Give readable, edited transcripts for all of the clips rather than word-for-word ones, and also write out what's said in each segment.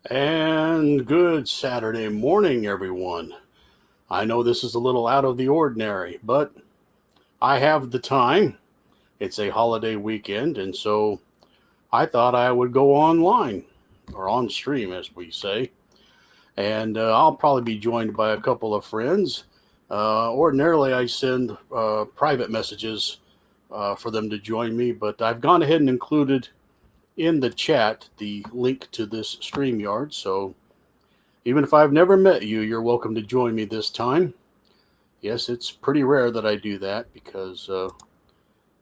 And good Saturday morning, everyone. I know this is a little out of the ordinary, but I have the time. It's a holiday weekend, and so I thought I would go online, or on stream, as we say. And I'll probably be joined by a couple of friends. Ordinarily, I send private messages for them to join me, but I've gone ahead and included in the chat the link to this StreamYard, so even if I've never met you, you're welcome to join me this time. Yes, it's pretty rare that I do that because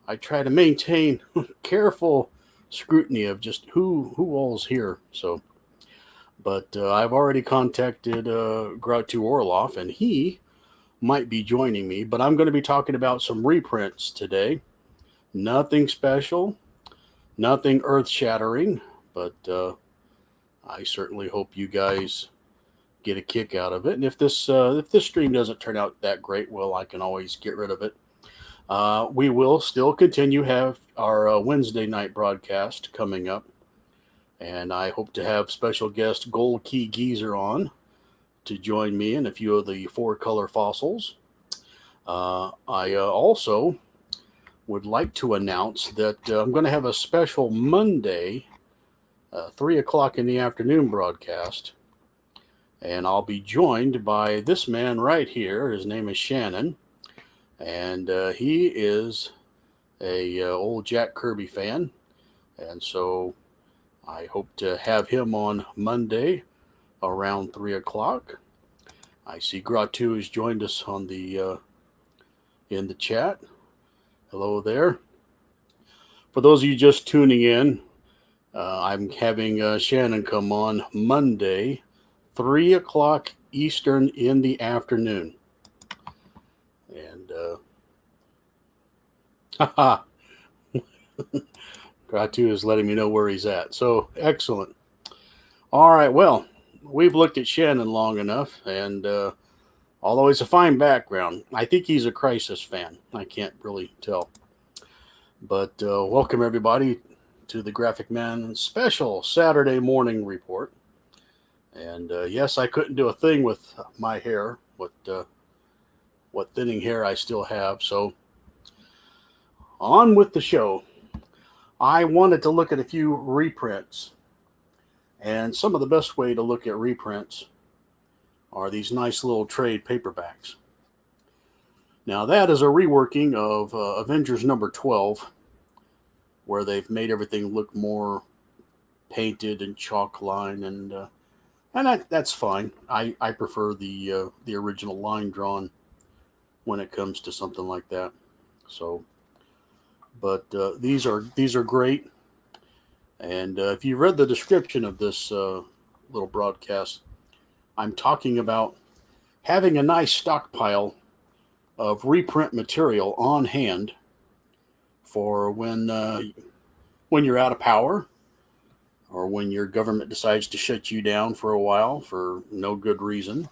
I try to maintain careful scrutiny of just who all's here. So, but I've already contacted Grautu Orloff, and he might be joining me. But I'm going to be talking about some reprints today. Nothing special, nothing earth-shattering, but I certainly hope you guys get a kick out of it. And if this stream doesn't turn out that great, well, I can always get rid of it. We will still continue have our Wednesday night broadcast coming up, and I hope to have special guest Gold Key Geezer on to join me and a few of the Four Color Fossils. I also would like to announce that I'm going to have a special Monday, 3 o'clock in the afternoon broadcast. And I'll be joined by this man right here. His name is Shannon, and he is a old Jack Kirby fan. And so I hope to have him on Monday around 3 o'clock. I see Gratu has joined us on the in the chat. Hello there. For those of you just tuning in, I'm having Shannon come on Monday, 3 o'clock Eastern in the afternoon. And, haha, Gratu is letting me know where he's at. So, excellent. All right, well, we've looked at Shannon long enough, and although he's a fine background, I think he's a Crisis fan. I can't really tell. But welcome, everybody, to the Graphic Man special Saturday morning report. And yes, I couldn't do a thing with my hair, what thinning hair I still have. So on with the show. I wanted to look at a few reprints. And some of the best way to look at reprints are these nice little trade paperbacks. Now that is a reworking of Avengers number 12, where they've made everything look more painted and chalk line and that's fine. I prefer the original line drawn when it comes to something like that. So, but these are great. And if you read the description of this little broadcast, I'm talking about having a nice stockpile of reprint material on hand for when you're out of power, or when your government decides to shut you down for a while for no good reason,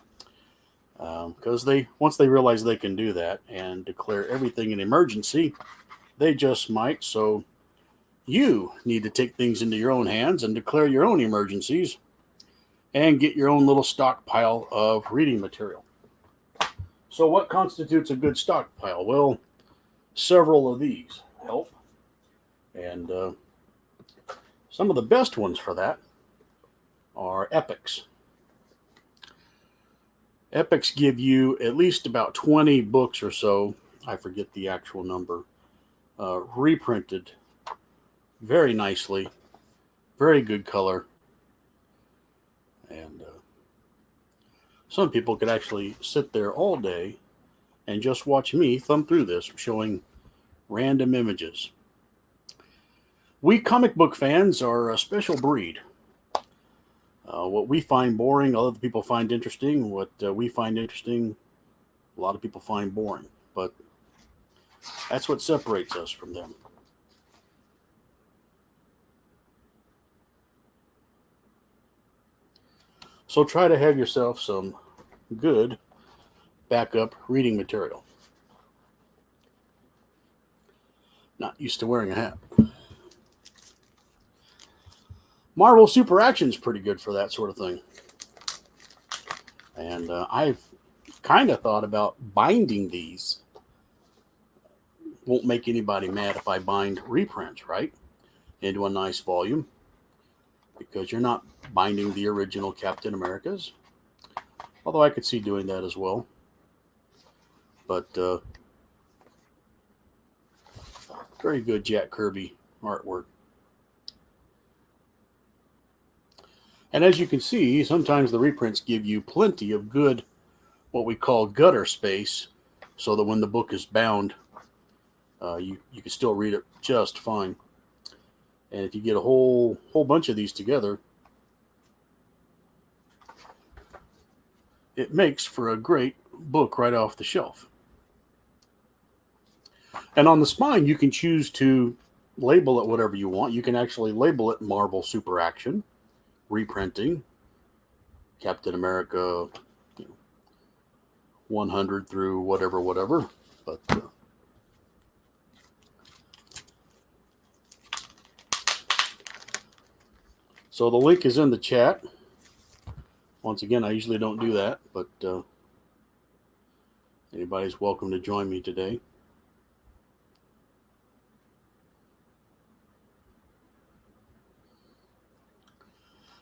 because once they realize they can do that and declare everything an emergency, they just might. So you need to take things into your own hands and declare your own emergencies and get your own little stockpile of reading material. So what constitutes a good stockpile? Well, several of these help, and some of the best ones for that are epics. Epics give you at least about 20 books or so, I forget the actual number, reprinted very nicely, very good color, and some people could actually sit there all day and just watch me thumb through this, showing random images. We comic book fans are a special breed. What we find boring, other people find interesting. What we find interesting, a lot of people find boring. But that's what separates us from them. So try to have yourself some good backup reading material. Not used to wearing a hat. Marvel Super Action's pretty good for that sort of thing. And I've kind of thought about binding these. Won't make anybody mad if I bind reprints, right? Into a nice volume. Because you're not binding the original Captain Americas. Although I could see doing that as well. But very good Jack Kirby artwork. And as you can see, sometimes the reprints give you plenty of good, what we call gutter space, so that when the book is bound, you can still read it just fine. And if you get a whole bunch of these together, it makes for a great book right off the shelf. And on the spine, you can choose to label it whatever you want. You can actually label it Marvel Super Action, reprinting, Captain America 100 through whatever. But so the link is in the chat. Once again, I usually don't do that, but anybody's welcome to join me today.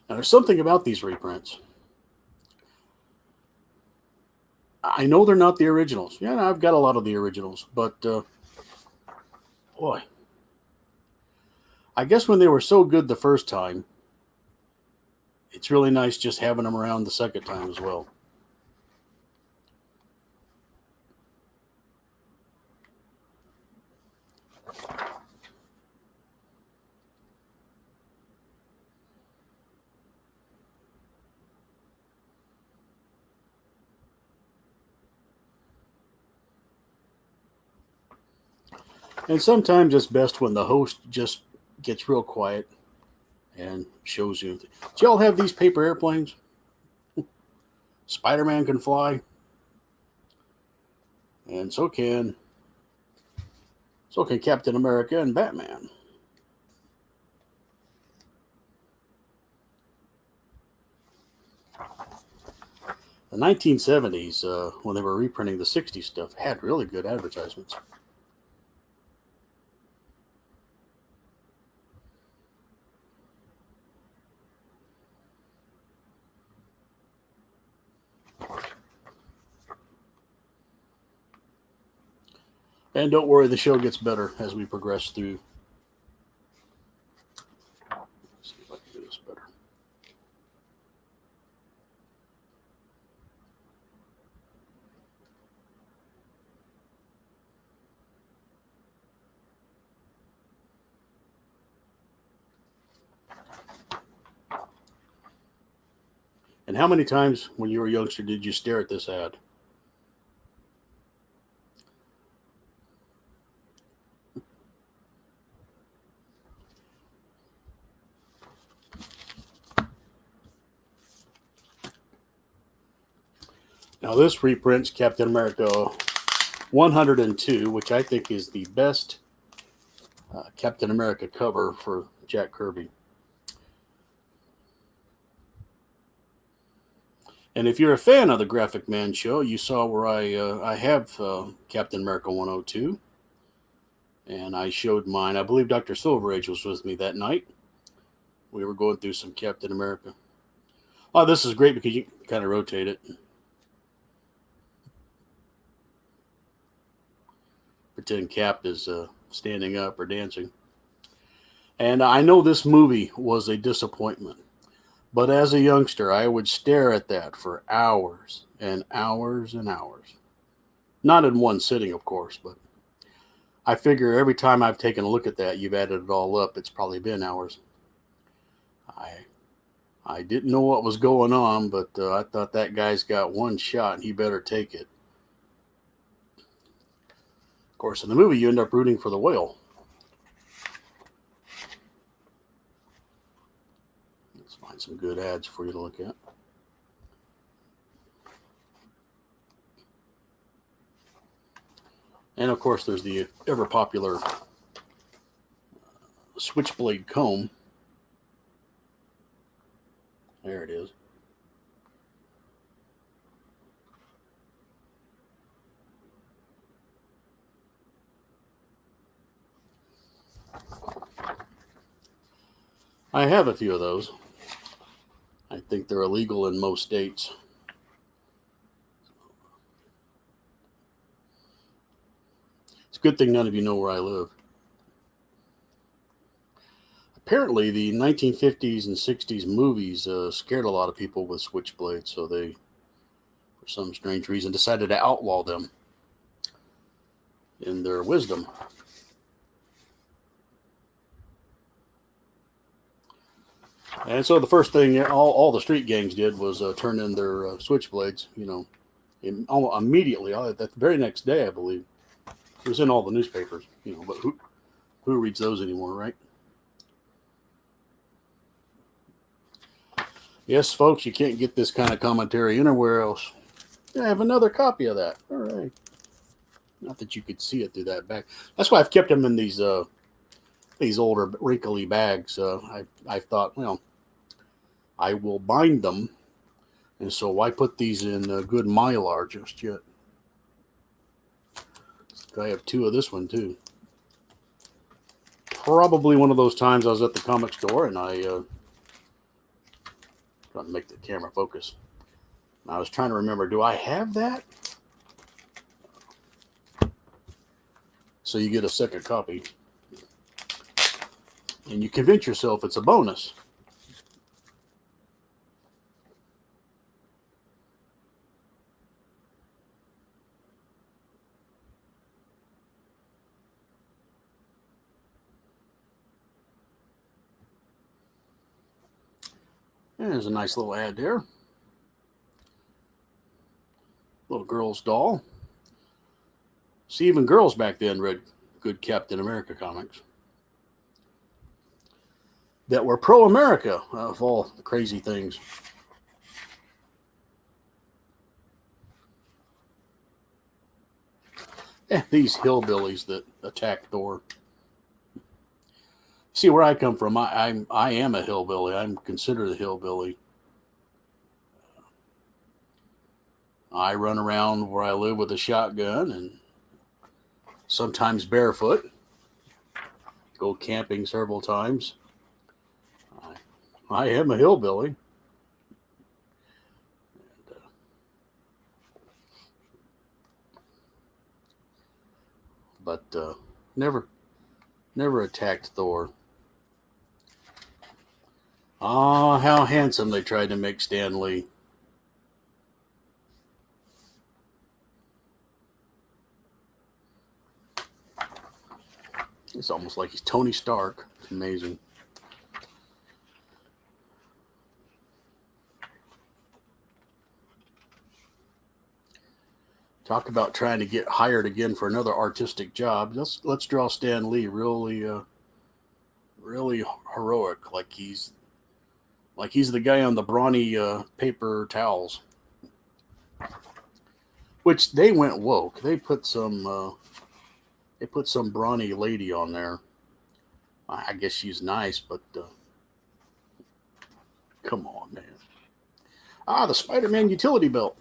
Now, there's something about these reprints. I know they're not the originals. Yeah, I've got a lot of the originals, but boy, I guess when they were so good the first time, it's really nice just having them around the second time as well. And sometimes it's best when the host just gets real quiet and shows you. Do y'all have these paper airplanes? Spider-Man can fly. And so can Captain America and Batman. The 1970s, when they were reprinting the 60s stuff, had really good advertisements. And don't worry, the show gets better as we progress through. Let's see if I can do this better. And how many times when you were a youngster did you stare at this ad? Now this reprints Captain America 102, which I think is the best Captain America cover for Jack Kirby. And if you're a fan of the Graphic Man show, you saw where I have Captain America 102. And I showed mine. I believe Dr. Silverage was with me that night. We were going through some Captain America. Oh, this is great because you can kind of rotate it. Pretend Cap is standing up or dancing. And I know this movie was a disappointment. But as a youngster, I would stare at that for hours and hours and hours. Not in one sitting, of course, but I figure every time I've taken a look at that, you've added it all up, it's probably been hours. I didn't know what was going on, but I thought that guy's got one shot and he better take it. Of course, in the movie, you end up rooting for the whale. Let's find some good ads for you to look at. And of course, there's the ever popular switchblade comb. There it is. I have a few of those. I think they're illegal in most states. It's a good thing none of you know where I live. Apparently, the 1950s and 60s movies scared a lot of people with switchblades, so they, for some strange reason, decided to outlaw them in their wisdom. And so the first thing all the street gangs did was turn in their switchblades, immediately. The very next day, I believe. It was in all the newspapers, but who reads those anymore, right? Yes, folks, you can't get this kind of commentary anywhere else. Yeah, I have another copy of that. All right. Not that you could see it through that bag. That's why I've kept them in these older wrinkly bags. I thought, I will bind them, and so why put these in good Mylar just yet? I have two of this one too. Probably one of those times I was at the comic store and I trying to make the camera focus. I was trying to remember, do I have that? So you get a second copy. And you convince yourself it's a bonus. There's a nice little ad there. Little girl's doll. See, even girls back then read good Captain America comics that were pro-America, of all crazy things. These hillbillies that attack Thor. See, where I come from, I am a hillbilly. I'm considered a hillbilly. I run around where I live with a shotgun and sometimes barefoot. Go camping several times. I am a hillbilly. But never attacked Thor. Ah, how handsome they tried to make Stan Lee. It's almost like he's Tony Stark. It's amazing. Talk about trying to get hired again for another artistic job. Let's draw Stan Lee really heroic, like he's the guy on the brawny paper towels. Which they went woke. They put some brawny lady on there. I guess she's nice, but come on, man. The Spider-Man utility belt.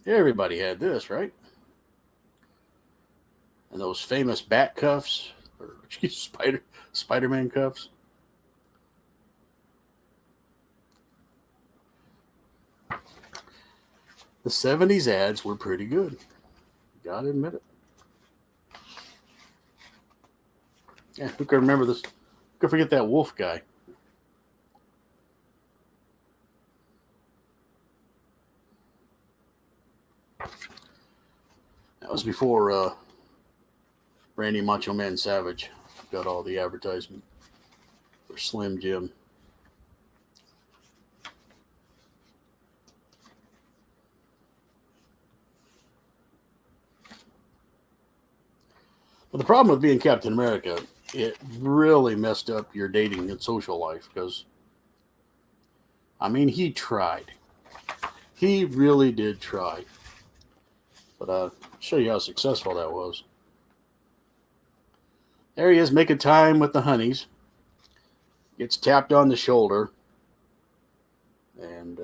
Everybody had this, right? And those famous bat cuffs, or Spider-Man cuffs. The 70s ads were pretty good. Gotta admit it. Yeah, who can remember this? Who can forget that wolf guy? That was before Randy Macho Man Savage got all the advertisement for Slim Jim. But the problem with being Captain America, it really messed up your dating and social life because, he tried. He really did try. But I'll show you how successful that was. There he is making time with the honeys. gets tapped on the shoulder, and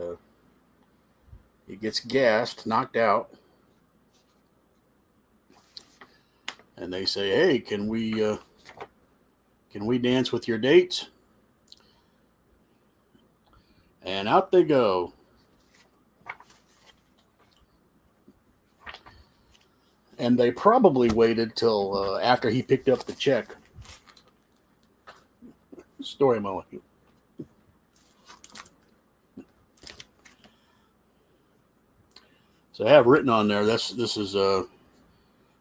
he gets gassed, knocked out. And they say, "Hey, can we dance with your dates?" And out they go. And they probably waited till after he picked up the check. Story molecule. So I have written on there, this is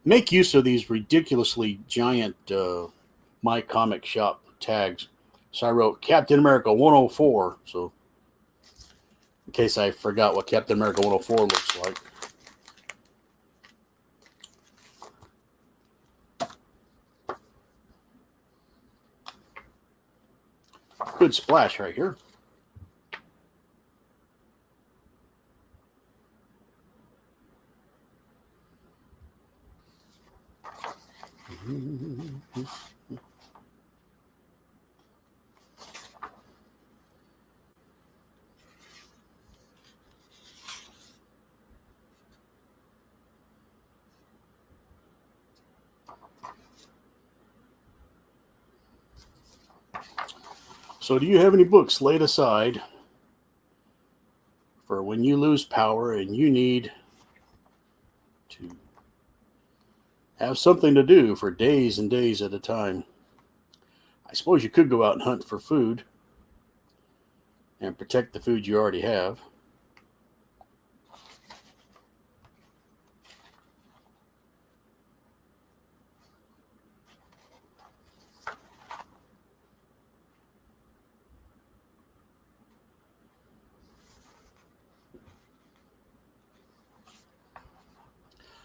make use of these ridiculously giant My Comic Shop tags. So I wrote Captain America 104. So in case I forgot what Captain America 104 looks like. Good splash right here. So do you have any books laid aside for when you lose power and you need to have something to do for days and days at a time? I suppose you could go out and hunt for food and protect the food you already have.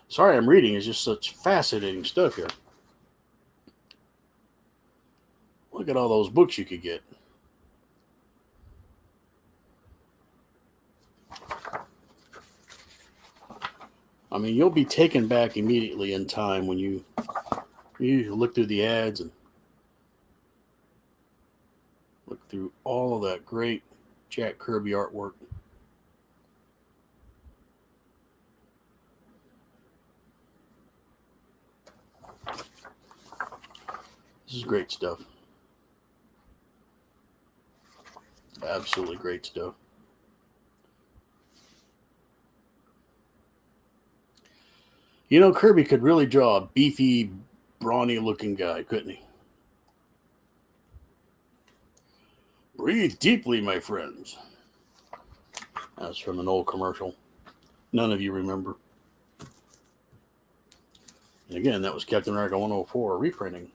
Sorry, I'm reading. It's just such fascinating stuff here. Look at all those books you could get. I mean, you'll be taken back immediately in time when you look through the ads and look through all of that great Jack Kirby artwork. This is great stuff. Absolutely great stuff. You know, Kirby could really draw a beefy, brawny looking guy, couldn't he? Breathe deeply, my friends. That's from an old commercial. None of you remember. And again, that was Captain America 104 reprinting.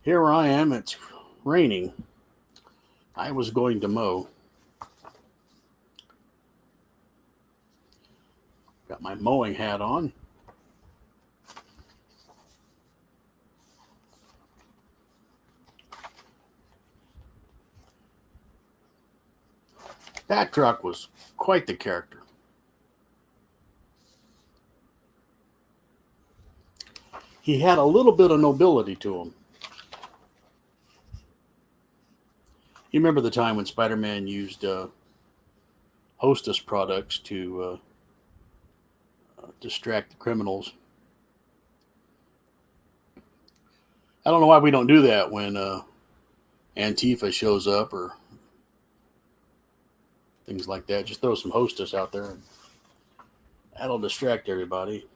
Here I am. It's raining. I was going to mow. Got my mowing hat on. That truck was quite the character. He had a little bit of nobility to him. You remember the time when Spider-Man used Hostess products to distract the criminals? I don't know why we don't do that when Antifa shows up or things like that. Just throw some Hostess out there and that'll distract everybody.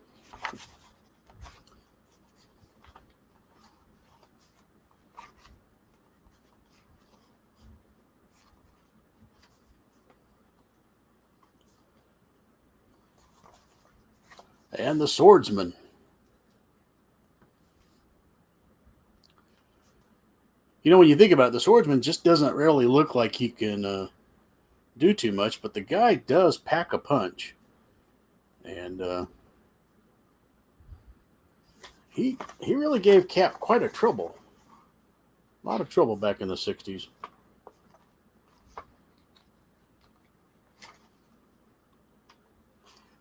And the swordsman. You know, when you think about it, the swordsman just doesn't really look like he can do too much, but the guy does pack a punch. And he really gave Cap quite a trouble. A lot of trouble back in the 60s.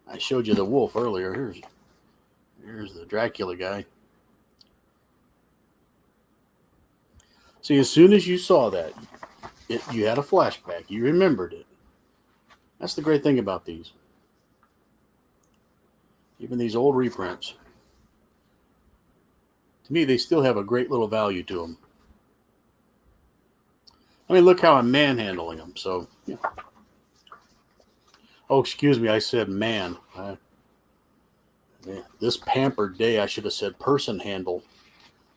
I showed you the wolf earlier. Here's the Dracula guy. See, as soon as you saw that, you had a flashback. You remembered it. That's the great thing about these. Even these old reprints. To me, they still have a great little value to them. I mean, look how I'm manhandling them. So, yeah. Oh, excuse me. I said man. This pampered day, I should have said person handle.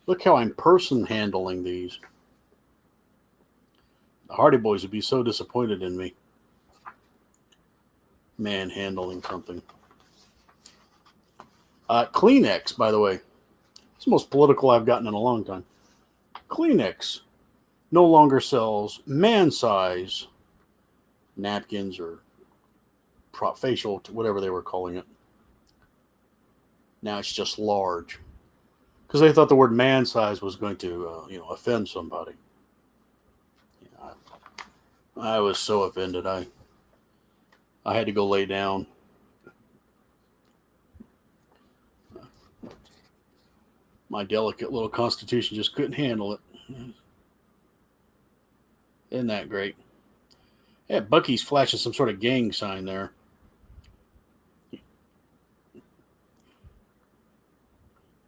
Look how I'm person handling these. The Hardy Boys would be so disappointed in me. Manhandling something. Kleenex, by the way. It's the most political I've gotten in a long time. Kleenex no longer sells man-size napkins or facial, whatever they were calling it. Now it's just large. Because they thought the word man-size was going to, offend somebody. Yeah, I was so offended. I had to go lay down. My delicate little constitution just couldn't handle it. Isn't that great? Yeah, Bucky's flashing some sort of gang sign there.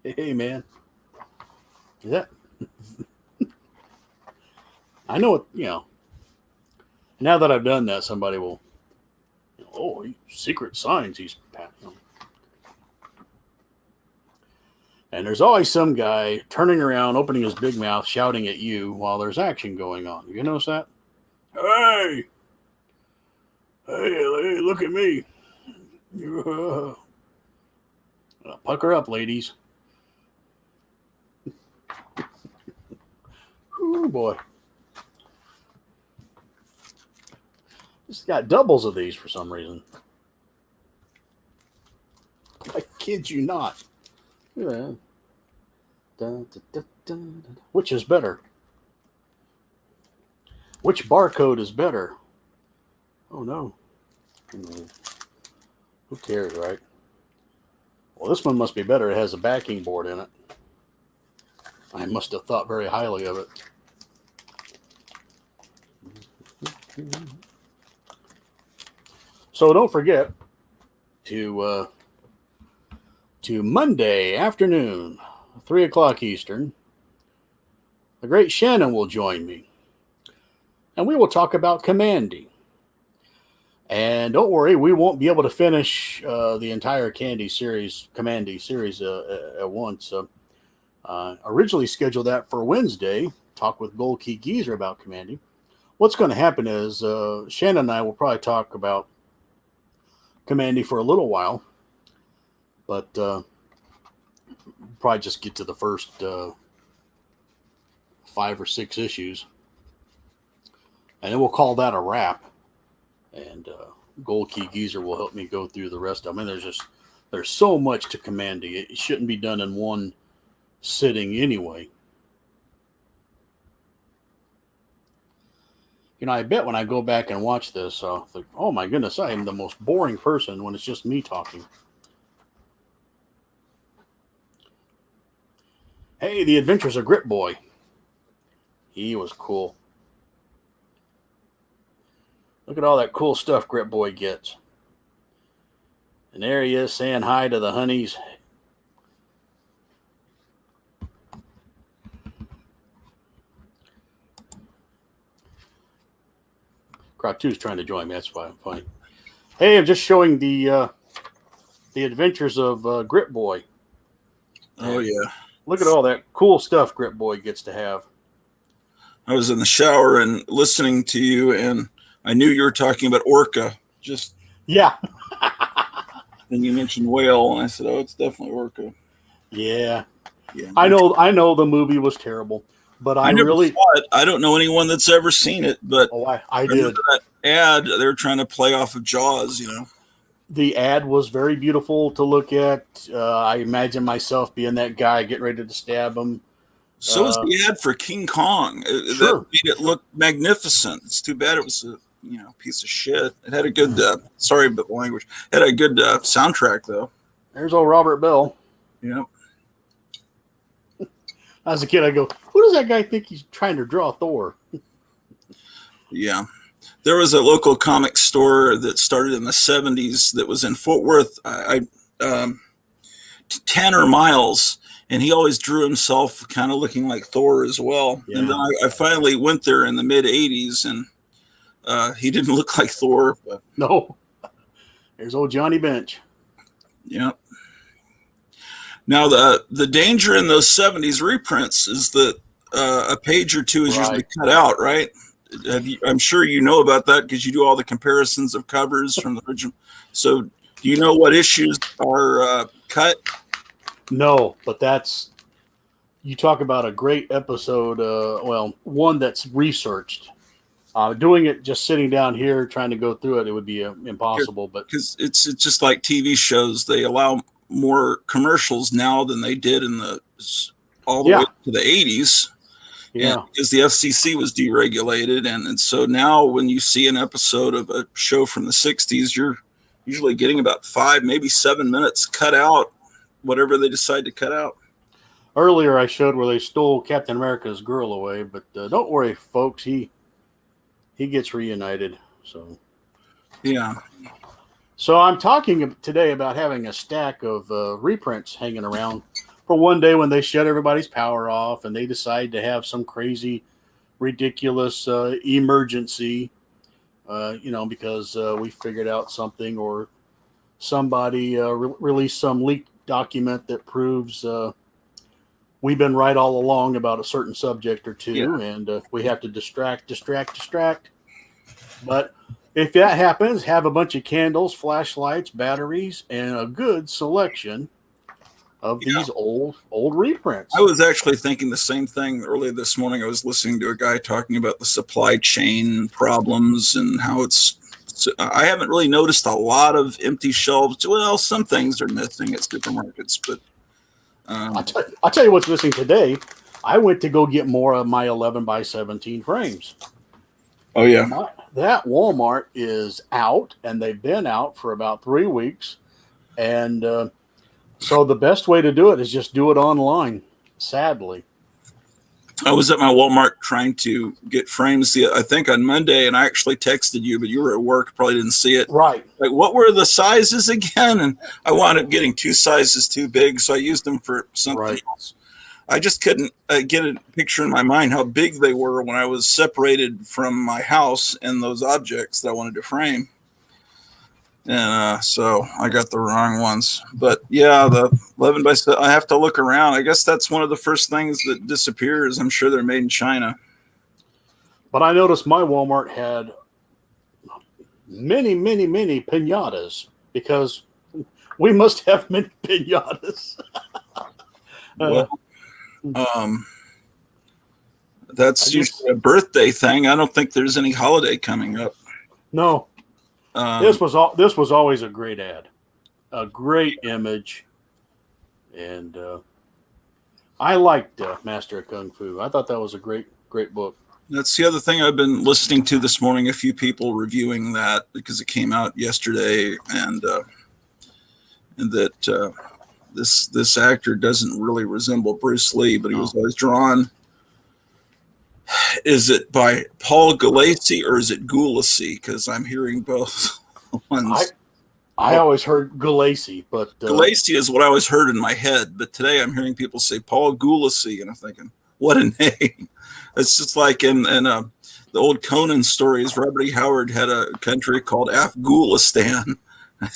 Hey, man. Is that? I know it, now that I've done that, somebody will, secret signs he's passing. And there's always some guy turning around, opening his big mouth, shouting at you while there's action going on. You notice that? Hey, look at me. Pucker up, ladies. Oh, boy. It's got doubles of these for some reason. I kid you not. Yeah. Which is better? Which barcode is better? Oh no. Who cares, right? Well, this one must be better. It has a backing board in it. I must have thought very highly of it. So don't forget to Monday afternoon, 3 o'clock Eastern, the great Shannon will join me. And we will talk about Commandy. And don't worry, we won't be able to finish the entire Commandy series at once. Originally scheduled that for Wednesday, talk with Gold Key Geezer about Commandy. What's going to happen is Shannon and I will probably talk about Commandy for a little while. But probably just get to the first 5 or 6 issues. And then we'll call that a wrap. And Gold Key Geezer will help me go through the rest of them. And there's so much to Commandy. It shouldn't be done in one sitting anyway. I bet when I go back and watch this, I'll think, oh my goodness, I am the most boring person when it's just me talking. Hey, The Adventures of Grit Boy. He was cool. Look at all that cool stuff Grit Boy gets. And there he is saying hi to the honeys. Croc 2 is trying to join me. That's why I'm fine. Hey, I'm just showing the Adventures of Grit Boy. Oh, yeah. Look at all that cool stuff Grit Boy gets to have. I was in the shower and listening to you, and I knew you were talking about Orca. Yeah. Then you mentioned whale, and I said, "Oh, it's definitely Orca." Yeah. I know the movie was terrible, but I never really saw it. I don't know anyone that's ever seen it, but I did. That ad, they're trying to play off of Jaws, the ad was very beautiful to look at. I imagine myself being that guy getting ready to stab him. So was the ad for King Kong. That Sure. made it look magnificent. It's too bad it was a piece of shit. It had a good sorry but the language. It had a good soundtrack though. There's old Robert Bell. Yeah. As a kid, I go, who does that guy think he's trying to draw Thor? Yeah. There was a local comic store that started in the 70s that was in Fort Worth, 10 miles, and he always drew himself kind of looking like Thor as well. Yeah. And then I finally went there in the mid 80s, and he didn't look like Thor. But No. There's old Johnny Bench. yeah. Now the danger in those 70s reprints is that a page or two is usually cut out, right? I'm sure you know about that because you do all the comparisons of covers from the original. So do you know what issues are cut? No, but you talk about a great episode. One that's researched. Doing it just sitting down here trying to go through it would be impossible. But because it's just like TV shows, they allow more commercials now than they did in all the way to the 80s. Yeah, because the FCC was deregulated, and so now when you see an episode of a show from the 60s, you're usually getting about 5, maybe 7 minutes cut out, whatever they decide to cut out. Earlier I showed where they stole Captain America's girl away, but don't worry, folks, he gets reunited. So yeah. So I'm talking today about having a stack of reprints hanging around for one day when they shut everybody's power off and they decide to have some crazy, ridiculous emergency, because we figured out something or somebody released some leaked document that proves we've been right all along about a certain subject or two, and we have to distract. But if that happens, have a bunch of candles, flashlights, batteries, and a good selection of these old reprints. I was actually thinking the same thing earlier this morning. I was listening to a guy talking about the supply chain problems and how I haven't really noticed a lot of empty shelves. Well, some things are missing at supermarkets, but I'll tell you what's missing today. I went to go get more of my 11 by 17 frames. Oh yeah. That Walmart is out, and they've been out for about 3 weeks. And so the best way to do it is just do it online, sadly. I was at my Walmart trying to get frames, I think on Monday, and I actually texted you, but you were at work, probably didn't see it. Right. Like, what were the sizes again? And I wound up getting 2 sizes too big, so I used them for something else. I just couldn't get a picture in my mind how big they were when I was separated from my house and those objects that I wanted to frame. And so I got the wrong ones. But yeah, the 11 by 7, I have to look around. I guess that's one of the first things that disappears. I'm sure they're made in China. But I noticed my Walmart had many, many, many pinatas because we must have many pinatas. That's usually a birthday thing. I don't think there's any holiday coming up. No. This was always a great ad, a great image, and I liked Master of Kung Fu. I thought that was a great book. That's the other thing I've been listening to this morning. A few people reviewing that because it came out yesterday, and that this actor doesn't really resemble Bruce Lee, but he was always drawn. Is it by Paul Galassi or is it Galassi? Because I'm hearing both ones. I always heard Galassi, but Galassi is what I always heard in my head. But today I'm hearing people say Paul Galassi, and I'm thinking, what a name! It's just like in the old Conan stories. Robert E. Howard had a country called Afghanistan.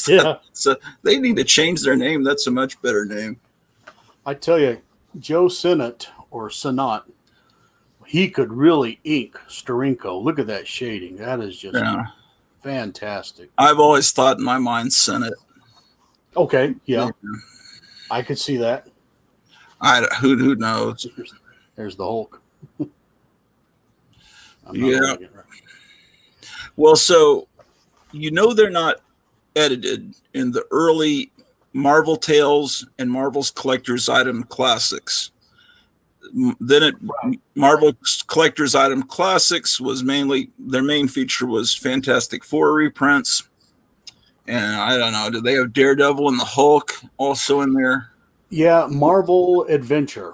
Yeah. So they need to change their name. That's a much better name. I tell you, Joe Sinnott or Sinnott, he could really ink Steranko. Look at that shading. That is just fantastic. I've always thought in my mind Senate. Okay, yeah. I could see that. Who knows? There's the Hulk. Yeah. Well, so they're not edited in the early Marvel Tales and Marvel's Collector's Item Classics. Then Marvel Collector's Item Classics was mainly, their main feature was Fantastic Four reprints. And I don't know, did they have Daredevil and the Hulk also in there? Yeah, Marvel Adventure.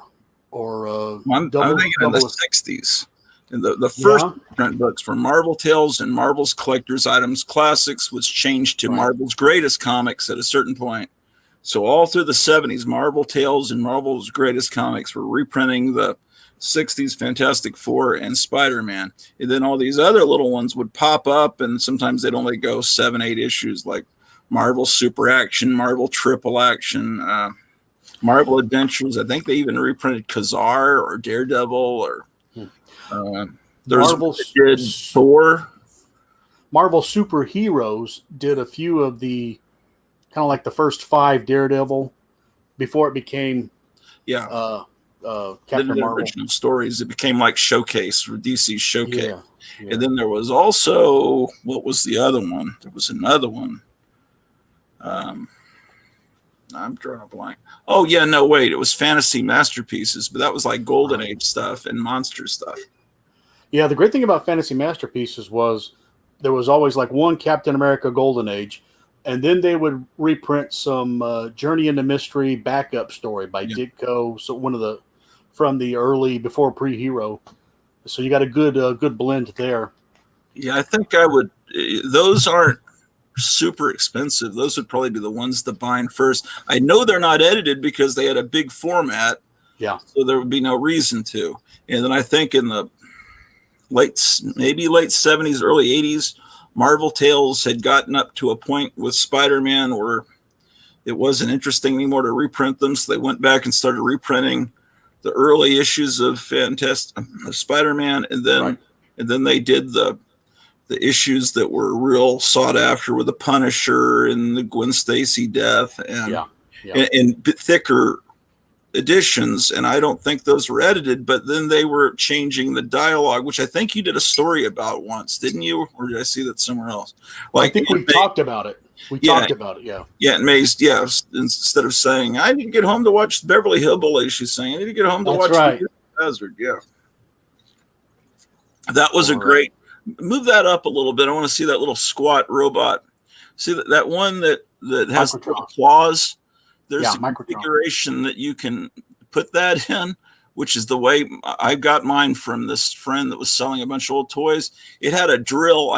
Or I'm thinking in the 60s. And the first print books were Marvel Tales and Marvel's Collector's Items Classics, was changed to Marvel's Greatest Comics at a certain point. So all through the 70s, Marvel Tales and Marvel's Greatest Comics were reprinting the 60s Fantastic Four and Spider-Man. And then all these other little ones would pop up, and sometimes they'd only go 7-8 issues, like Marvel Super Action, Marvel Triple Action, Marvel Adventures. I think they even reprinted Khazar or Daredevil, or there's Marvel did Thor. Marvel Superheroes did a few of the kind of like the first 5 Daredevil before it became Captain Marvel original stories. It became like Showcase, for DC Showcase. Yeah. And then there was also, what was the other one? There was another one. I'm drawing a blank. Oh yeah, no, wait, it was Fantasy Masterpieces, but that was like Golden Age stuff and monster stuff. Yeah, the great thing about Fantasy Masterpieces was there was always like one Captain America Golden Age, and then they would reprint some Journey into Mystery backup story by Ditko, so one of the from the early before pre-hero. So you got a good blend there. Yeah, I think I would. Those aren't super expensive. Those would probably be the ones to bind first. I know they're not edited because they had a big format. Yeah. So there would be no reason to. And then I think in the late 70s, early 80s, Marvel Tales had gotten up to a point with Spider-Man where it wasn't interesting anymore to reprint them. So they went back and started reprinting the early issues of Spider-Man. And then they did the issues that were real sought after with the Punisher and the Gwen Stacy death and thicker editions. And I don't think those were edited, but then they were changing the dialogue, which I think you did a story about once, didn't you? Or did I see that somewhere else? Like, I think we talked about it. Talked about it. Yeah. Yeah. It Maze. Yeah. Instead of saying, I need to get home to watch Beverly Hillbillies, she's saying, I need to get home to watch The Hazard. Yeah. That was great. Move that up a little bit. I want to see that little squat robot. See that one that has the claws. There's a configuration that you can put that in, which is the way I got mine from this friend that was selling a bunch of old toys. It had a drill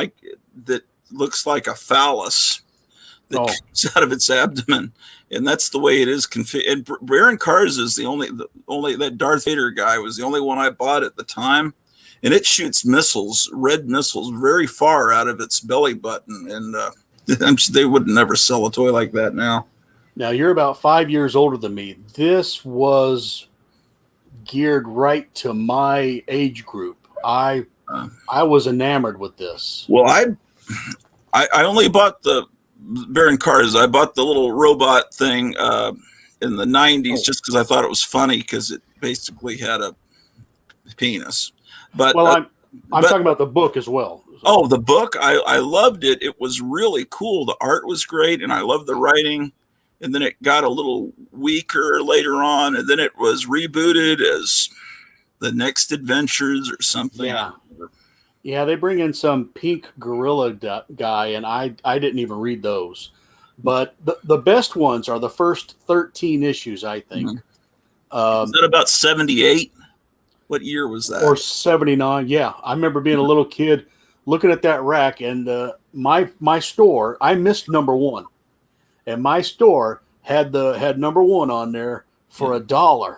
that looks like a phallus that comes out of its abdomen, and that's the way it is configured. And Baron Kars is the only that Darth Vader guy was the only one I bought at the time. And it shoots missiles, red missiles, very far out of its belly button. And they would never sell a toy like that now. Now, you're about 5 years older than me. This was geared right to my age group. I was enamored with this. Well, I only bought the Baron Kars. I bought the little robot thing in the 90s just because I thought it was funny because it basically had a penis. But I'm talking about the book as well. Oh, the book! I loved it. It was really cool. The art was great, and I loved the writing. And then it got a little weaker later on, and then it was rebooted as The Next Adventures or something. Yeah, they bring in some pink gorilla guy, and I didn't even read those. But the best ones are the first 13 issues, I think. Mm-hmm. Is that about 78? What year was that? Or 79. Yeah, I remember being a little kid looking at that rack, and my store, I missed number 1, and my store had number 1 on there for $1,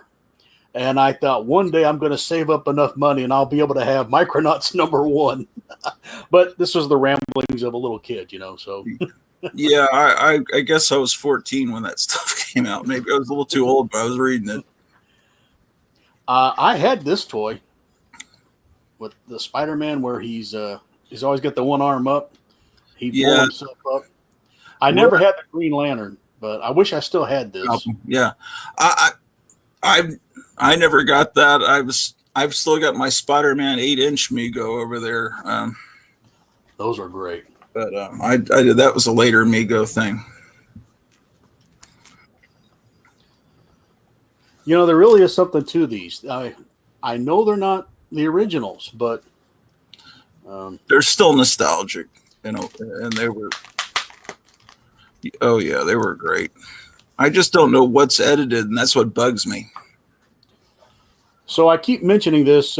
and I thought one day I'm going to save up enough money and I'll be able to have Micronauts number 1. But this was the ramblings of a little kid, So yeah, I guess I was 14 when that stuff came out. Maybe I was a little too old, but I was reading it. I had this toy with the Spider-Man where he's always got the one arm up. He pulls himself up. I never had the Green Lantern, but I wish I still had this. Yeah, I never got that. I've still got my Spider-Man 8-inch Mego over there. Those are great. But I did, that was a later Mego thing. You know, there really is something to these. I know they're not the originals, but they're still nostalgic, you know, and they were, oh yeah, they were great. I just don't know what's edited, and that's what bugs me. So I keep mentioning this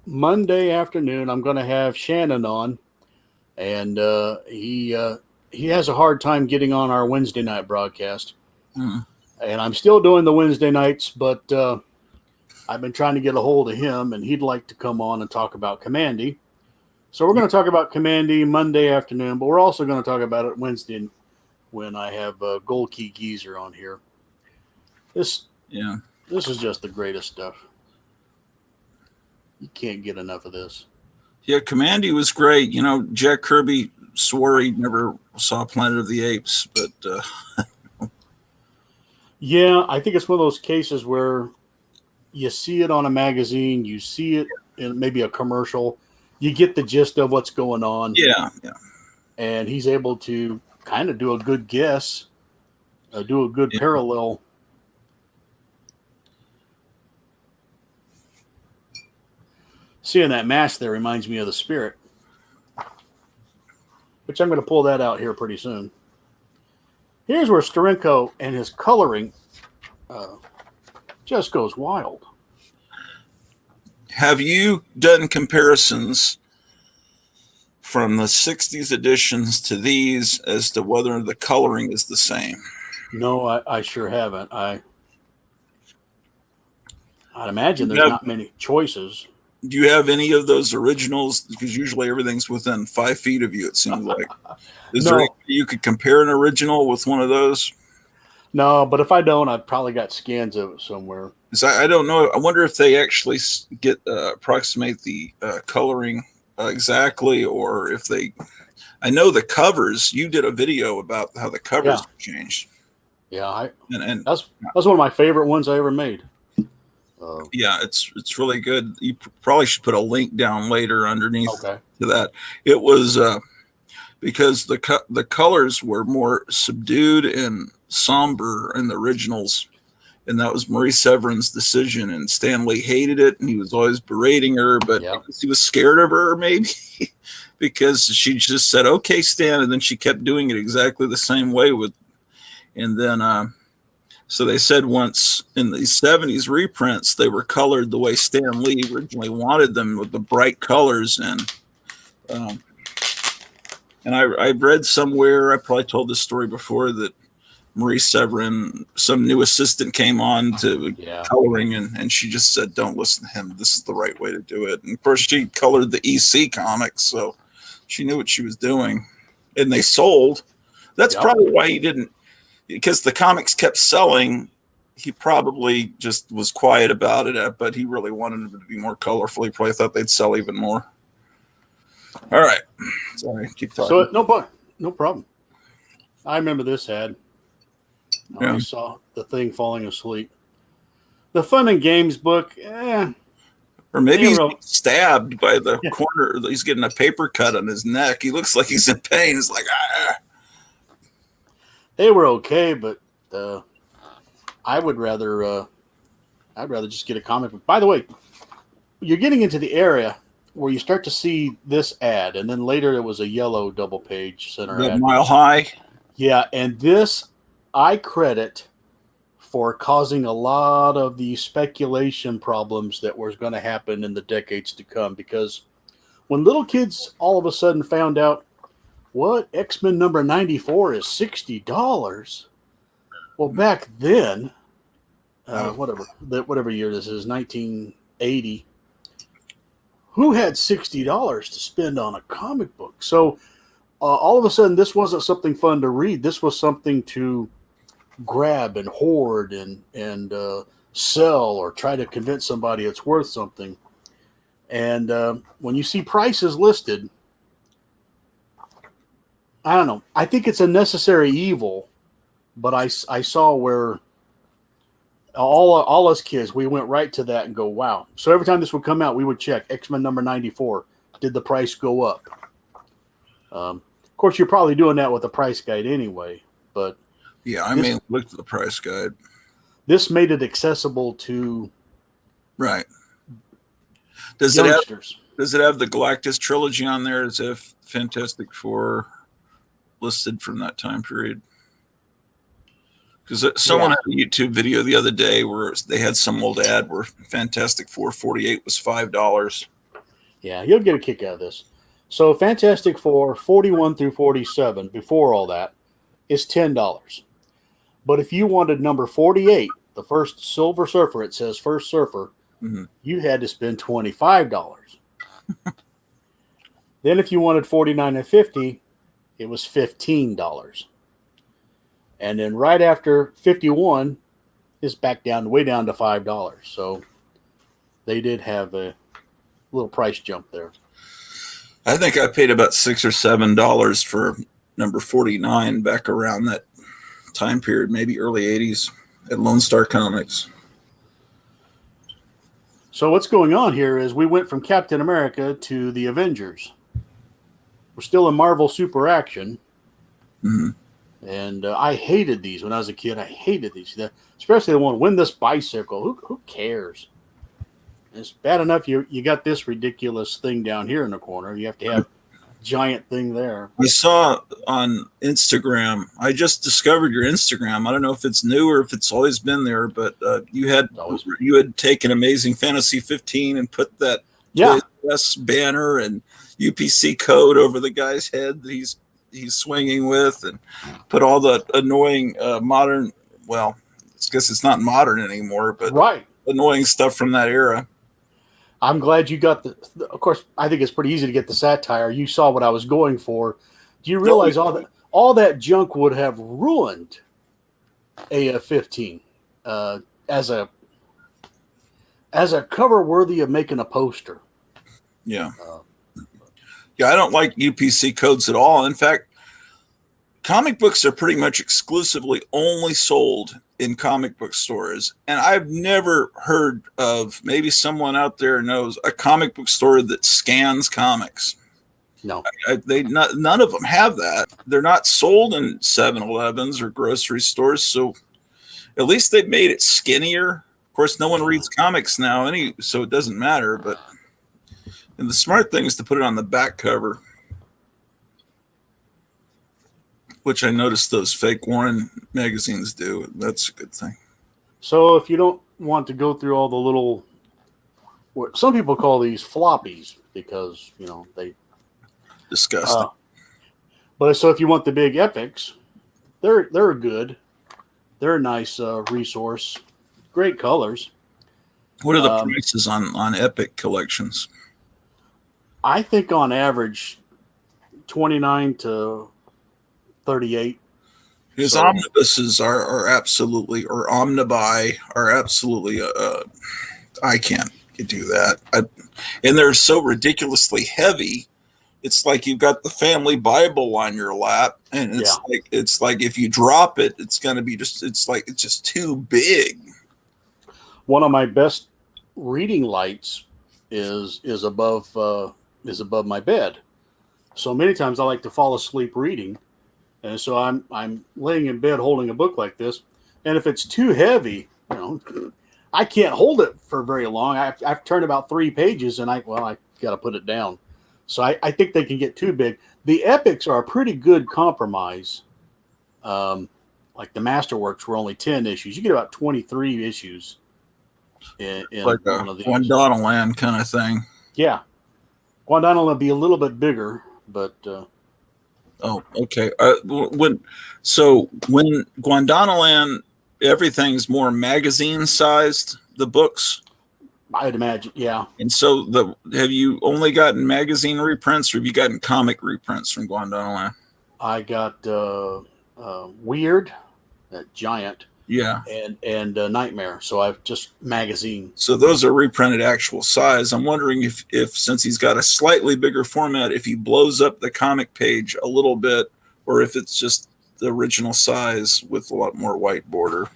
Monday afternoon. I'm going to have Shannon on, and he has a hard time getting on our Wednesday night broadcast. Hmm. And I'm still doing the Wednesday nights, but I've been trying to get a hold of him, and he'd like to come on and talk about Commandy. So we're going to talk about Commandy Monday afternoon, but we're also going to talk about it Wednesday when I have Gold Key Geezer on here. This is just the greatest stuff. You can't get enough of this. Yeah, Commandy was great. You know, Jack Kirby swore he never saw Planet of the Apes, but yeah, I think it's one of those cases where you see it on a magazine, you see it in maybe a commercial, you get the gist of what's going on. Yeah. And he's able to kind of do a good guess, do a good parallel. Seeing that mask there reminds me of the Spirit, which I'm going to pull that out here pretty soon. Here's where Steranko and his coloring just goes wild. Have you done comparisons from the 60s editions to these as to whether the coloring is the same? No, I sure haven't. I'd imagine there's not many choices. Do you have any of those originals? Because usually everything's within 5 feet of you, it seems like. Is there any way you could compare an original with one of those? No, but if I don't, I've probably got scans of it somewhere. I don't know. I wonder if they actually get approximate the coloring exactly, or if they. I know the covers. You did a video about how the covers changed. Yeah, and that's one of my favorite ones I ever made. Yeah, it's really good. You probably should put a link down later underneath to that. It was because the colors were more subdued and somber in the originals, and that was Marie Severin's decision. And Stan Lee hated it, and he was always berating her, but he was scared of her, maybe because she just said, "Okay, Stan," and then she kept doing it exactly the same way and then. So they said once in the 70s reprints, they were colored the way Stan Lee originally wanted them, with the bright colors. And I read somewhere, I probably told this story before, that Marie Severin, some new assistant came on to coloring, and she just said, "Don't listen to him. This is the right way to do it." And of course, she colored the EC comics, so she knew what she was doing. And they sold. That's probably why he didn't. Because the comics kept selling, he probably just was quiet about it, but he really wanted them to be more colorful. He probably thought they'd sell even more. All right. Sorry, keep talking. So, no problem. I remember this ad. I saw the thing falling asleep. The Fun and Games book, Or maybe he's stabbed by the corner. He's getting a paper cut on his neck. He looks like he's in pain. It's like, They were okay, but I'd rather just get a comic book. By the way, you're getting into the area where you start to see this ad, and then later it was a yellow double page center ad. Mile High. Yeah, and this I credit for causing a lot of the speculation problems that was going to happen in the decades to come, because when little kids all of a sudden found out, what, X-Men number 94 is $60. Well, back then, whatever year this is, 1980, who had $60 to spend on a comic book? So all of a sudden, this wasn't something fun to read. This was something to grab and hoard and sell, or try to convince somebody it's worth something. And when you see prices listed, I don't know. I think it's a necessary evil, but I saw where all us kids, we went right to that and go, wow. So every time this would come out, we would check X-Men number 94. Did the price go up? course, you're probably doing that with a price guide anyway. But yeah, I mean, look at the price guide. This made it accessible to right. youngsters. Does it have the Galactus trilogy on there? As if Fantastic Four listed from that time period? Because someone had a YouTube video the other day where they had some old ad where Fantastic Four 48 was $5. Yeah, you'll get a kick out of this. So Fantastic Four 41 through 47, before all that, is $10. But if you wanted number 48, the first Silver Surfer, it says first Surfer, you had to spend $25. Then if you wanted 49 and 50, it was $15. And then right after 51 is back down, way down to $5. So they did have a little price jump there. I think I paid about $6 or $7 for number 49 back around that time period, maybe early 80s at Lone Star Comics. So what's going on here is we went from Captain America to the Avengers. We're still in Marvel Super Action. And I hated these when I was a kid. I hated these, especially the one, Win This Bicycle. Who cares? It's bad enough you got this ridiculous thing down here in the corner. You have to have a giant thing there. I saw on Instagram, I just discovered your Instagram. I don't know if it's new or if it's always been there, but you had taken Amazing Fantasy 15 and put that US banner and UPC code over the guy's head that he's swinging with, and put all the annoying modern, well, I guess it's not modern anymore, but annoying stuff from that era. I'm glad you got of course, I think it's pretty easy to get the satire. You saw what I was going for. Do you realize all that junk would have ruined AF-15 as a cover worthy of making a poster? Yeah. I don't like UPC codes at all. In fact, comic books are pretty much exclusively only sold in comic book stores. And I've never heard of, maybe someone out there knows, a comic book store that scans comics. No. None of them have that. They're not sold in 7-Elevens or grocery stores. So at least they've made it skinnier. Of course, no one reads comics now, so it doesn't matter. But and the smart thing is to put it on the back cover, which I noticed those fake Warren magazines do. That's a good thing. So if you don't want to go through all the little, some people call these floppies because, they disgusting. But so if you want the big epics, they're good. They're a nice resource. Great colors. What are the prices on epic collections? I think on average, 29 to 38. His omnibuses are absolutely, or omnibuy are absolutely. I can't do that, and they're so ridiculously heavy. It's like you've got the family Bible on your lap, and it's like if you drop it, it's going to be it's just too big. One of my best reading lights is above my bed. So many times I like to fall asleep reading. And so I'm laying in bed holding a book like this. And if it's too heavy, I can't hold it for very long. I've turned about 3 pages and I got to put it down. So I think they can get too big. The epics are a pretty good compromise. Like the Masterworks were only 10 issues. You get about 23 issues in like one of these. Guadalajara kind of thing. Yeah. Guadalajara will be a little bit bigger, but... Oh, okay. When Guadalajara, everything's more magazine sized, the books? I'd imagine, yeah. And so have you only gotten magazine reprints, or have you gotten comic reprints from Guadalajara? I got Weird, that giant. Yeah. And Nightmare. So I've just magazine. So those are reprinted actual size. I'm wondering if since he's got a slightly bigger format, if he blows up the comic page a little bit, or if it's just the original size with a lot more white border.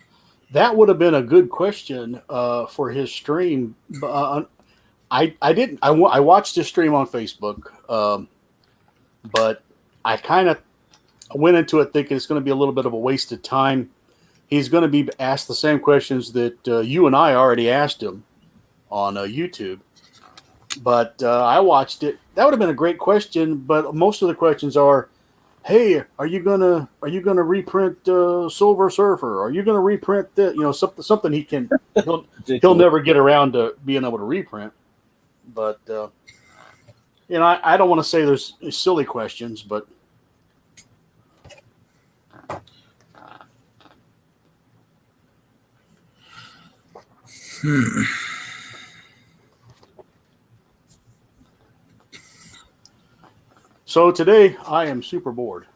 That would have been a good question for his stream. I didn't. I watched his stream on Facebook, but I kind of went into it thinking it's going to be a little bit of a waste of time. He's going to be asked the same questions that you and I already asked him on YouTube. But I watched it. That would have been a great question. But most of the questions are, "Hey, are you gonna reprint Silver Surfer? Are you gonna reprint that? Something he'll never get around to being able to reprint." But I don't want to say there's silly questions, but So today I am super bored,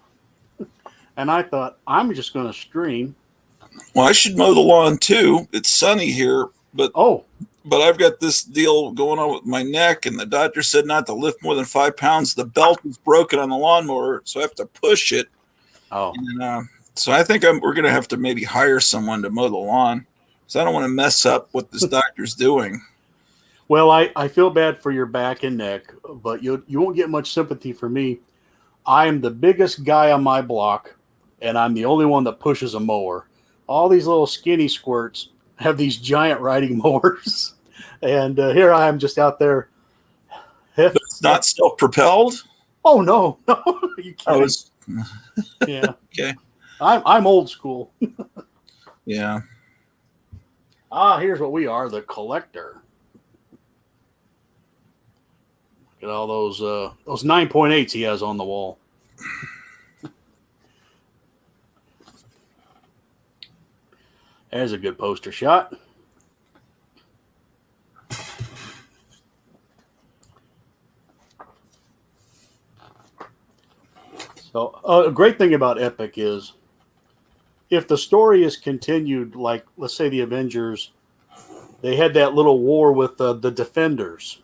and I thought I'm just going to stream. Well, I should mow the lawn too. It's sunny here, but I've got this deal going on with my neck, and the doctor said not to lift more than 5 pounds. The belt is broken on the lawnmower, so I have to push it. And, so I think we're going to have to maybe hire someone to mow the lawn, because I don't want to mess up what this doctor's doing. Well, I feel bad for your back and neck, but you won't get much sympathy from me. I am the biggest guy on my block, and I'm the only one that pushes a mower. All these little skinny squirts have these giant riding mowers, and here I am just out there. But it's not self-propelled? Oh, no. You can't. Yeah. Okay. I'm old school. Yeah. Here's what we are, the collector. Look at all those 9.8s he has on the wall. There's a good poster shot. So a great thing about Epic is if the story is continued, like let's say the Avengers, they had that little war with the Defenders.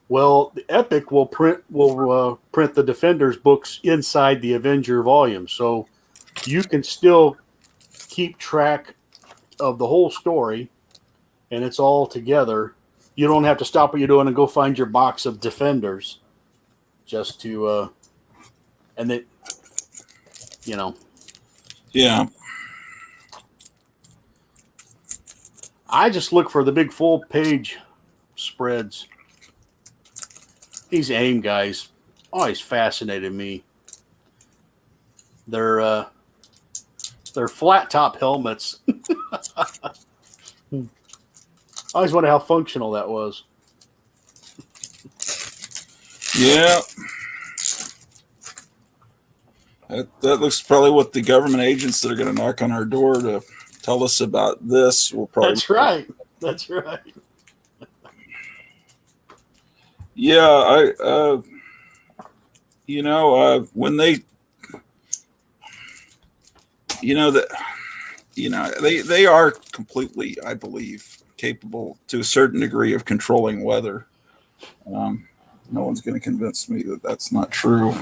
Well, the Epic will print the Defenders books inside the Avenger volume, so you can still keep track of the whole story, and it's all together. You don't have to stop what you're doing and go find your box of Defenders just to, and it, Yeah. I just look for the big full page spreads. These AIM guys always fascinated me. They're flat top helmets. I always wonder how functional that was. Yeah. That looks probably what the government agents that are going to knock on our door to tell us about this will probably. That's right. That's right. Yeah, when they, they are completely, I believe, capable to a certain degree of controlling weather. No one's going to convince me that that's not true.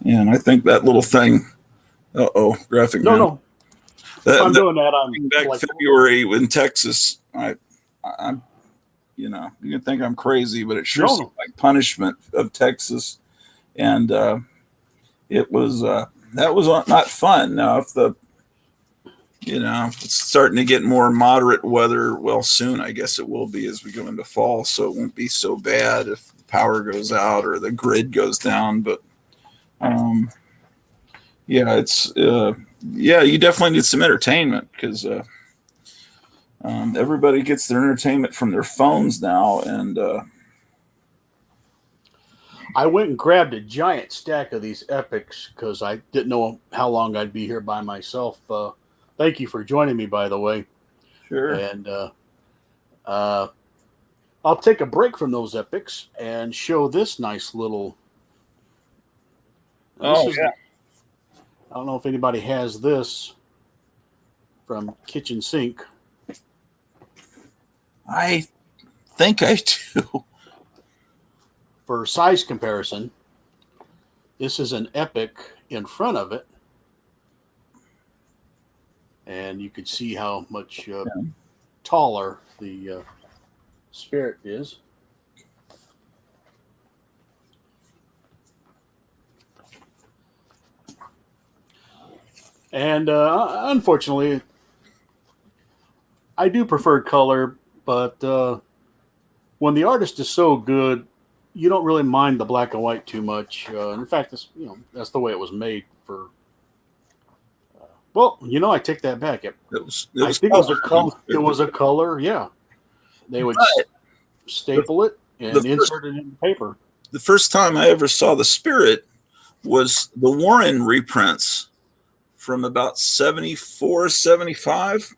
And I think that little thing. Graphic. No. I'm doing that. I'm back like, February in Texas. I'm. You can think I'm crazy, but it sure seemed like punishment of Texas, and it was that was not fun. Now, if it's starting to get more moderate weather, well, soon I guess it will be as we go into fall, so it won't be so bad if the power goes out or the grid goes down. But it's you definitely need some entertainment because. Everybody gets their entertainment from their phones now, and I went and grabbed a giant stack of these Epics because I didn't know how long I'd be here by myself. Thank you for joining me, by the way. Sure. And I'll take a break from those Epics and show this nice little. Yeah. I don't know if anybody has this from Kitchen Sink. I think I do. For size comparison, this is an Epic in front of it. And you can see how much taller the Spirit is. And unfortunately, I do prefer color, but when the artist is so good, you don't really mind the black and white too much. In fact, that's the way it was made for. Well, I take that back. It I was think it was a color. It color. was a color. Yeah, they would But staple it the and first insert it in the paper. the first time I ever saw the Spirit was the Warren reprints from about 74, 75.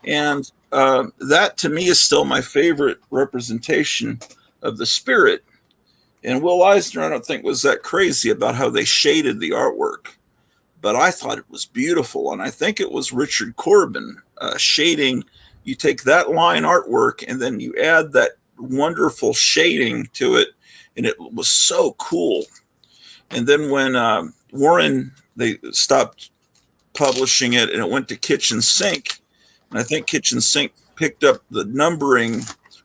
And that to me is still my favorite representation of the Spirit. And Will Eisner, I don't think, was that crazy about how they shaded the artwork, but I thought it was beautiful. And I think it was Richard Corbin shading. You take that line artwork and then you add that wonderful shading to it, and it was so cool. And then when Warren, they stopped publishing it and it went to Kitchen Sink, and I think Kitchen Sink picked up the numbering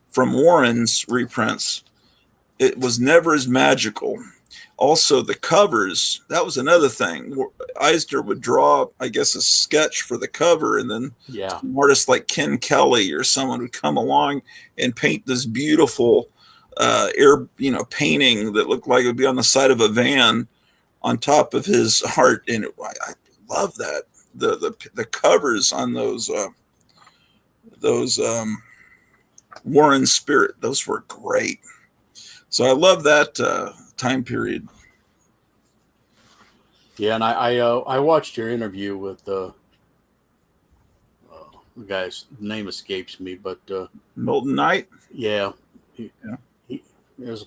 from Warren's reprints. It was never as magical. Also, the covers, that was another thing. Eisner would draw, I guess, a sketch for the cover, and then an artist like Ken Kelly or someone would come along and paint this beautiful painting that looked like it would be on the side of a van on top of his art. And I love that. The covers on those Warren Spirit, those were great. So I love that time period. Yeah, and I watched your interview with the guy's name escapes me, but Molten Knight. Yeah, it was a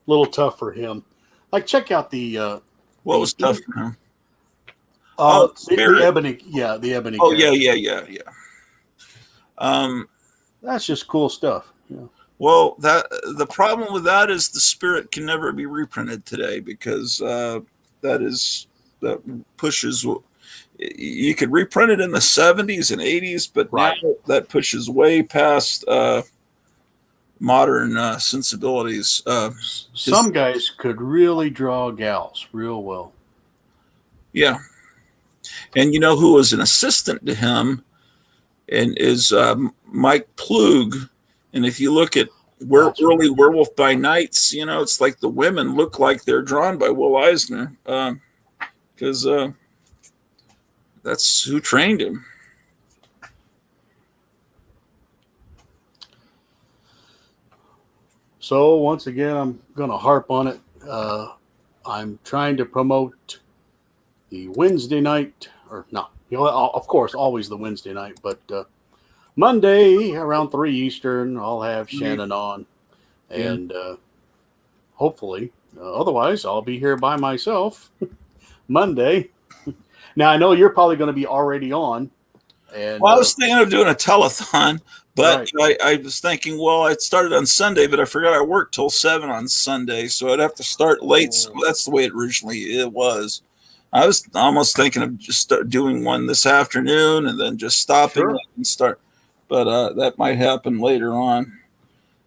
little tough for him. Like, check out the what was tough for him? The ebony, the ebony. Oh, yeah. That's just cool stuff. Yeah. Well, the problem with that is the Spirit can never be reprinted today because that pushes. You could reprint it in the 70s and 80s, but now that pushes way past modern sensibilities. Some guys could really draw gals real well. Yeah. And you know who was an assistant to him and is Mike Plug. And if you look at early Werewolf by Nights, it's like the women look like they're drawn by Will Eisner because that's who trained him. So once again, I'm going to harp on it. I'm trying to promote the Wednesday night, or no, of course, always the Wednesday night, but Monday around 3 Eastern, I'll have Shannon on. And hopefully, otherwise, I'll be here by myself Monday. Now, I know you're probably going to be already on. And I was thinking of doing a telethon, but I was thinking, well, I started on Sunday, but I forgot I worked till 7 on Sunday, so I'd have to start late. So that's the way it originally was. I was almost thinking of just doing one this afternoon and then just stopping and start. But that might happen later on.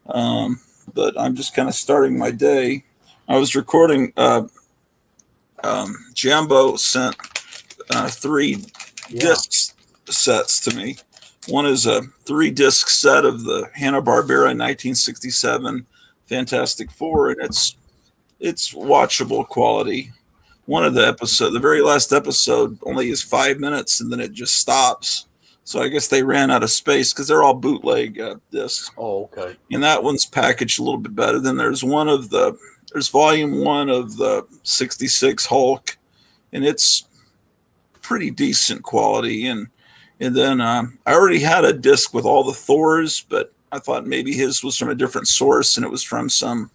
But I'm just kind of starting my day. I was recording. Jambo sent 3 disc sets to me. One is a 3-disc set of the Hanna-Barbera 1967 Fantastic Four, and it's watchable quality. One of the very last episode only is 5 minutes, and then it just stops. So I guess they ran out of space because they're all bootleg discs. Oh, okay. And that one's packaged a little bit better. Then there's volume 1 of the 66 Hulk, and it's pretty decent quality. And then I already had a disc with all the Thors, but I thought maybe his was from a different source, and it was from some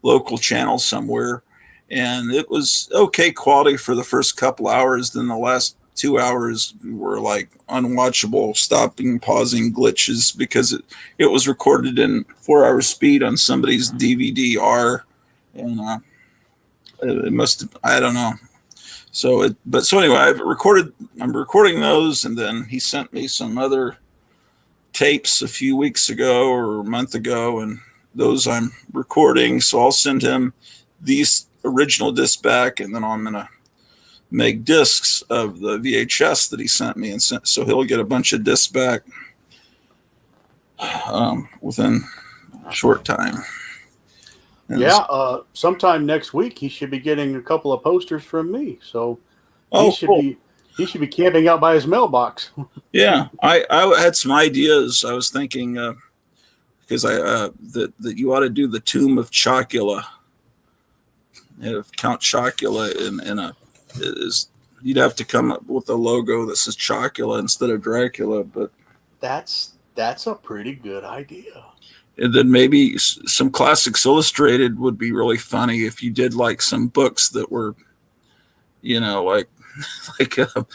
local channel somewhere. And it was okay quality for the first couple hours. Then the last 2 hours were like unwatchable, stopping, pausing glitches because it was recorded in 4-hour speed on somebody's DVD-R, and it must have, I don't know. So anyway, I'm recording those, and then he sent me some other tapes a few weeks ago or a month ago, and those I'm recording. So I'll send him these original discs back, and then I'm gonna make discs of the VHS that he sent me, and so he'll get a bunch of discs back within a short time. And yeah, sometime next week he should be getting a couple of posters from me. So he should cool. be camping out by his mailbox. Yeah, I had some ideas. I was thinking because that you ought to do the Tomb of Chocula. If Count Chocula in a is, you'd have to come up with a logo that says Chocula instead of Dracula. But That's a pretty good idea. and then maybe some Classics Illustrated would be really funny if you did like some books that were, like like a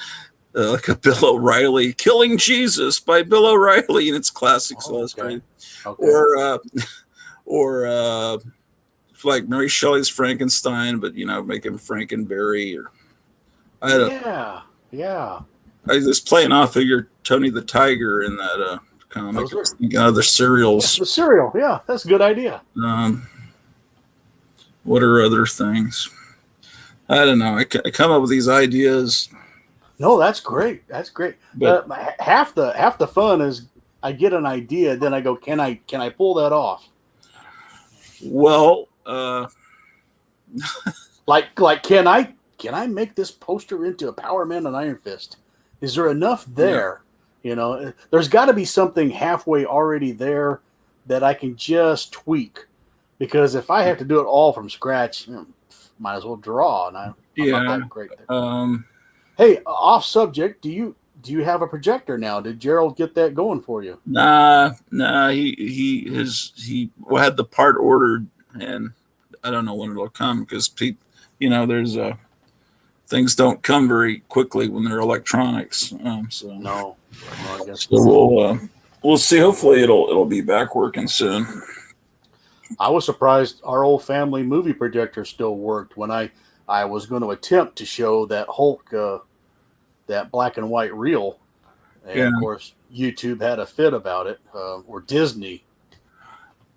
Bill O'Reilly, Killing Jesus by Bill O'Reilly, and it's Classics Illustrated. Okay. Or like Mary Shelley's Frankenstein, but make him Frankenberry, or I don't. Yeah. I was playing off of your Tony the Tiger in that comic. Other serials. The cereal, yeah, that's a good idea. What are other things? I don't know. I come up with these ideas. No, that's great. That's great. But half the fun is I get an idea, then I go, can I pull that off? Well, like can I make this poster into a Power Man and Iron Fist? Is there enough there? Yeah. There's got to be something halfway already there that I can just tweak. Because if I have to do it all from scratch, might as well draw. And I'm not that great there. Hey, off subject. Do you have a projector now? Did Gerald get that going for you? Nah. He had the part ordered, and I don't know when it'll come because there's things don't come very quickly when they're electronics. No, I guess so we'll see. Hopefully it'll be back working soon. I was surprised our old family movie projector still worked when I was going to attempt to show that Hulk, that black and white reel. And of course, YouTube had a fit about it, or Disney.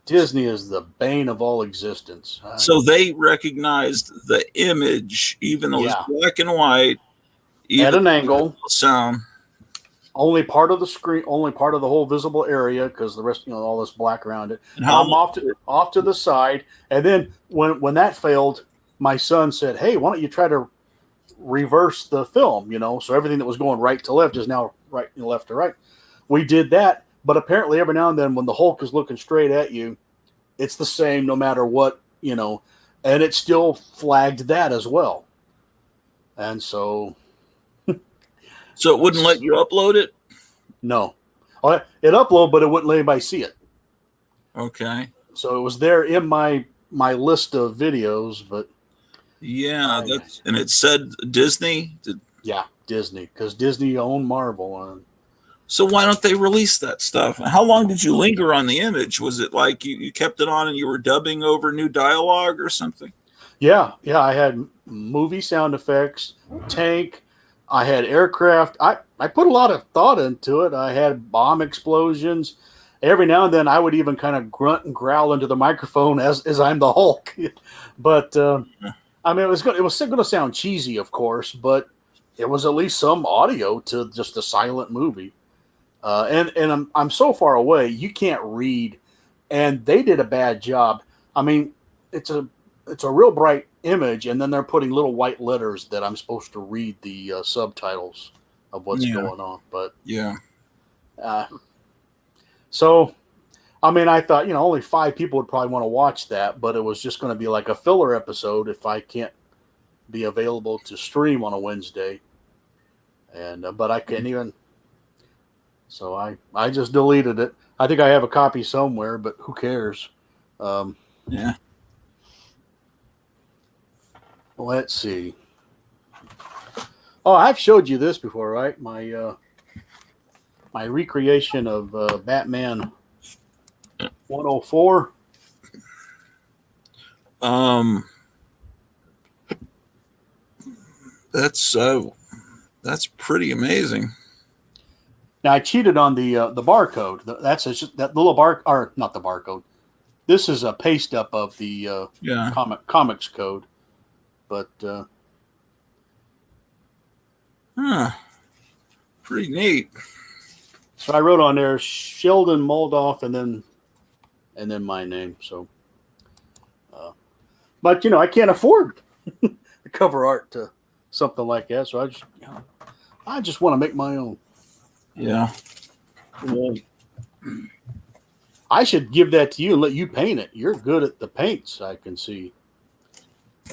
Disney is the bane of all existence. So they recognized the image, even though it's black and white, at an angle, sound. Only part of the screen, only part of the whole visible area, because the rest, all this black around it. And I'm off to the side, and then when that failed, my son said, "Hey, why don't you try to reverse the film? So everything that was going right to left is now right, left to right." We did that, but apparently every now and then, when the Hulk is looking straight at you, it's the same no matter what, and it still flagged that as well, and so. So it wouldn't let you upload it? No. It uploaded, but it wouldn't let anybody see it. Okay. So it was there in my list of videos, but... Yeah, and it said Disney? Yeah, Disney, because Disney owned Marvel. So why don't they release that stuff? How long did you linger on the image? Was it like you kept it on and you were dubbing over new dialogue or something? Yeah, I had movie sound effects, tank... I had aircraft. I put a lot of thought into it. I had bomb explosions. Every now and then I would even kind of grunt and growl into the microphone as I'm the Hulk. But it was going to sound cheesy, of course, but it was at least some audio to just a silent movie. And I'm so far away, you can't read. And they did a bad job. I mean, it's a real bright image, and then they're putting little white letters that I'm supposed to read the subtitles of what's going on. But so I thought only 5 people would probably want to watch that, but it was just going to be like a filler episode if I can't be available to stream on a Wednesday, and but I can't even. So I just deleted it. I think I have a copy somewhere, but who cares? Let's see. Oh, I've showed you this before, right? My recreation of Batman 104. That's pretty amazing. Now I cheated on the barcode. That little or not the barcode. This is a paste up of the comics code. But Huh. Pretty neat. So I wrote on there Sheldon Moldoff and then my name. So, but I can't afford the cover art to something like that. So I just want to make my own. Yeah. Well, I should give that to you and let you paint it. You're good at the paints, I can see.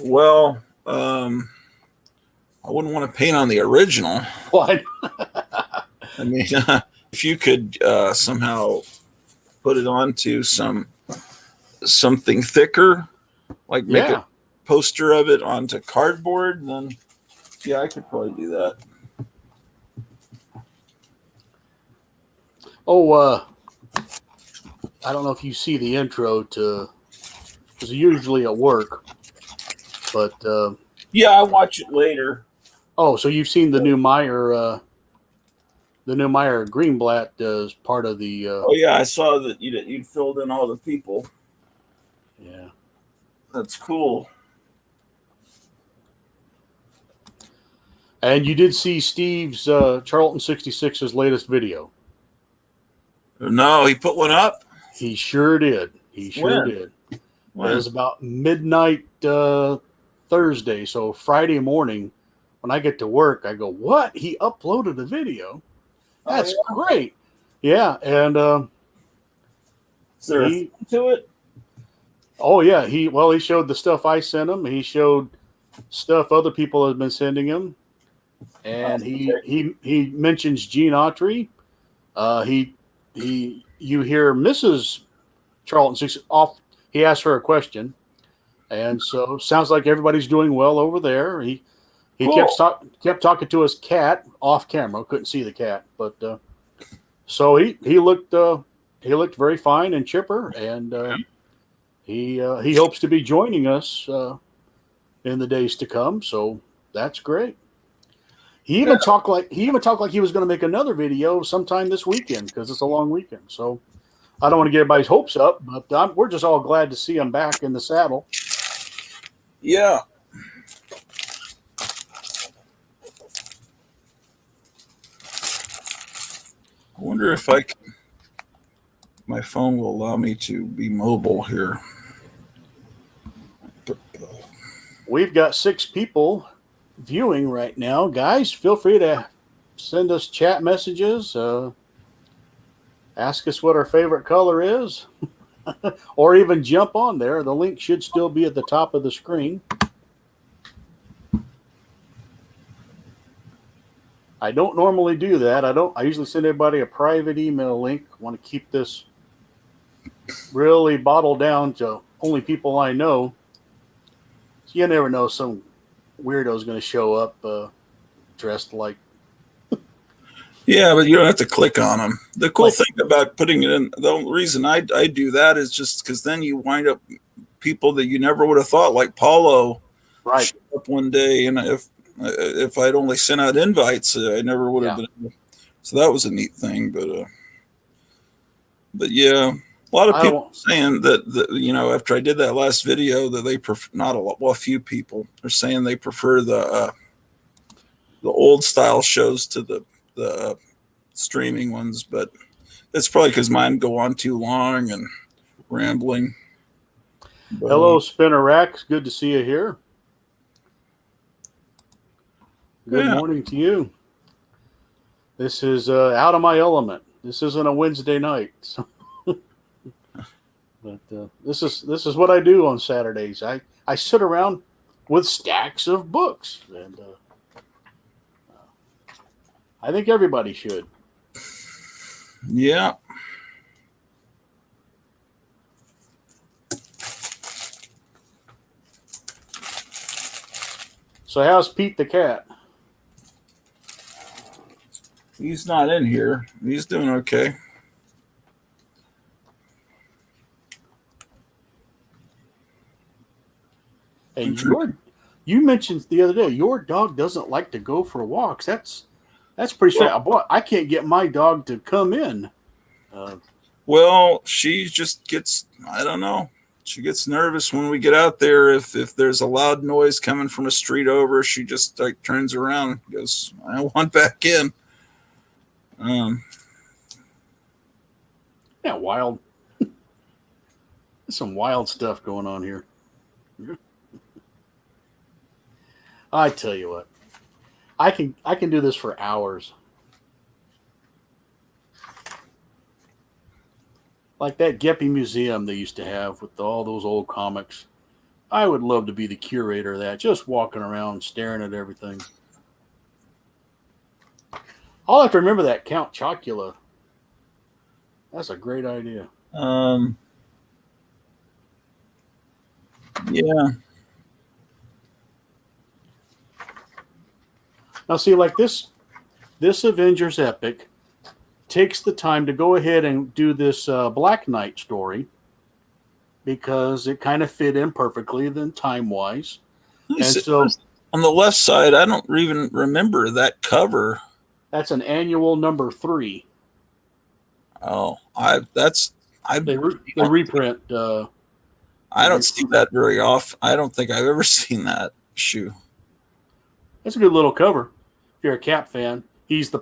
Well, I wouldn't want to paint on the original. Why? I mean, if you could somehow put it onto something thicker, like make a poster of it onto cardboard, then yeah, I could probably do that. Oh, I don't know if you see the intro to, because usually at work, but yeah, I watch it later. Oh, so you've seen the new Meyer Greenblatt as part of the. Oh yeah, I saw that you'd filled in all the people. Yeah, that's cool. And you did see Steve's Charlton 66's latest video. No, he put one up? He sure did. He sure did. When? It was about midnight Thursday. So Friday morning, when I get to work, I go, what? He uploaded a video? That's great. Yeah. And is there a thing to it? Oh, yeah. He showed the stuff I sent him. He showed stuff other people have been sending him. And he mentions Gene Autry. You hear Mrs. Charlton 6 off. He asked her a question, and so sounds like everybody's doing well over there. He cool. kept talking to his cat off camera. Couldn't see the cat, but so he looked very fine and chipper, and he hopes to be joining us in the days to come. So that's great. He even talked like he was going to make another video sometime this weekend because it's a long weekend. So I don't want to get everybody's hopes up, but we're just all glad to see him back in the saddle. Yeah. I wonder if my phone will allow me to be mobile here. We've got 6 people viewing right now. Guys, feel free to send us chat messages. Ask us what our favorite color is. Or even jump on there. The link should still be at the top of the screen. I don't normally do that. I usually send everybody a private email link. I want to keep this really bottled down to only people I know. So you never know, some weirdo's going to show up dressed like. Yeah, but you don't have to click on them. The cool thing about putting it in, the reason I do that is just because then you wind up people that you never would have thought, like Paulo, right? Showed up one day, and if I'd only sent out invites, I never would have been. So that was a neat thing, but yeah, a lot of people saying that after I did that last video that they prefer, not a lot, well, a few people are saying they prefer the old style shows to the streaming ones, but it's probably because mine go on too long and rambling. But, hello, Spinner Racks. Good to see you here. Good morning to you. This is out of my element. This isn't a Wednesday night. So but this is what I do on Saturdays. I sit around with stacks of books, and I think everybody should. Yeah. So how's Pete the cat? He's not in here. He's doing okay. Hey, you mentioned the other day your dog doesn't like to go for walks. That's pretty strange. Boy, I can't get my dog to come in. Well, she just gets, I don't know. She gets nervous when we get out there. If there's a loud noise coming from a street over, she just like turns around and goes, I want back in. Yeah, wild. There's some wild stuff going on here. I tell you what, I can do this for hours. Like that Geppy Museum they used to have with all those old comics. I would love to be the curator of that, just walking around staring at everything. I'll have to remember that Count Chocula. That's a great idea. Yeah. Now, see, like this Avengers epic takes the time to go ahead and do this Black Knight story because it kind of fit in perfectly then time-wise. And so on the left side, I don't even remember that cover. That's an annual number 3. Oh, they reprint. I don't see that very often. I don't think I've ever seen that shoe. It's a good little cover. If you're a Cap fan, he's the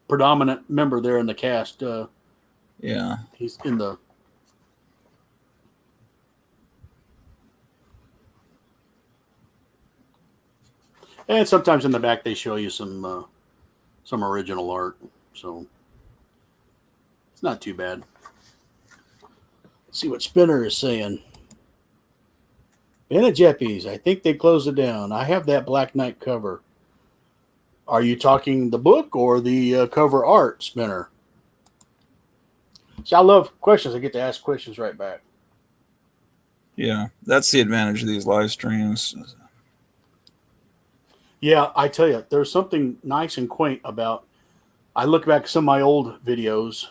predominant member there in the cast. Yeah, he's in the. And sometimes in the back they show you some original art, so it's not too bad. Let's see what Spinner is saying. Bennett Jeppies, I think they closed it down. I have that Black Knight cover. Are you talking the book or the cover art, Spinner? See, I love questions. I get to ask questions right back. Yeah, that's the advantage of these live streams. Yeah, I tell you, there's something nice and quaint about. I look back at some of my old videos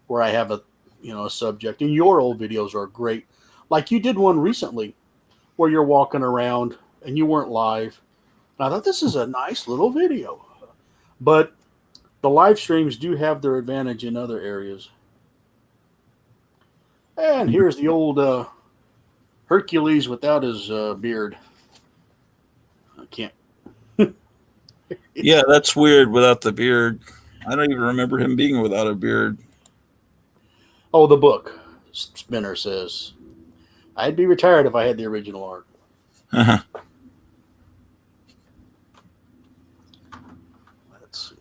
where I have a subject, and your old videos are great. Like you did one recently where you're walking around and you weren't live. And I thought this is a nice little video, but the live streams do have their advantage in other areas. And here's the old Hercules without his beard. I can't. Yeah, that's weird without the beard. I don't even remember him being without a beard. Oh, the book, Spinner says. I'd be retired if I had the original art. Uh-huh. Let's see.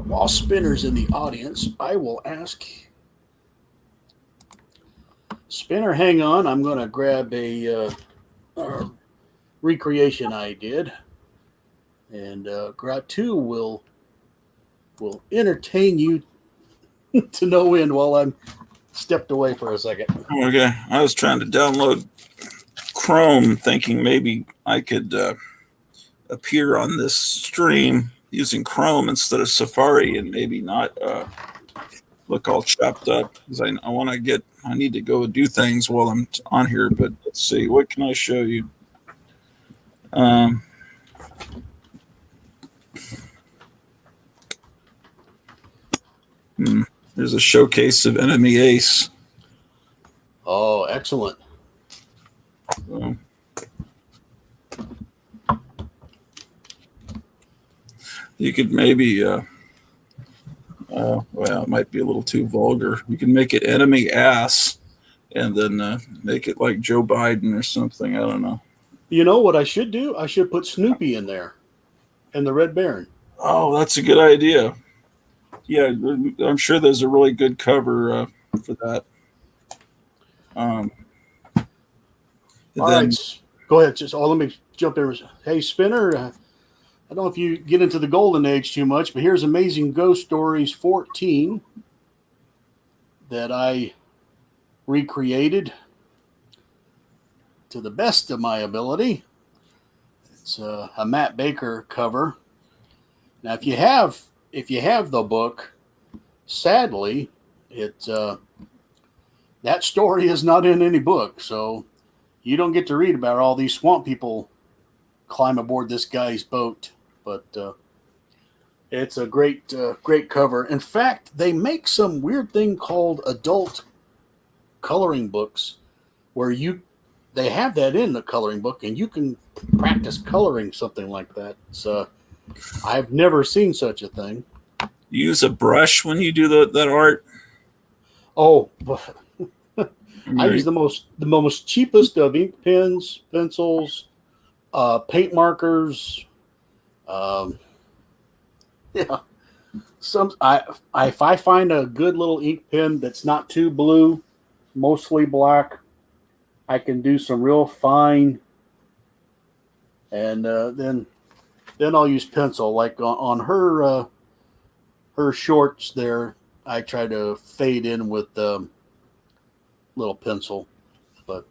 While Spinner's in the audience, I will ask Spinner, hang on. I'm going to grab a recreation I did. And Gratu will entertain you to no end while I'm stepped away for a second. Okay. I was trying to download Chrome thinking maybe I could appear on this stream using Chrome instead of Safari and maybe not look all chopped up because I need to go do things while I'm on here. But let's see, what can I show you? There's a showcase of Enemy Ace. Oh, excellent. You could maybe, well, it might be a little too vulgar. You can make it Enemy Ass and then make it like Joe Biden or something. I don't know. You know what I should do? I should put Snoopy in there and the Red Baron. Oh, that's a good idea. Yeah, I'm sure there's a really good cover for that. All right, go ahead. Let me jump in. Hey, Spinner, I don't know if you get into the golden age too much, but here's Amazing Ghost Stories 14 that I recreated to the best of my ability. It's a Matt Baker cover. Now, if you have the book, sadly, that story is not in any book, so you don't get to read about all these swamp people climb aboard this guy's boat. but it's a great cover. In fact, they make some weird thing called adult coloring books where they have that in the coloring book, and you can practice coloring something like that. So I've never seen such a thing. You use a brush when you do that art? Oh, I use the most cheapest of ink pens, pencils, paint markers. Um, yeah, if I find a good little ink pen that's not too blue, mostly black, I can do some real fine, and then I'll use pencil. Like on her shorts there, I try to fade in with little pencil. But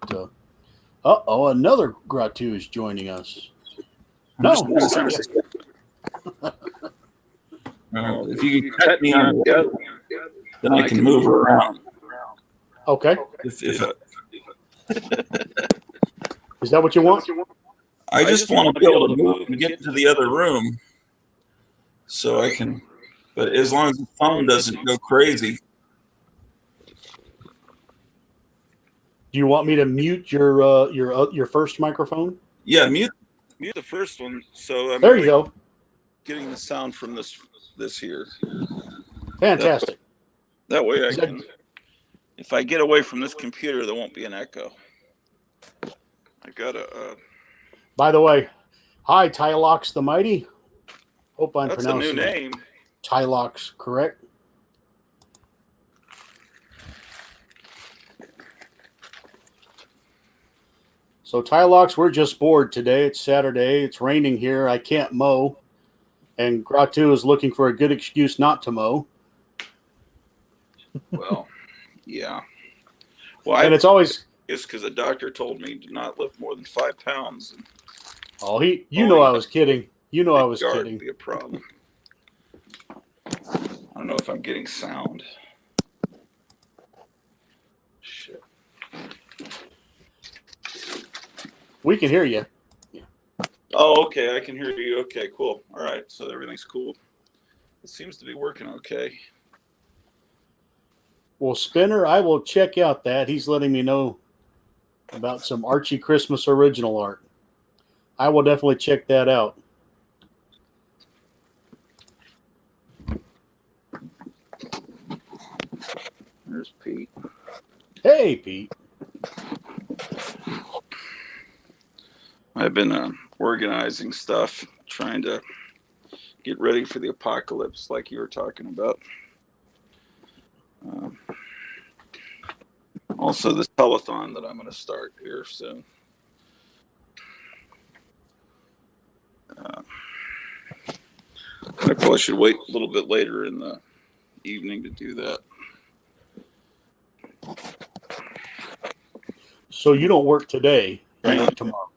another Gratu is joining us. No, if you can cut me on the other, then I can move around. Okay. If Is that what you want? I just want to be able to move and get into the other room, so I can. But as long as the phone doesn't go crazy. Do you want me to mute your first microphone? Yeah, mute the first one. So I'm there you go. Getting the sound from this here. Fantastic. That way I can. If I get away from this computer, there won't be an echo. I gotta. By the way, hi, Tylox the Mighty. Hope I'm pronouncing that's a new name. Tylox correct. So Tylox, we're just bored today. It's Saturday. It's raining here. I can't mow. And Gratu is looking for a good excuse not to mow. Well, yeah. Well, and it's always... It's because the doctor told me to not lift more than 5 pounds. Oh, I was kidding. You know I was kidding. Be a problem. I don't know if I'm getting sound. Shit. We can hear you. Yeah. Oh, okay. I can hear you. Okay, cool. All right. So everything's cool. It seems to be working okay. Well, Spinner, I will check out that. He's letting me know about some Archie Christmas original art. I will definitely check that out. There's Pete. Hey, Pete. I've been organizing stuff, trying to get ready for the apocalypse like you were talking about. Also, this telethon that I'm going to start here soon. I probably should wait a little bit later in the evening to do that. So you don't work today, you work tomorrow.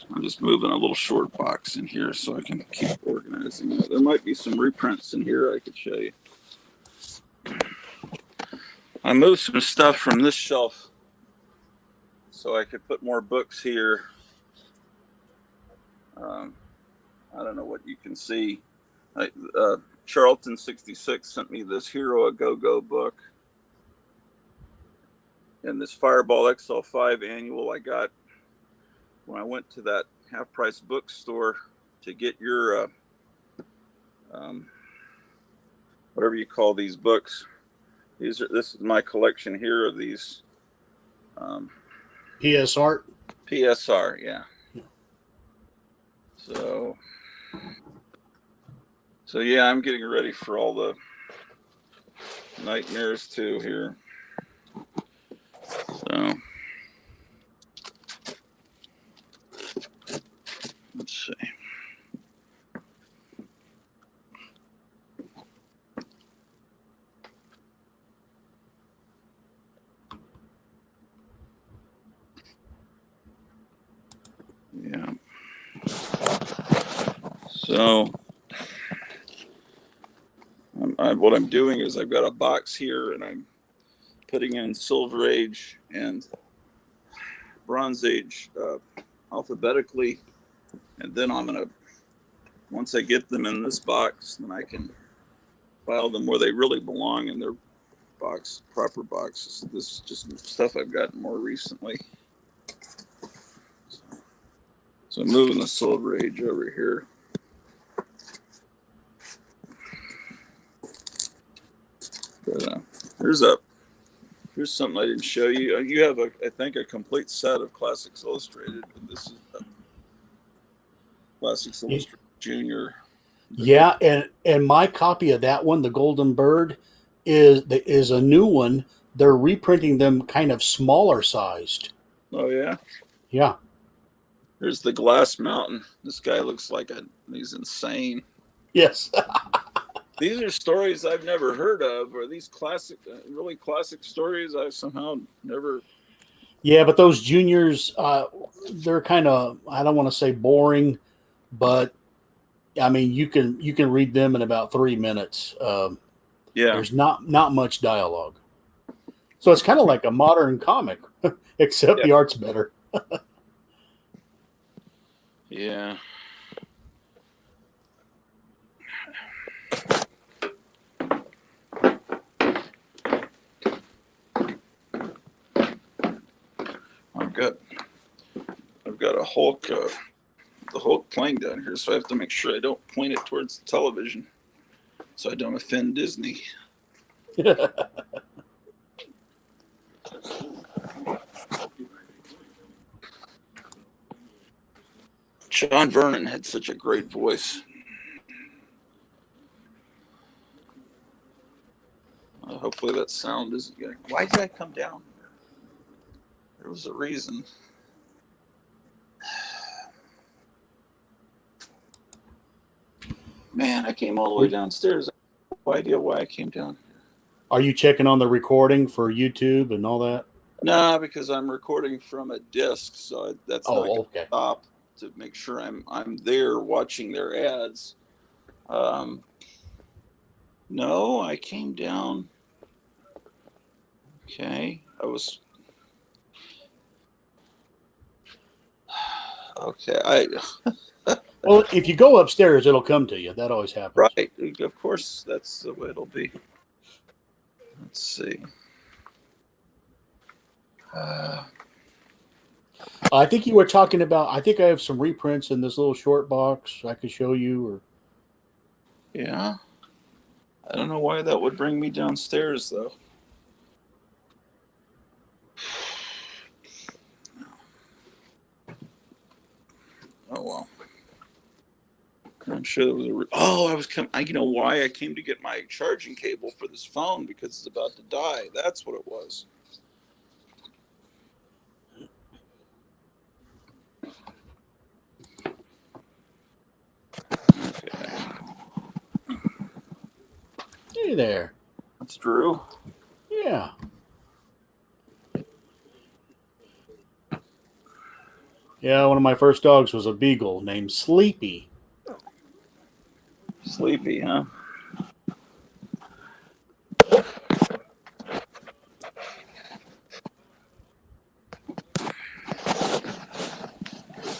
I'm just moving a little short box in here so I can keep organizing it. There might be some reprints in here I could show you. I moved some stuff from this shelf so I could put more books here. I don't know what you can see. Charlton 66 sent me this Hero a Go-Go book. And this Fireball XL5 annual I got when I went to that half-price bookstore to get your whatever you call these books. This is my collection here of these PSR. PSR, yeah. So yeah, I'm getting ready for all the nightmares too here. So let's see. Yeah. So what I'm doing is I've got a box here, and I'm putting in Silver Age and Bronze Age alphabetically, and then I'm going to, once I get them in this box, then I can file them where they really belong in their proper boxes. This is just stuff I've gotten more recently. So I'm moving the Silver Age over here. But, here's something I didn't show you. You have I think a complete set of Classics Illustrated, but this is Classics Illustrated Junior. Yeah, and my copy of that one, the Golden Bird, is a new one. They're reprinting them kind of smaller sized. Oh yeah. Yeah. Here's the Glass Mountain. This guy looks like he's insane. Yes. These are stories I've never heard of, or these really classic stories I've somehow never. Yeah, but those juniors, they're kind of, I don't want to say boring, but I mean you can read them in about 3 minutes. Yeah. There's not much dialogue, so it's kind of like a modern comic, except the art's better. Yeah. I've got a Hulk, the Hulk playing down here, so I have to make sure I don't point it towards the television, so I don't offend Disney. John Vernon had such a great voice. Hopefully that sound isn't getting. Why did I come down? There was a reason. Man, I came all the way downstairs. I have no idea why I came down. Are you checking on the recording for YouTube and all that? No, because I'm recording from a disc, so that's not going to okay. stop to make sure I'm there watching their ads. No, I came down. Okay, I was. Okay, Well, if you go upstairs, it'll come to you. That always happens. Right, of course, that's the way it'll be. Let's see. I think you were talking about. I think I have some reprints in this little short box I could show you. Or yeah, I don't know why that would bring me downstairs though. Oh well. I'm sure there was I was coming. You know why I came to get my charging cable for this phone, because it's about to die. That's what it was. Okay. Hey there. That's Drew. Yeah. Yeah, one of my first dogs was a beagle named Sleepy. Sleepy, huh?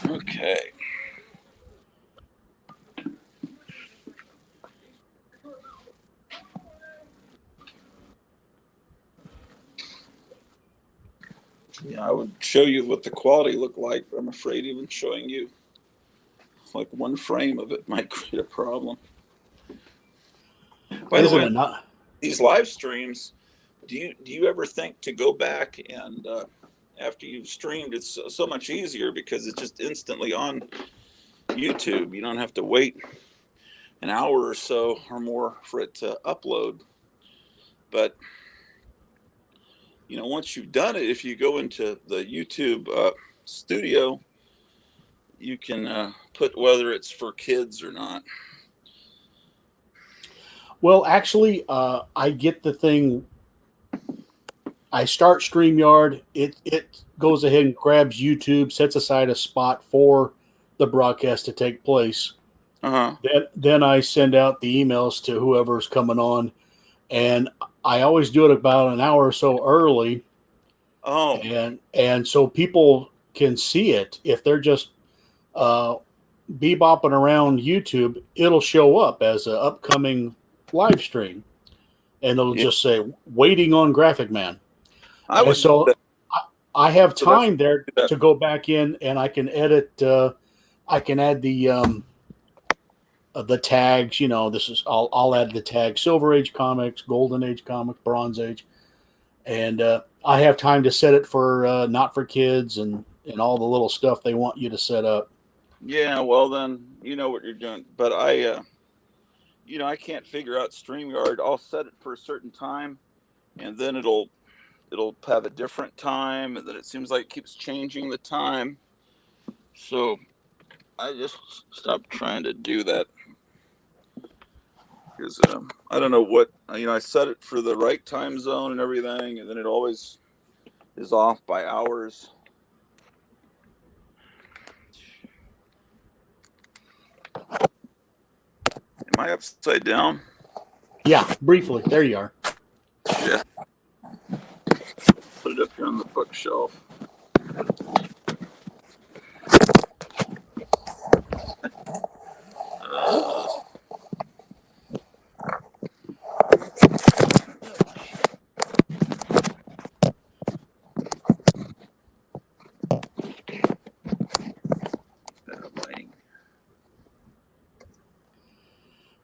Okay. Yeah, I would show you what the quality looked like, but I'm afraid even showing you like one frame of it might create a problem. By the way, these live streams, do you ever think to go back and after you've streamed, it's so much easier because it's just instantly on YouTube. You don't have to wait an hour or so or more for it to upload. But once you've done it, if you go into the YouTube studio, you can put whether it's for kids or not. Well, actually, I get the thing. I start StreamYard. It goes ahead and grabs YouTube, sets aside a spot for the broadcast to take place. Then I send out the emails to whoever's coming on, and I always do it about an hour or so early. Oh, And so people can see it. If they're just bebopping around YouTube, it'll show up as an upcoming live stream, and it'll yeah. just say "Waiting on Graphic Man." I And would do so that. I have So that's time there that. to go back in, and I can edit. I can add the tags. You know, this is I'll add the tag Silver Age comics, Golden Age comics, Bronze Age, and I have time to set it for not for kids and all the little stuff they want you to set up. Yeah, well then you know what you're doing. But I can't figure out StreamYard. I'll set it for a certain time, and then it'll have a different time, and then it seems like it keeps changing the time. So I just stopped trying to do that because I don't know what I set it for the right time zone and everything, and then it always is off by hours. Am I upside down? Yeah, briefly. There you are. Yeah. Put it up here on the bookshelf.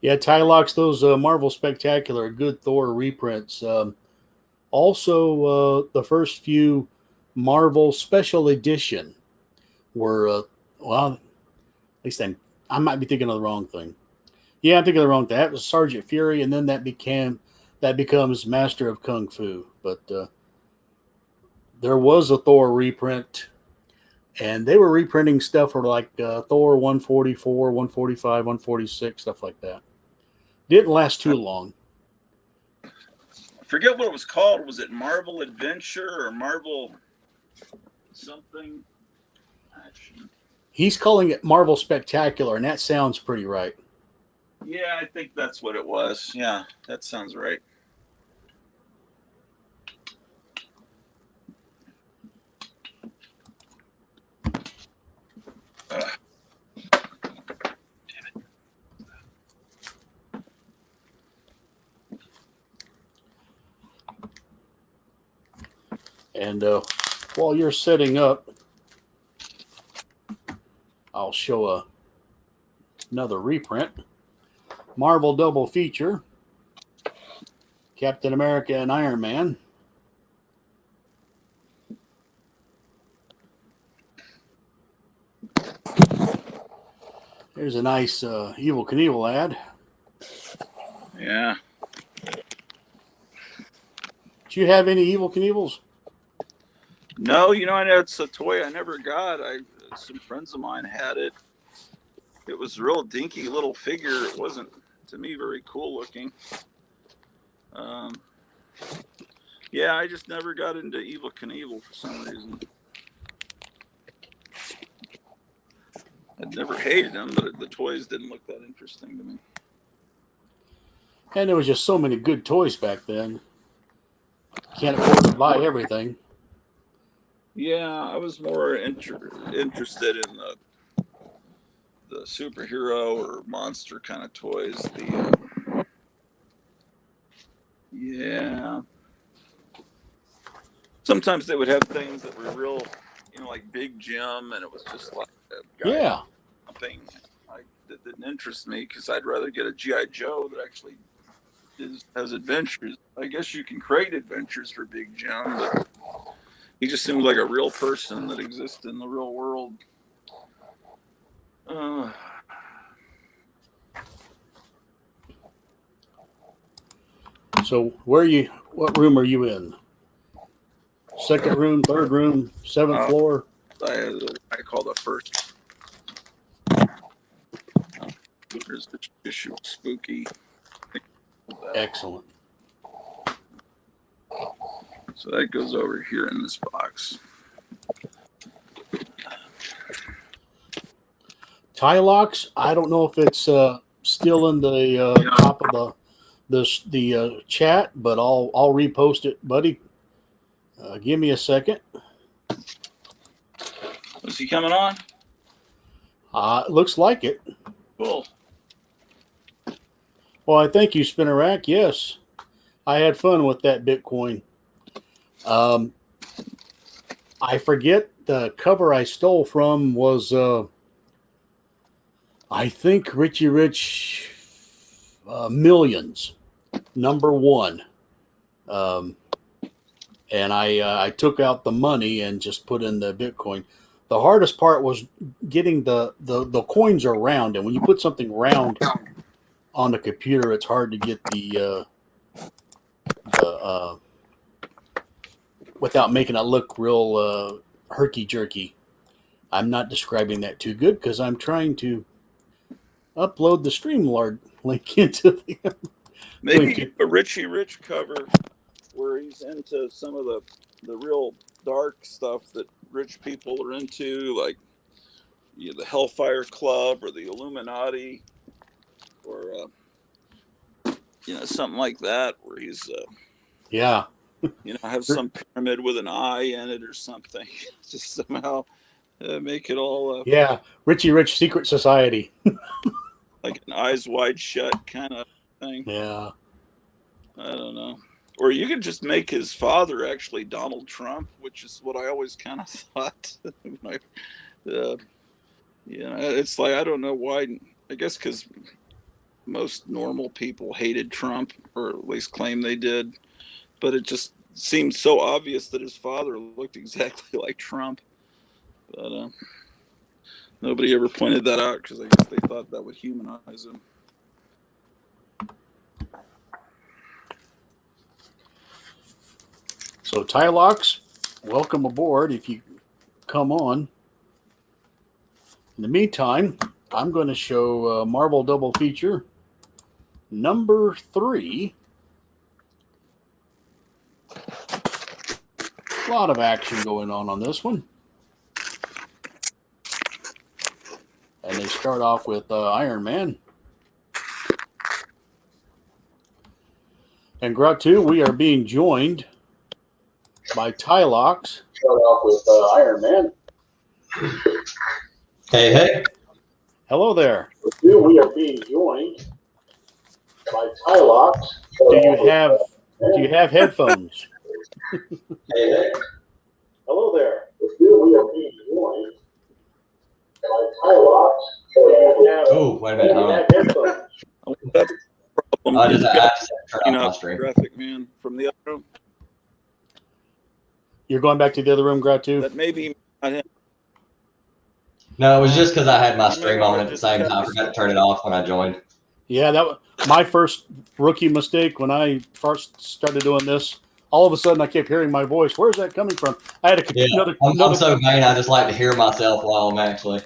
Yeah, Tylox, those Marvel Spectacular, good Thor reprints. Also, the first few Marvel Special Edition were, well, at least I might be thinking of the wrong thing. Yeah, I'm thinking of the wrong thing. That was Sergeant Fury, and then that becomes Master of Kung Fu. But there was a Thor reprint, and they were reprinting stuff for like Thor 144, 145, 146, stuff like that. Didn't last too long. I forget what it was called. Was it Marvel Adventure or Marvel something? Action. He's calling it Marvel Spectacular, and that sounds pretty right. Yeah, I think that's what it was. Yeah, that sounds right. And while you're setting up, I'll show another reprint. Marvel double feature. Captain America and Iron Man. There's a nice Evel Knievel ad. Yeah. Do you have any Evel Knievels? No, I know it's a toy I never got. Some friends of mine had it. It was a real dinky little figure. It wasn't, to me, very cool looking. Yeah, I just never got into Evel Knievel for some reason. I'd never hated them, but the toys didn't look that interesting to me. And there was just so many good toys back then. Can't afford to buy everything. Yeah, I was more interested in the superhero or monster kind of toys. Yeah. Sometimes they would have things that were real, like Big Jim, and it was just like a guy Yeah. something that didn't interest me because I'd rather get a G.I. Joe that actually has adventures. I guess you can create adventures for Big Jim, but he just seems like a real person that exists in the real world. So what room are you in? Second room, third room, seventh floor? I call the first. There's the issue spooky. Excellent. So that goes over here in this box. Tylox, I don't know if it's still in the top of the chat, but I'll repost it, buddy. Give me a second. Is he coming on? Looks like it. Cool. Well, I thank you, Spinnerack. Yes, I had fun with that Bitcoin. I forget the cover I stole from was, I think, Richie Rich Millions, #1. And I took out the money and just put in the Bitcoin. The hardest part was getting the coins are round, and when you put something round on the computer, it's hard to get the without making it look real herky jerky. I'm not describing that too good because I'm trying to upload the StreamYard link into the. Maybe a Richie Rich cover where he's into some of the real dark stuff that rich people are into, like the Hellfire Club or the Illuminati, or something like that, where he's yeah, have some pyramid with an eye in it or something. Just somehow make it all yeah, Richie Rich Secret Society, like an eyes wide shut kind of thing. Yeah, I don't know. Or you could just make his father actually Donald Trump, which is what I always kind of thought. It's like, I don't know why. I guess because most normal people hated Trump, or at least claim they did. But it just seemed so obvious that his father looked exactly like Trump. But nobody ever pointed that out because I guess they thought that would humanize him. So Tylox, welcome aboard if you come on. In the meantime, I'm going to show Marvel Double Feature #3. A lot of action going on this one. And they start off with Iron Man. And Gratu, we are being joined by Tylox. Start off with Iron Man. Hey. Hello there. We are being joined by Tylox. Do you have headphones? Hey. Hello there. We are being joined by Tylox. Wait a minute. Do you have headphones? That's the problem. Just turn off my stream. Graphic man from the other room. You're going back to the other room, Gratu? That maybe not him. No, it was just because I had my stream on at the same time. I forgot to turn it off when I joined. Yeah, that was my first rookie mistake when I first started doing this. All of a sudden, I kept hearing my voice. Where's that coming from? I had another. I'm so vain. I just like to hear myself while I'm actually.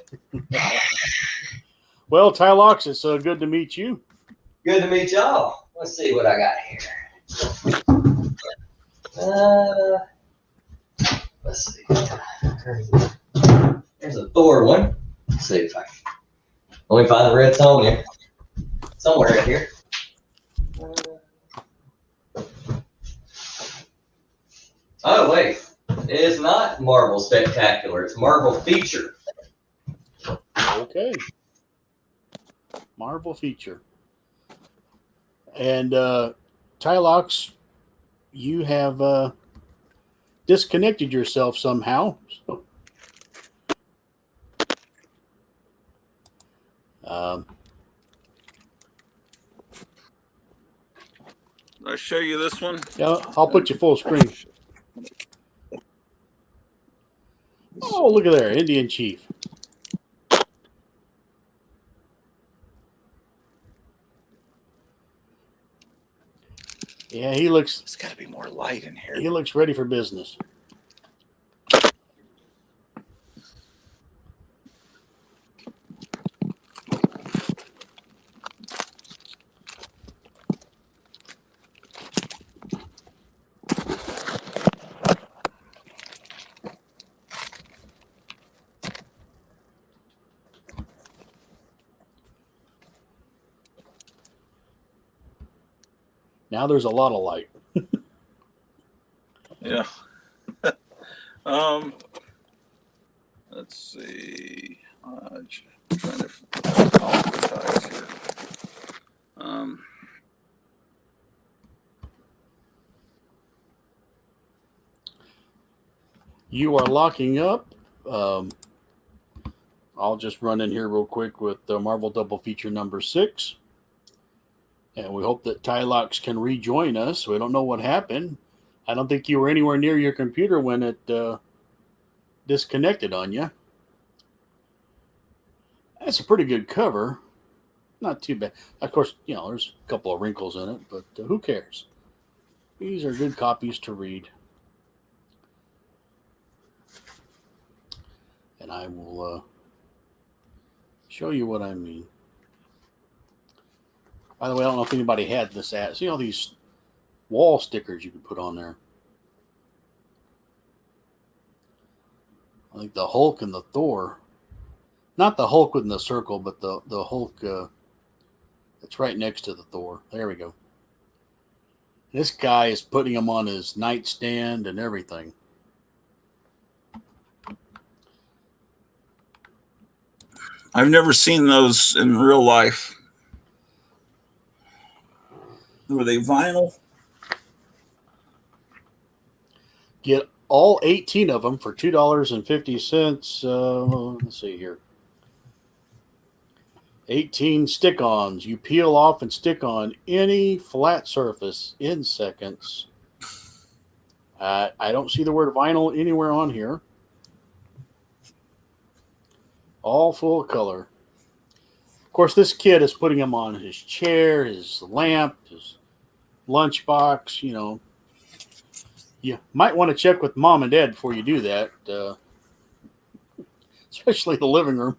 Well, Tylox, it's good to meet you. Good to meet y'all. Let's see what I got here. Let's see. There's a Thor one. Let's see if I can. Let me find the red Sonya. Somewhere in here. Oh, wait. It's not Marvel Spectacular. It's Marvel Feature. Okay. Marvel Feature. And Tylox, you have disconnected yourself somehow. So, I'll show you this one. yeah, I'll put you full screen. Oh, look at there, Indian Chief. Yeah, he looks. It's got to be more light in here. He looks ready for business. Now there's a lot of light. Yeah. Let's see. I'm trying to alphabetize here. You are locking up. I'll just run in here real quick with the Marvel Double Feature number 6. And we hope that Tylox can rejoin us. We don't know what happened. I don't think you were anywhere near your computer when it disconnected on you. That's a pretty good cover. Not too bad. Of course, there's a couple of wrinkles in it, but who cares? These are good copies to read. And I will show you what I mean. By the way, I don't know if anybody had this ad. See all these wall stickers you can put on there. I think the Hulk and the Thor. Not the Hulk within the circle, but the Hulk that's right next to the Thor. There we go. This guy is putting him on his nightstand and everything. I've never seen those in real life. Were they vinyl? Get all 18 of them for $2.50. Let's see here. 18 stick-ons. You peel off and stick on any flat surface in seconds. I don't see the word vinyl anywhere on here. All full color. Of course, this kid is putting them on his chair, his lamp, his lunchbox. You might want to check with mom and dad before you do that, especially the living room.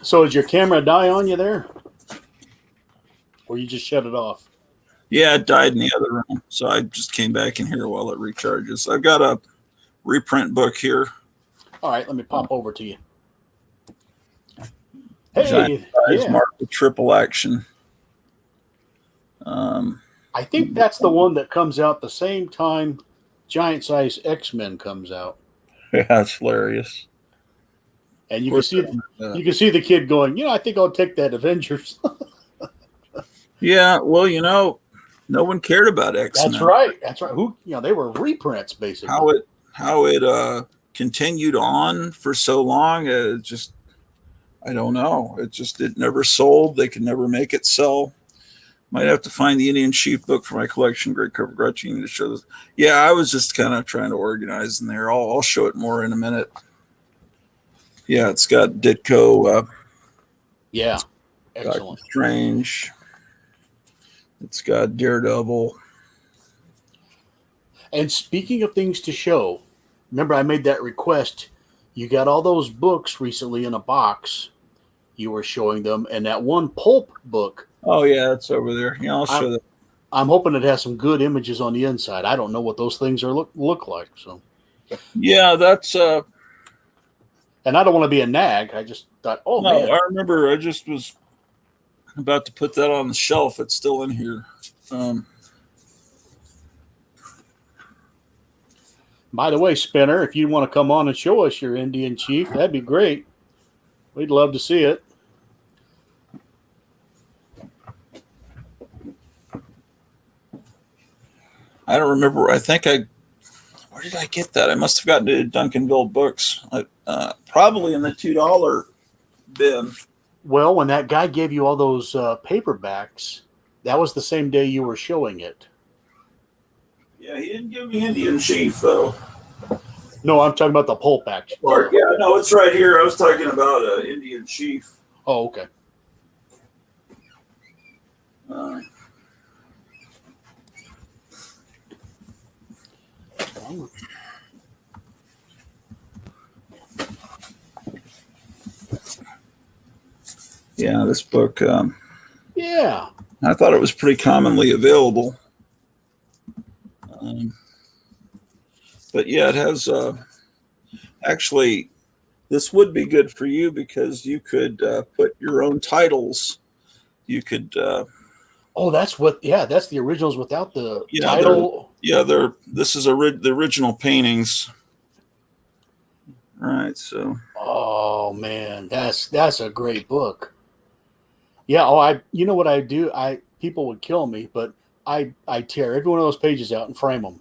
So, did your camera die on you there? Or you just shut it off? Yeah, it died in the other room. So I just came back in here while it recharges. I've got a reprint book here. All right, let me pop over to you. Hey, Giant size Marvel triple action. I think that's the one that comes out the same time Giant Size X-Men comes out. Yeah, it's hilarious. And you can see the kid going, I think I'll take that Avengers. Yeah, well, no one cared about X-Men. That's right. Who? They were reprints basically. How it continued on for so long, I don't know. It never sold. They could never make it sell. Might have to find the Indian Chief book for my collection. Great cover, Gretchen, to show this. Yeah, I was just kind of trying to organize in there. I'll show it more in a minute. Yeah, it's got Ditko. Yeah, excellent. Doctor Strange. It's got Daredevil. And speaking of things to show, remember I made that request. You got all those books recently in a box. You were showing them, and that one pulp book. Oh yeah, it's over there. Yeah, I'll show that. I'm hoping it has some good images on the inside. I don't know what those things look like. So. Yeah, that's. And I don't want to be a nag. I just thought, man. I remember. I just was about to put that on the shelf. It's still in here. By the way, Spinner, if you want to come on and show us your Indian Chief, that'd be great. We'd love to see it. I don't remember. Where did I get that? I must have gotten it at Duncanville Books. Probably in the $2 bin. Well, when that guy gave you all those paperbacks, that was the same day you were showing it. Yeah, he didn't give me Indian Chief, though. No, I'm talking about the pulp action. Yeah, no, it's right here. I was talking about Indian Chief. Oh, okay. Yeah, this book. Yeah. I thought it was pretty commonly available. But yeah, it has actually this would be good for you because you could put your own titles. You could. Oh, that's what. Yeah, that's the originals without the Yeah, title. This is the original paintings. Right. So. Oh man, that's a great book. Yeah. Oh, you know what I do? People would kill me, but I tear every one of those pages out and frame them.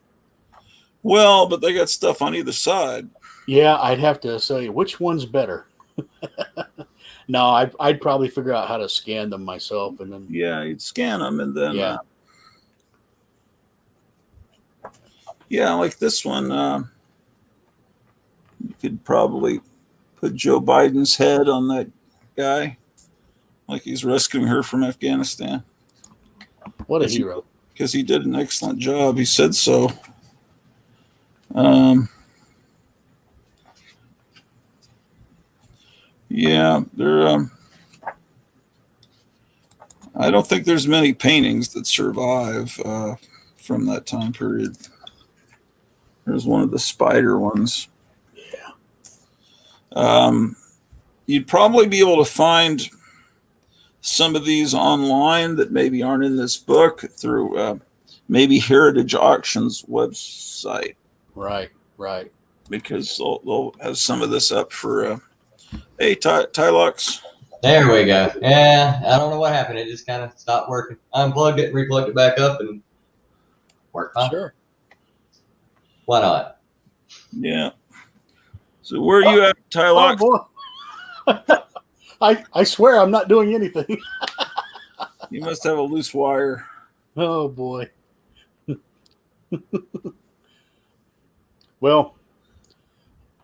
Well, but they got stuff on either side. Yeah, I'd have to say which one's better. No, I'd probably figure out how to scan them myself, and then you'd scan them, and then yeah, like this one, you could probably put Joe Biden's head on that guy, like he's rescuing her from Afghanistan. What a hero! Because he did an excellent job. He said so. They're. I don't think there's many paintings that survive from that time period. There's one of the spider ones. Yeah. You'd probably be able to find some of these online that maybe aren't in this book through maybe Heritage Auctions website. Right. Because they'll have some of this up for. Hey, Tylux. There we go. Yeah, I don't know what happened. It just kind of stopped working. I unplugged it, replugged it back up, and worked fine. Sure. Why not? Yeah. So where are you at, Tylux? Oh, boy. I swear I'm not doing anything. You must have a loose wire. Oh, boy. Well,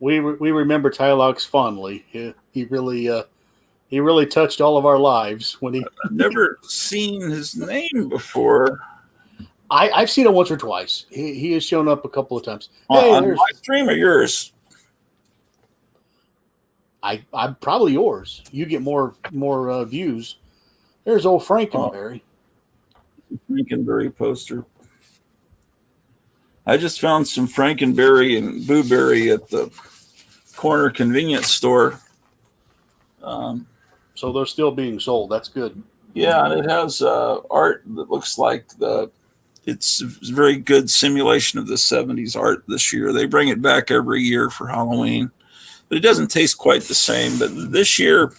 we remember Tylux fondly. He really touched all of our lives when he. I've never seen his name before. I've seen it once or twice. He has shown up a couple of times. On my stream or yours? I'm probably yours. You get more views. There's old Frankenberry. Frankenberry poster. I just found some Frankenberry and Booberry at the corner convenience store. So they're still being sold. That's good. Yeah, and it has art that looks like it's a very good simulation of the 70s art this year. They bring it back every year for Halloween, but it doesn't taste quite the same. But this year,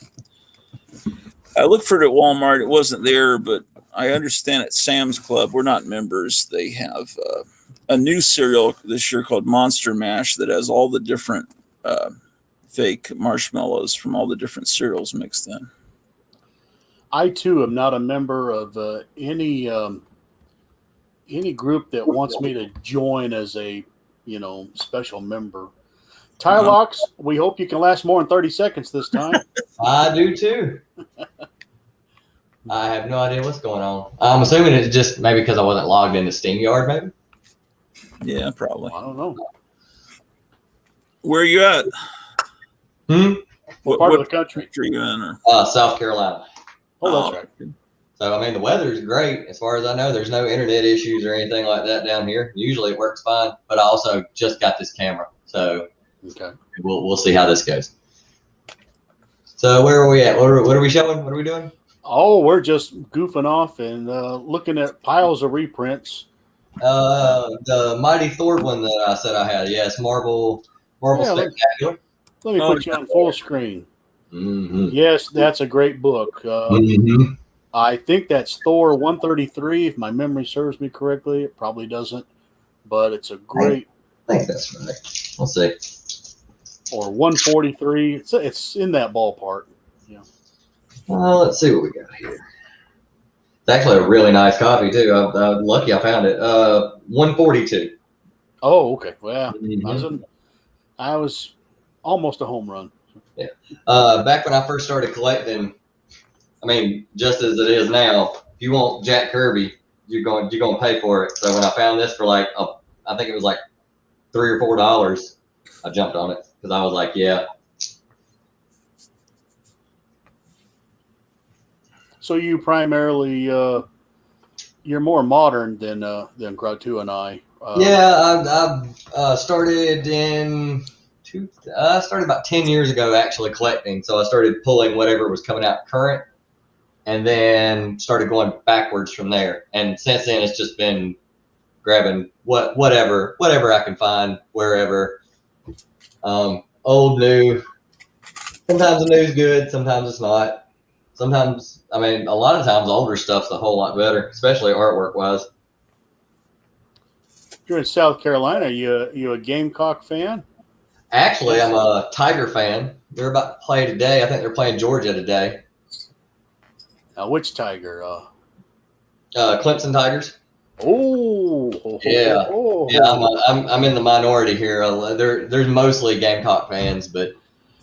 I looked for it at Walmart. It wasn't there, but I understand at Sam's Club, we're not members. They have a new cereal this year called Monster Mash that has all the different fake marshmallows from all the different cereals mixed in. I too am not a member of any group that wants me to join as a special member. Tylux, we hope you can last more than 30 seconds this time. I do too. I have no idea what's going on. I'm assuming it's just maybe because I wasn't logged into SteamYard, maybe. Yeah, probably. I don't know. Where are you at? What part of the country? Are you in? Or? South Carolina. Oh, that's right. So, I mean, the weather's great. As far as I know, there's no internet issues or anything like that down here. Usually it works fine, but I also just got this camera. So okay, we'll see how this goes. So where are we at? What are we showing? What are we doing? Oh, we're just goofing off and looking at piles of reprints. The Mighty Thor one that I said I had. Yes, Marvel Spectacular. Let me put you on full screen. Mm-hmm. Yes, that's a great book. I think that's Thor 133, if my memory serves me correctly. It probably doesn't, but it's a great. I think that's right. We'll see. Or 143. It's in that ballpark. Yeah. Let's see what we got here. It's actually a really nice copy too. I'm lucky I found it. 142. Oh, okay. Well, I was almost a home run. Yeah. Back when I first started collecting, I mean, just as it is now, if you want Jack Kirby, you're going to pay for it. So when I found this for I think it was like $3 or $4, I jumped on it because I was like, yeah. So you primarily you're more modern than Gratu and I. Yeah, I started in I started about 10 years ago actually collecting. So I started pulling whatever was coming out current, and then started going backwards from there. And since then, it's just been grabbing whatever I can find wherever. Old, new. Sometimes the new's good, sometimes it's not. Sometimes, I mean, a lot of times older stuff's a whole lot better, especially artwork wise. You're in South Carolina. You a Gamecock fan? Actually, I'm a Tiger fan. They're about to play today. I think they're playing Georgia today. Which Tiger? Clemson Tigers. Oh, Yeah, I'm in the minority here. There's mostly Gamecock fans, but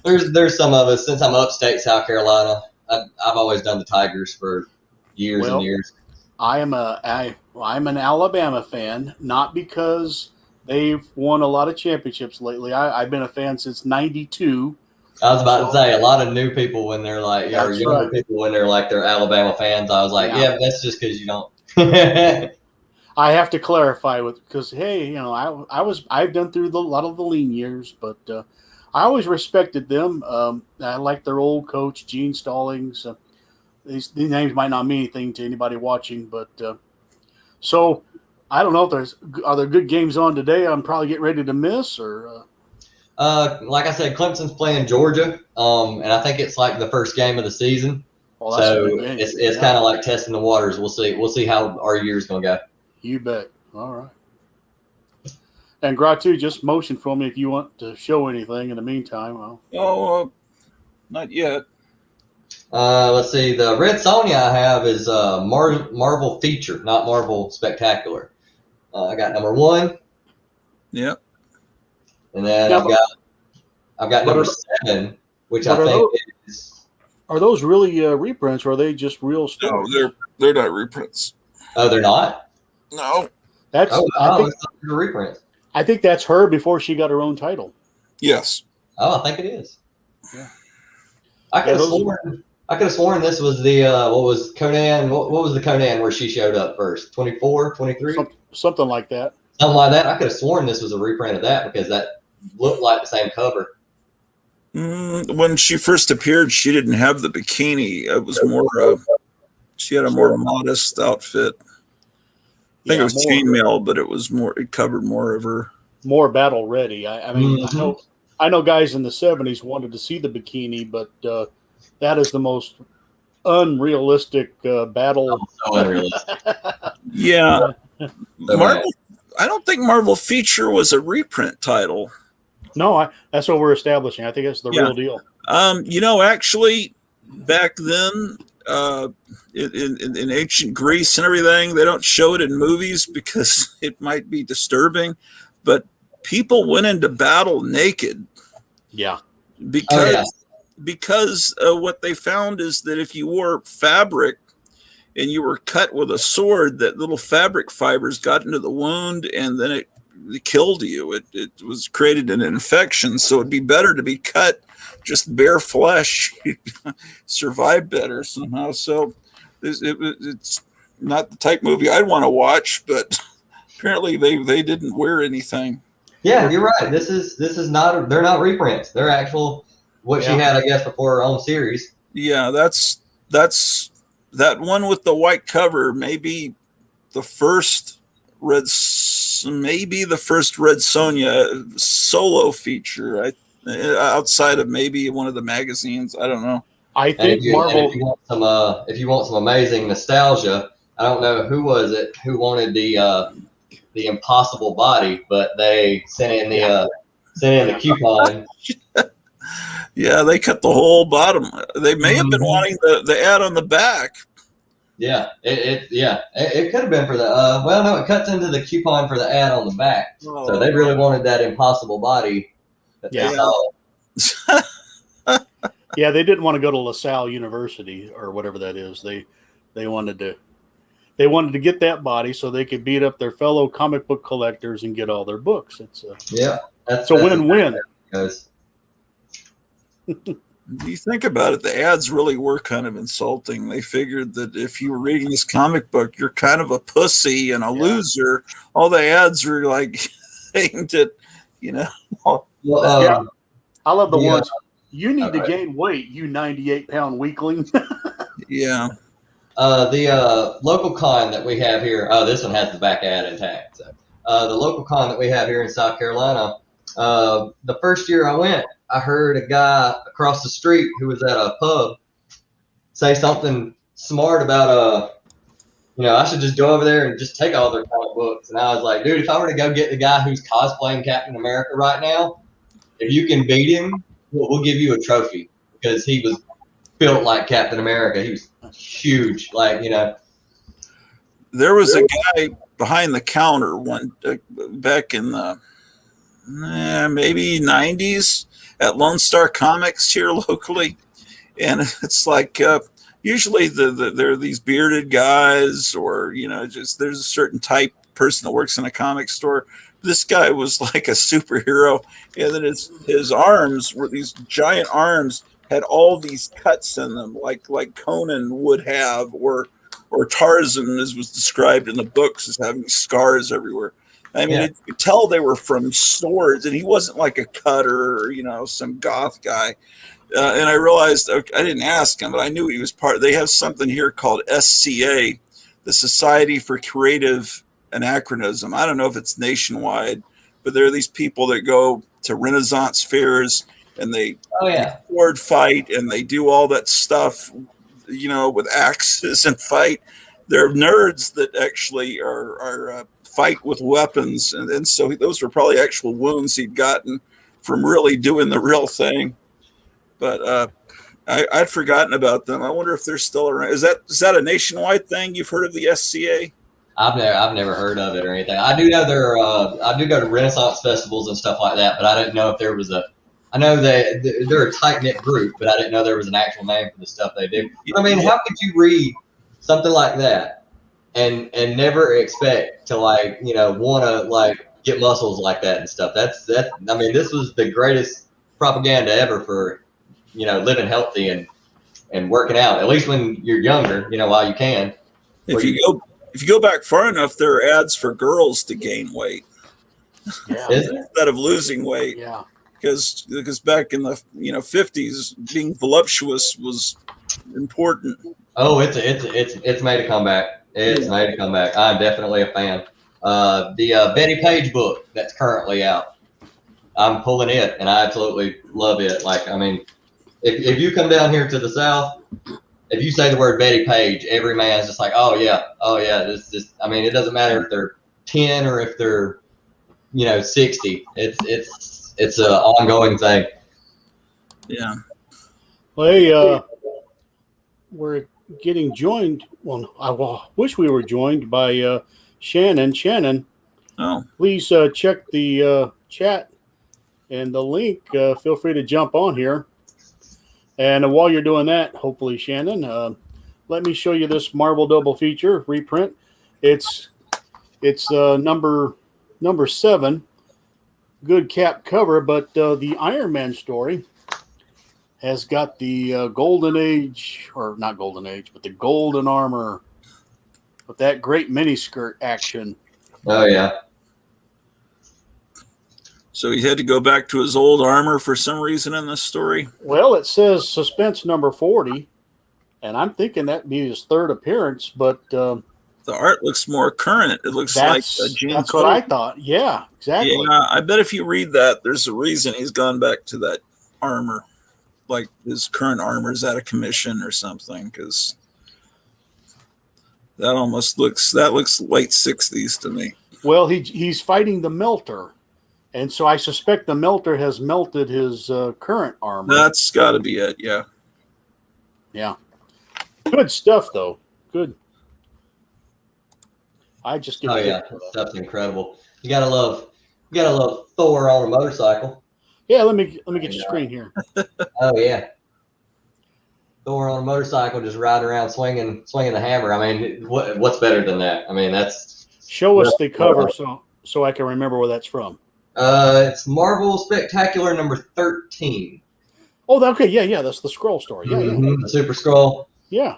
there's some of us. Since I'm upstate South Carolina, I've always done the Tigers for years and years. I'm an Alabama fan, not because they've won a lot of championships lately. I've been a fan since '92. I was about to say, a lot of new people when they're like, or younger people when they're like they're Alabama fans. I was like, yeah, but that's just because you don't. I have to clarify because hey, you know, I've done through a lot of the lean years, but I always respected them. I like their old coach, Gene Stallings. These names might not mean anything to anybody watching, but so I don't know if are there good games on today. I'm probably getting ready to miss or. Like I said, Clemson's playing Georgia, and I think it's like the first game of the season. Well, that's so a good game. It's kind of like testing the waters. We'll see how our year's gonna go. You bet. All right. And Gratu, just motion for me if you want to show anything in the meantime. Not yet. Let's see. The Red Sonja I have is Marvel Feature, not Marvel Spectacular. I got number 1. Yep. And then I've got number 7, which I think is. Are those really reprints, or are they just real stories? No, they're not reprints. Oh, they're not? No. That's I think they're reprints. I think that's her before she got her own title. Yes. Oh, I think it is. Yeah. I could have sworn this was the what was Conan? What was the Conan where she showed up first? 24, 23? Something like that. Something like that. I could have sworn this was a reprint of that because that looked like the same cover. When she first appeared, she didn't have the bikini. It was more she had a more modest outfit. I think it was chainmail, but it covered more of her. More battle ready. I mean, I know guys in the 70s wanted to see the bikini, but that is the most unrealistic battle. So unrealistic. Yeah. Marvel, I don't think Marvel Feature was a reprint title. No, that's what we're establishing. I think that's the real deal. Actually, back then, in ancient Greece and everything, they don't show it in movies because it might be disturbing, but people went into battle naked. Yeah. Because what they found is that if you wore fabric and you were cut with a sword, that little fabric fibers got into the wound and then it killed you. It was created an infection. So it'd be better to be cut just bare flesh. You'd survive better somehow. So it's not the type movie I'd want to watch, but apparently they didn't wear anything. Yeah, you're right. This is not. They're not reprints. They're actual what she had, I guess, before her own series. Yeah, that's that one with the white cover. Maybe the first Red Sonja solo feature. Outside of maybe one of the magazines. I don't know. I think Marvel. If you want some amazing nostalgia, I don't know who was it who wanted the impossible body, but they sent in the coupon. Yeah, they cut the whole bottom. They may have been wanting the ad on the back. Yeah, it could have been for the. Well, no, it cuts into the coupon for the ad on the back. Oh. So they really wanted that impossible body. Yeah. Yeah, they didn't want to go to LaSalle University or whatever that is. They wanted to get that body so they could beat up their fellow comic book collectors and get all their books. It's a win-win. You think about it, the ads really were kind of insulting. They figured that if you were reading this comic book, you're kind of a pussy and a loser. All the ads were like aimed at, Well, I love the Yeah. words. You need to Okay. gain weight, you 98-pound weakling. Yeah. The local con that we have here. Oh, this one has the back ad intact. So, the local con that we have here in South Carolina. The first year I went, I heard a guy across the street who was at a pub say something smart about I should just go over there and just take all their comic books. And I was like, dude, if I were to go get the guy who's cosplaying Captain America right now, if you can beat him, we'll give you a trophy, because he was built like Captain America. He was huge, There was a guy behind the counter back in the maybe 90s at Lone Star Comics here locally, and it's like usually there are these bearded guys, or just there's a certain type person that works in a comic store. This guy was like a superhero, and then his arms were these giant arms, had all these cuts in them, like Conan would have, or Tarzan, as was described in the books, as having scars everywhere. I mean, you could tell they were from swords, and he wasn't like a cutter or some goth guy. And I realized, okay, I didn't ask him, but I knew he was part. They have something here called SCA, the Society for Creative Anachronism. I don't know if it's nationwide, but there are these people that go to Renaissance fairs, and they sword fight, and they do all that stuff, with axes and fight. They're nerds that actually are fight with weapons, and so those were probably actual wounds he'd gotten from really doing the real thing. But I'd forgotten about them. I wonder if they're still around. Is that a nationwide thing? You've heard of the SCA? I've never heard of it or anything. I do know I do go to Renaissance festivals and stuff like that, but I didn't know if there was I know they're a tight knit group, but I didn't know there was an actual name for the stuff they do. I mean, how could you read something like that and never expect to want to get muscles like that and stuff? I mean, this was the greatest propaganda ever for living healthy and working out, at least when you're younger, while you can. If you go back far enough, there are ads for girls to gain weight instead of losing weight. Yeah, because back in the 50s, being voluptuous was important. Oh, it's made a comeback. It's made a comeback. I'm definitely a fan. The Betty Page book that's currently out, I'm pulling it, and I absolutely love it. If you come down here to the South, if you say the word Betty Page, every man's just like, oh yeah. I mean, it doesn't matter if they're 10 or if they're 60. It's an ongoing thing. Yeah. Well, hey, we're getting joined. Well, I wish we were joined by Shannon. Shannon, please check the chat and the link. Feel free to jump on here. And while you're doing that, hopefully, Shannon, let me show you this Marvel double feature reprint. It's number 7. Good cap cover, but the Iron Man story has got the golden age, or not golden age, but the golden armor with that great miniskirt action. Oh yeah. So he had to go back to his old armor for some reason in this story? Well, it says suspense number 40, and I'm thinking that'd be his 3rd appearance, but the art looks more current. It looks like that's what I thought. Yeah, exactly. Yeah, I bet if you read that, there's a reason he's gone back to that armor. Like his current armor is out of commission or something, because that looks late 60s to me. Well, he's fighting the Melter. And so I suspect the Melter has melted his current armor. That's got to be it, yeah. Yeah. Good stuff, though. Good. I just give stuff's incredible. You gotta love Thor on a motorcycle. Yeah, let me get your screen here. Oh yeah. Thor on a motorcycle just riding around swinging the hammer. I mean, what's better than that? I mean, that's show us the cover so I can remember where that's from. It's Marvel Spectacular number 13. Oh, okay, yeah, that's the scroll story. Yeah, the Super Scroll. Yeah.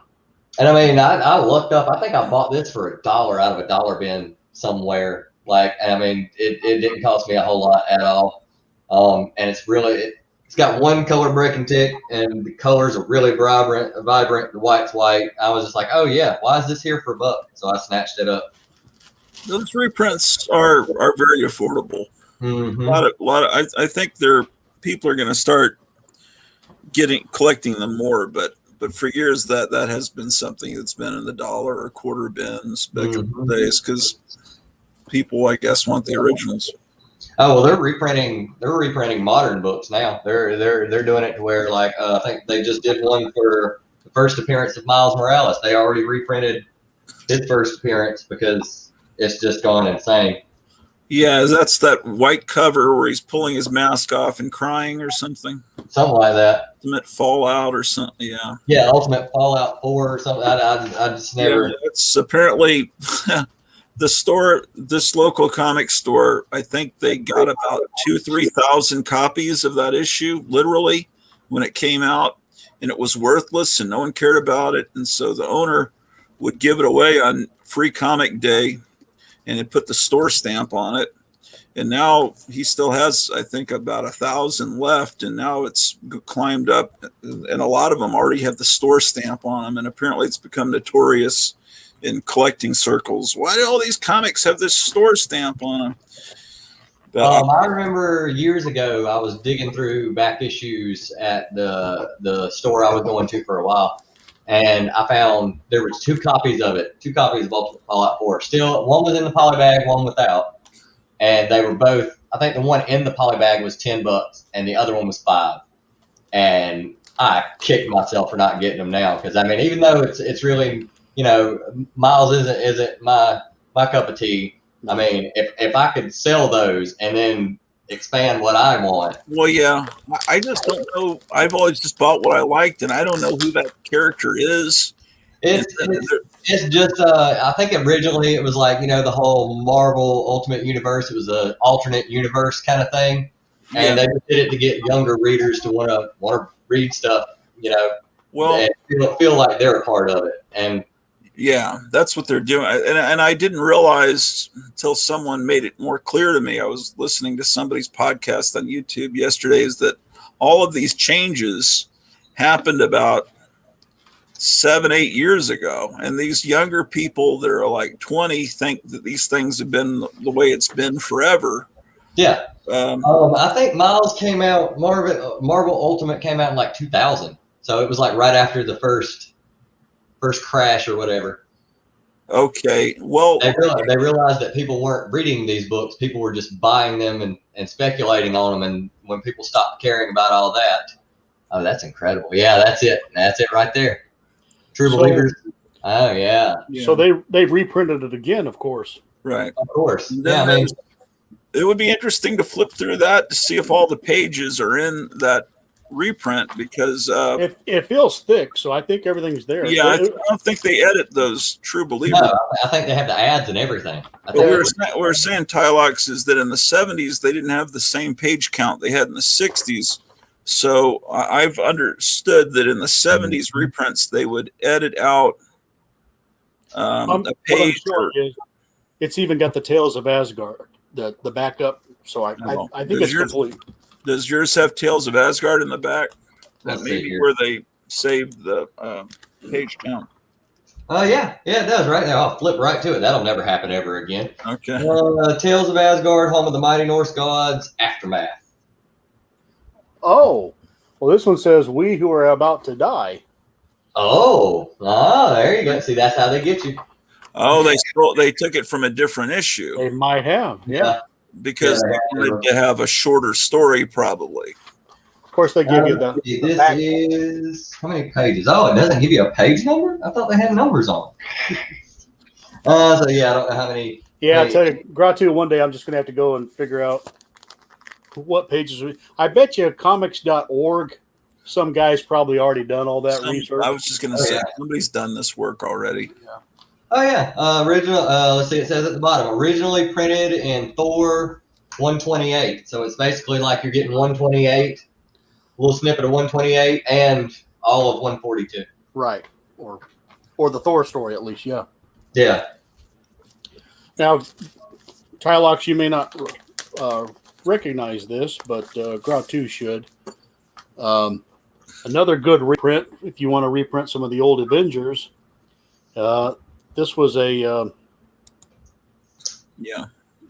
And I mean, I looked up. I think I bought this for $1 out of a dollar bin somewhere. And I mean, it didn't cost me a whole lot at all. And it's really It's got one color breaking tick, and the colors are really vibrant. The white's white. I was just like, oh yeah, why is this here for $1? So I snatched it up. Those reprints are very affordable. Mm-hmm. A lot of. I think people are going to start collecting them more, but for years that has been something that's been in the dollar or quarter bins back in the days, because people, I guess, want the originals. Oh well, they're reprinting modern books now. They're doing it to where, like, I think they just did one for the first appearance of Miles Morales. They already reprinted his first appearance because it's just gone insane. Yeah, that's that white cover where he's pulling his mask off and crying or something. Something like that. Ultimate Fallout or something. Yeah. Yeah, Ultimate Fallout 4 or something. I just never. Yeah, it's apparently the store, this local comic store, I think they got about 2,000-3,000 copies of that issue, literally, when it came out, and it was worthless and no one cared about it. And so the owner would give it away on Free Comic Day, and it put the store stamp on it. And now he still has, I think, about 1,000 left, and now it's climbed up, and a lot of them already have the store stamp on them. And apparently it's become notorious in collecting circles. Why do all these comics have this store stamp on them? I remember years ago, I was digging through back issues at the store I was going to for a while, and I found there was 2 copies of it, 2 copies of Ultimate Fallout 4. Still, one was in the poly bag, one without, and they were both. I think the one in the poly bag was $10, and the other one was $5. And I kicked myself for not getting them now, because I mean, even though it's really, you know, Miles isn't my cup of tea. I mean, if I could sell those and then expand what I want. Well, yeah, I just don't know. I've always just bought what I liked, and I don't know who that character is. It's just, I think originally it was like, you know, the whole Marvel Ultimate Universe. It was an alternate universe kind of thing, and they did it to get younger readers to want to read stuff, you know, and feel like they're a part of it. And yeah, that's what they're doing. And I didn't realize until someone made it more clear to me. I was listening to somebody's podcast on YouTube yesterday, is that all of these changes happened about 7-8 years ago. And these younger people that are like 20 think that these things have been the way it's been forever. Yeah. I think Miles came out, Marvel Ultimate came out in like 2000. So it was like right after the first crash or whatever. Okay. Well, they realized that people weren't reading these books. People were just buying them and speculating on them. And when people stopped caring about all that, oh, that's incredible. Yeah, that's it. That's it right there. True believers. Oh, yeah. So they've reprinted it again, of course. Right. Of course. Yeah, I mean, it would be interesting to flip through that to see if all the pages are in that reprint, because it feels thick, so I think everything's there. Yeah, I don't think they edit those True Believers. No, I think they have the ads and everything. We were saying, Tylox, is that in the 70s they didn't have the same page count they had in the 60s. So I've understood that in the 70s reprints they would edit out a page. It's even got the Tales of Asgard, the backup. So I think it's complete. Does yours have Tales of Asgard in the back? That may be where they saved the page count. Yeah, it does right there. I'll flip right to it. That'll never happen ever again. Okay. Tales of Asgard, Home of the Mighty Norse Gods, Aftermath. Oh, well, this one says, "We who are about to die." Oh, there you go. See, that's how they get you. Oh, they took it from a different issue. They might have, yeah. Because they wanted to have a shorter story, probably. Of course, they give you the this is how many pages? Oh, it doesn't give you a page number? I thought they had numbers on it. So yeah, I don't know how many. Yeah, I tell you, Gratu, one day I'm just gonna have to go and figure out what pages. I bet you comics.org. Some guy's probably already done all that research. I was just gonna say somebody's done this work already. Yeah. Oh yeah, original. Let's see. It says at the bottom, originally printed in Thor 128. So it's basically like you're getting 128, a little snippet of 128, and all of 142. Right, or the Thor story at least. Yeah. Yeah. Now, Tylox, you may not recognize this, but Grau 2 should. Another good reprint, if you want to reprint some of the old Avengers. This was the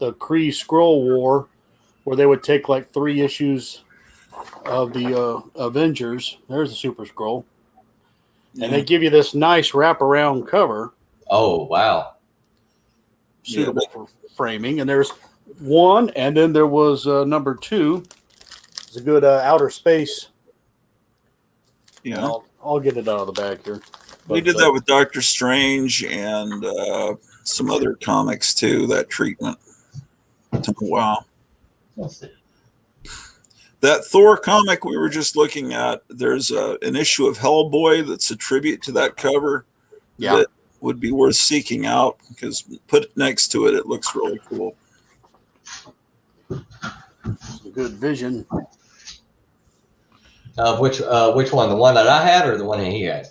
Kree Skrull War, where they would take like 3 issues of the Avengers. There's a Super Skrull. And they give you this nice wraparound cover. Oh, wow. Suitable for framing. And there's one, and then there was number 2. It's a good outer space. Yeah. I'll get it out of the bag here. We did that with Doctor Strange and some other comics too, that treatment. Wow. That Thor comic we were just looking at, there's an issue of Hellboy that's a tribute to that cover that would be worth seeking out, because put it next to it, it looks really cool. It's a good vision. Which one? The one that I had or the one that he had?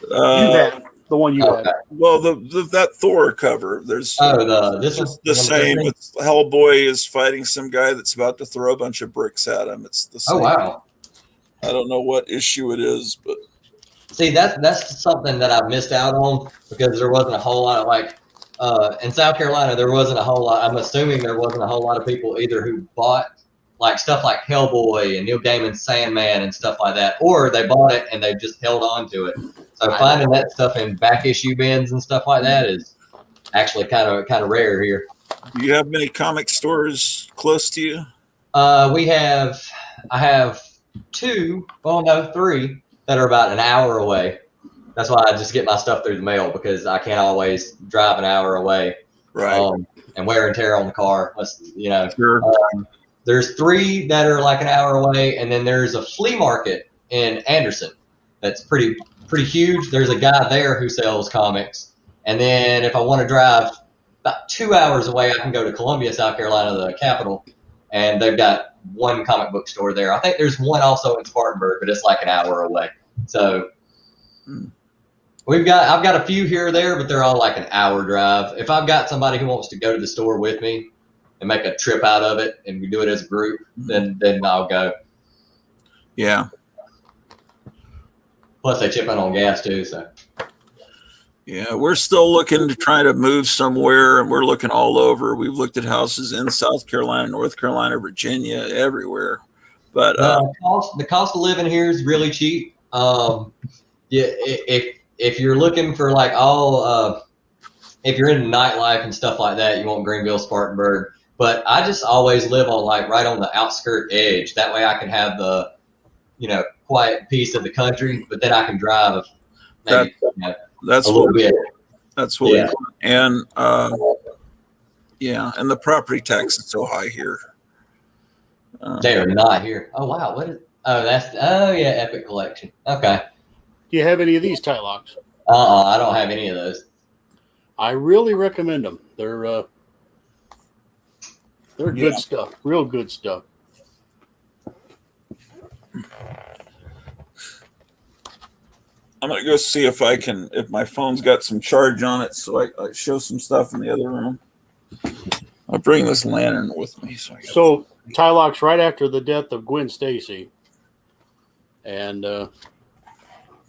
You had the one you had. Well, that Thor cover. There's this is the same. It's Hellboy is fighting some guy that's about to throw a bunch of bricks at him. It's the same. Oh wow! I don't know what issue it is, but see that's something that I missed out on, because there wasn't a whole lot of like in South Carolina. There wasn't a whole lot. I'm assuming there wasn't a whole lot of people either who bought like stuff like Hellboy and Neil Gaiman's Sandman and stuff like that, or they bought it and they just held on to it. So finding that stuff in back issue bins and stuff like that is actually kind of rare here. Do you have many comic stores close to you? I have 2, well no, 3 that are about an hour away. That's why I just get my stuff through the mail, because I can't always drive an hour away. Right. And wear and tear on the car. Sure. There's 3 that are like an hour away, and then there's a flea market in Anderson that's pretty huge. There's a guy there who sells comics. And then if I want to drive about 2 hours away, I can go to Columbia, South Carolina, the capital, and they've got one comic book store there. I think there's one also in Spartanburg, but it's like an hour away. So I've got a few here or there, but they're all like an hour drive. If I've got somebody who wants to go to the store with me and make a trip out of it, and we do it as a group, then I'll go. Yeah. Plus, they chip in on gas too. So. Yeah, we're still looking to try to move somewhere, and we're looking all over. We've looked at houses in South Carolina, North Carolina, Virginia, everywhere. But the cost of living here is really cheap. If you're looking for like if you're into nightlife and stuff like that, you want Greenville, Spartanburg. But I just always live on like right on the outskirt edge. That way I can have the, quiet piece of the country, but then I can drive maybe that's a little bit. That's what we want. And and the property tax is so high here. They are not here. Oh wow, what is? Epic Collection. Okay. Do you have any of these tie locks? I don't have any of those. I really recommend them. They're good stuff. Real good stuff. I'm gonna go see if my phone's got some charge on it, so I show some stuff in the other room. I'll bring this lantern with me. So tie locks right after the death of Gwen Stacy, and to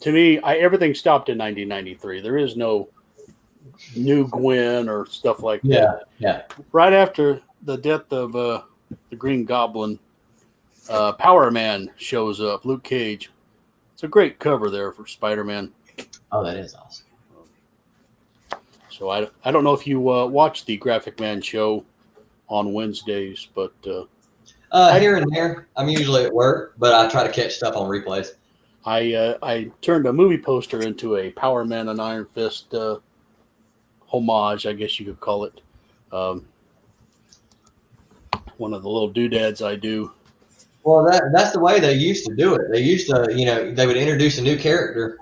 me, everything stopped in 1993. There is no new Gwen or stuff like that. Yeah. Right after the death of the Green Goblin, Power Man shows up. Luke Cage. It's a great cover there for Spider-Man. Oh, that is awesome. So I don't know if you watch the Graphic Man show on Wednesdays, but here and there. I'm usually at work, but I try to catch stuff on replays. I turned a movie poster into a Power Man and Iron Fist homage, I guess you could call it. One of the little doodads I do. Well, that's the way they used to do it. They used to, they would introduce a new character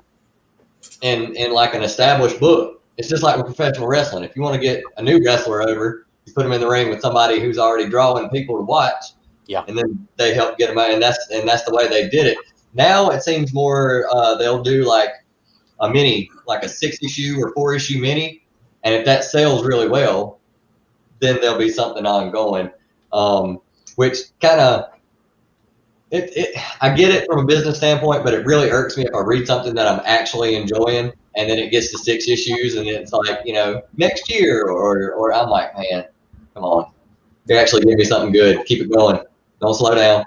in like an established book. It's just like with professional wrestling. If you want to get a new wrestler over, you put them in the ring with somebody who's already drawing people to watch. Yeah. And then they help get them out, and that's the way they did it. Now it seems more they'll do like a mini, like a 6-issue or 4-issue mini, and if that sells really well, then there'll be something ongoing, which kind of I get it from a business standpoint, but it really irks me if I read something that I'm actually enjoying, and then it gets to 6 issues, and it's like, next year, or I'm like, man, come on, you actually give me something good, keep it going, don't slow down.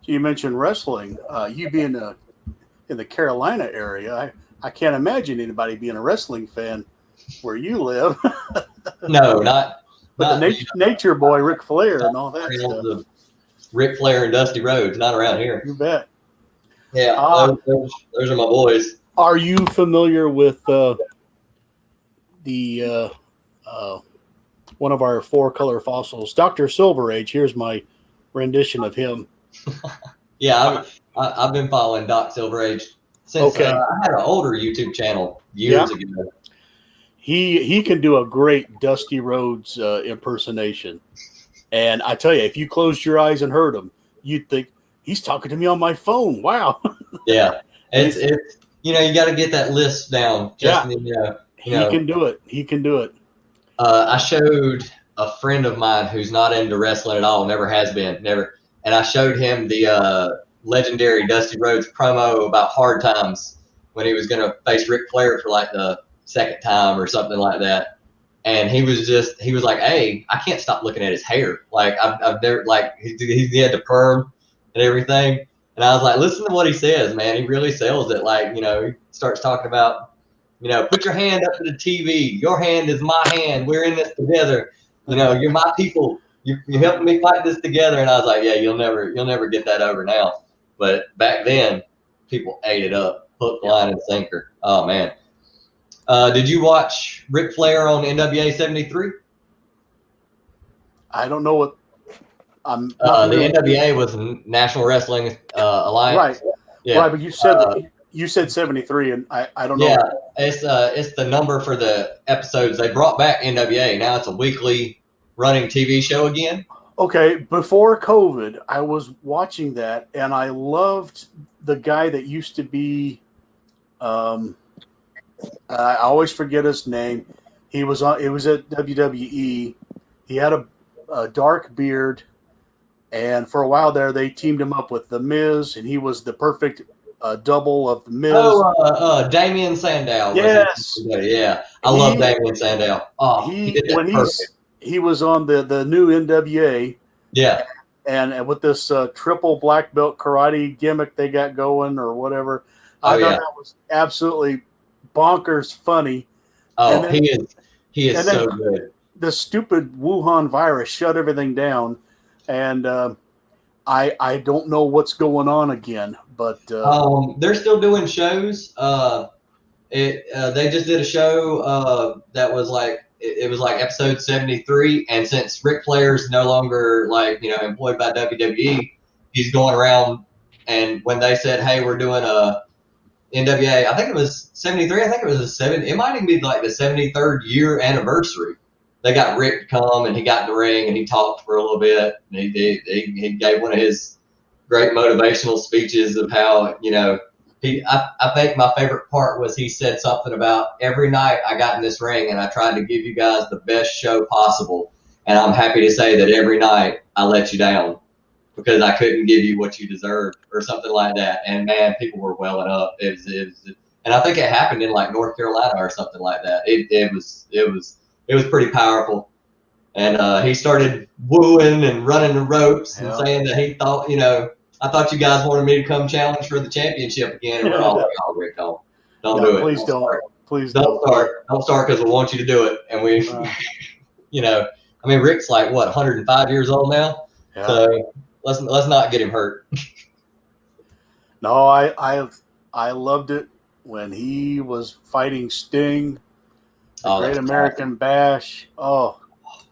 You mentioned wrestling. You being in the Carolina area, I can't imagine anybody being a wrestling fan where you live. No, not the nature boy, Ric Flair, and all that stuff. The Ric Flair and Dusty Rhodes, not around here. You bet. Yeah, those are my boys. Are you familiar with one of our 4-color fossils, Dr. Silver Age? Here's my rendition of him. Yeah, I've been following Doc Silver Age since I had an older YouTube channel years ago. He can do a great Dusty Rhodes impersonation. And I tell you, if you closed your eyes and heard him, you'd think, he's talking to me on my phone. Wow. Yeah. It's you got to get that list down. He can do it. He can do it. I showed a friend of mine who's not into wrestling at all, never has been, never. And I showed him the legendary Dusty Rhodes promo about Hard Times when he was going to face Ric Flair for like the second time or something like that. And he was like, hey, I can't stop looking at his hair. Like I've never, like he had the perm and everything. And I was like, listen to what he says, man. He really sells it. Like, he starts talking about, put your hand up to the TV. Your hand is my hand. We're in this together. You're my people. You're helping me fight this together. And I was like, yeah, you'll never get that over now. But back then, people ate it up, hook, line, and sinker. Oh man. Did you watch Ric Flair on NWA 73? I don't know what. The NWA was National Wrestling Alliance. Right. Yeah. Right, but you said 73, and I don't know. Yeah, it's the number for the episodes. They brought back NWA. Now it's a weekly running TV show again. Okay, before COVID, I was watching that, and I loved the guy that used to be. I always forget his name. It was at WWE. He had a dark beard, and for a while there, they teamed him up with The Miz, and he was the perfect double of The Miz. Oh, Damian Sandow. Yes. Yeah, I love Damian Sandow. Oh, he did that perfect. He was on the new NWA. Yeah. And with this triple black belt karate gimmick they got going or whatever, I thought that was absolutely bonkers funny. Oh, then, he is so good. The stupid Wuhan virus shut everything down, and I don't know what's going on again. But they're still doing shows. They just did a show that was like. It was like episode 73, and since Ric Flair's no longer employed by WWE, he's going around, and when they said, hey, we're doing a NWA, I think it was 73, I think it was it might even be like the 73rd year anniversary. They got Rick to come, and he got in the ring, and he talked for a little bit, and he gave one of his great motivational speeches of how, I think my favorite part was he said something about every night I got in this ring and I tried to give you guys the best show possible. And I'm happy to say that every night I let you down because I couldn't give you what you deserved or something like that. And man, people were welling up. It was, and I think it happened in like North Carolina or something like that. It was pretty powerful. And he started wooing and running the ropes and saying that he thought, I thought you guys wanted me to come challenge for the championship again. And we're all like, oh, Rick, don't do it. Please don't. Please don't start. Don't start because we want you to do it. And we, Rick's like, what, 105 years old now? Yeah. So let's not get him hurt. No, I loved it when he was fighting Sting, the Great American Bash. Oh,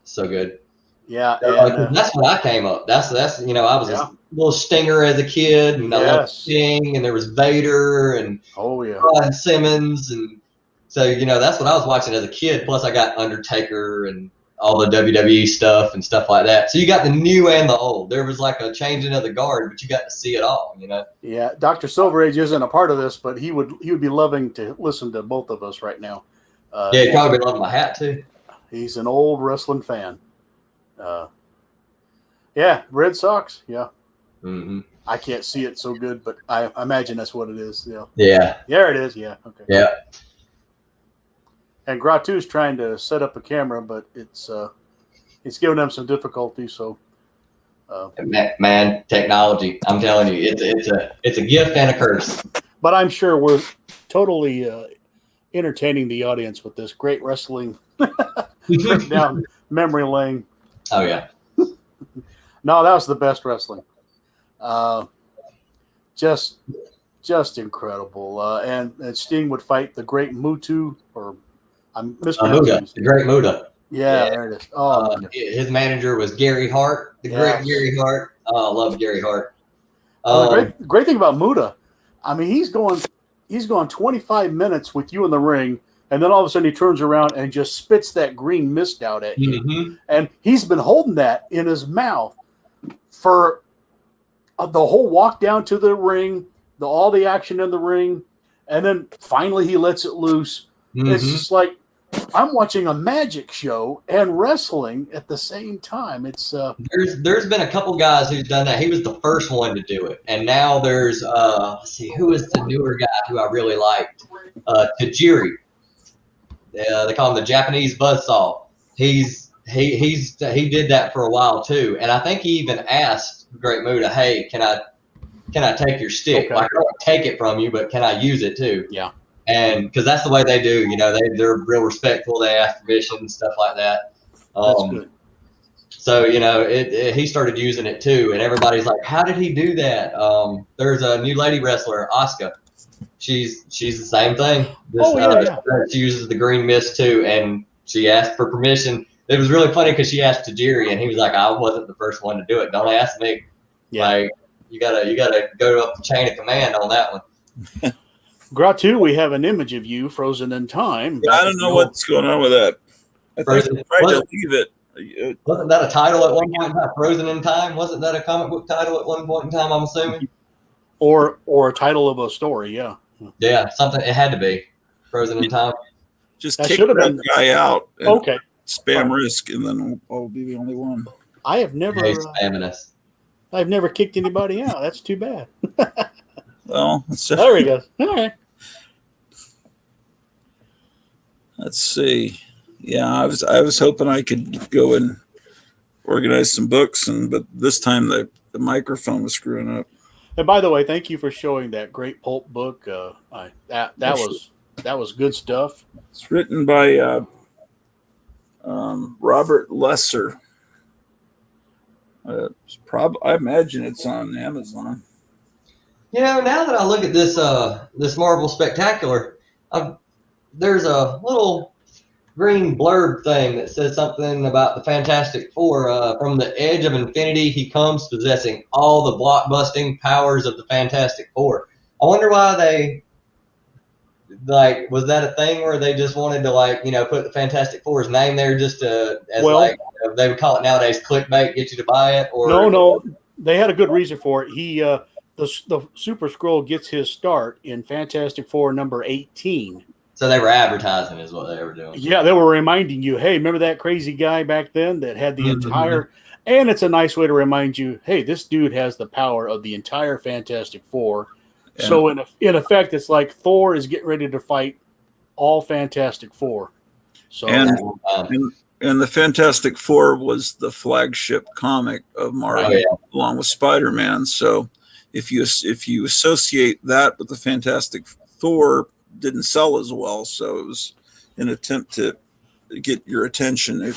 so good. Yeah, and, that's when I came up. That's I was a little Stinger as a kid, and I loved Sting, and there was Vader, and Ron Simmons, and so that's what I was watching as a kid. Plus, I got Undertaker and all the WWE stuff and stuff like that. So you got the new and the old. There was like a changing of the guard, but you got to see it all. Yeah, Dr. Silver Age isn't a part of this, but he would be loving to listen to both of us right now. He'd probably be loving my hat too. He's an old wrestling fan. Red Sox. Yeah. Mm-hmm. I can't see it so good, but I imagine that's what it is. Yeah. Yeah. There it is. Yeah. Okay. Yeah. And Gratu's trying to set up a camera, but it's giving them some difficulty. So, Man, technology. I'm telling you, it's a gift and a curse. but I'm sure we're totally entertaining the audience with this great wrestling trip down memory lane. Oh yeah. No, that was the best wrestling. Just incredible. And Sting would fight the great Mutu, or I'm mispronouncing Muda, the great Muda. Yeah, there it is. Oh, his manager was Gary Hart, the great Gary Hart. Oh, I love Gary Hart. The great thing about Muda, I mean, he's going 25 minutes with you in the ring, and then all of a sudden he turns around and just spits that green mist out at you. Mm-hmm. And he's been holding that in his mouth for the whole walk down to the ring, all the action in the ring, and then finally he lets it loose. Mm-hmm. It's just like I'm watching a magic show and wrestling at the same time. It's there's been a couple guys who's done that. He was the first one to do it, and now there's let's see, who is the newer guy who I really liked? Tajiri. They call him the Japanese buzzsaw. He did that for a while too, and I think he even asked Great Muda, "Hey, can I take your stick? Okay. Like, I don't take it from you, but can I use it too?" Yeah. And because that's the way they do, they're real respectful. They ask permission and stuff like that. That's good. So he started using it too, and everybody's like, "How did he do that?" There's a new lady wrestler, Asuka. She's the same thing. She uses the green mist too, and she asked for permission. It was really funny because she asked Tajiri, and he was like, "I wasn't the first one to do it. Don't ask me." Yeah. Like you gotta go up the chain of command on that one. Gratu, we have an image of you frozen in time. Yeah, I don't know what's going on with that. I think I tried to leave it. Wasn't that a title at one point in time? Frozen in Time? Wasn't that a comic book title at one point in time, I'm assuming? Or a title of a story, yeah. Yeah, something. It had to be Frozen in Time. Just kick that guy out. Okay. Spam Risk, and then I'll be the only one. I have never spamming us. I've never kicked anybody out. That's too bad. Well, there we go. All right. Let's see. Yeah, I was hoping I could go and organize some books, but this time the microphone was screwing up. And by the way, thank you for showing that great pulp book. That was good stuff. It's written by Robert Lesser. I imagine it's on Amazon. Now that I look at this Marvel Spectacular, there's a little green blurb thing that says something about the Fantastic Four. From the edge of infinity, he comes possessing all the blockbusting powers of the Fantastic Four. I wonder why they, was that a thing where they just wanted to, put the Fantastic Four's name there just they would call it nowadays clickbait, get you to buy it? Or No, they had a good reason for it. He, the Super Skrull gets his start in Fantastic Four number 18. So they were advertising is what they were doing. Yeah, they were reminding you, hey, remember that crazy guy back then that had the entire – and it's a nice way to remind you, hey, this dude has the power of the entire Fantastic Four. Yeah. So in effect, it's like Thor is getting ready to fight all Fantastic Four. So and the Fantastic Four was the flagship comic of Marvel along with Spider-Man. So if you associate that with the Fantastic Thor – didn't sell as well, so it was an attempt to get your attention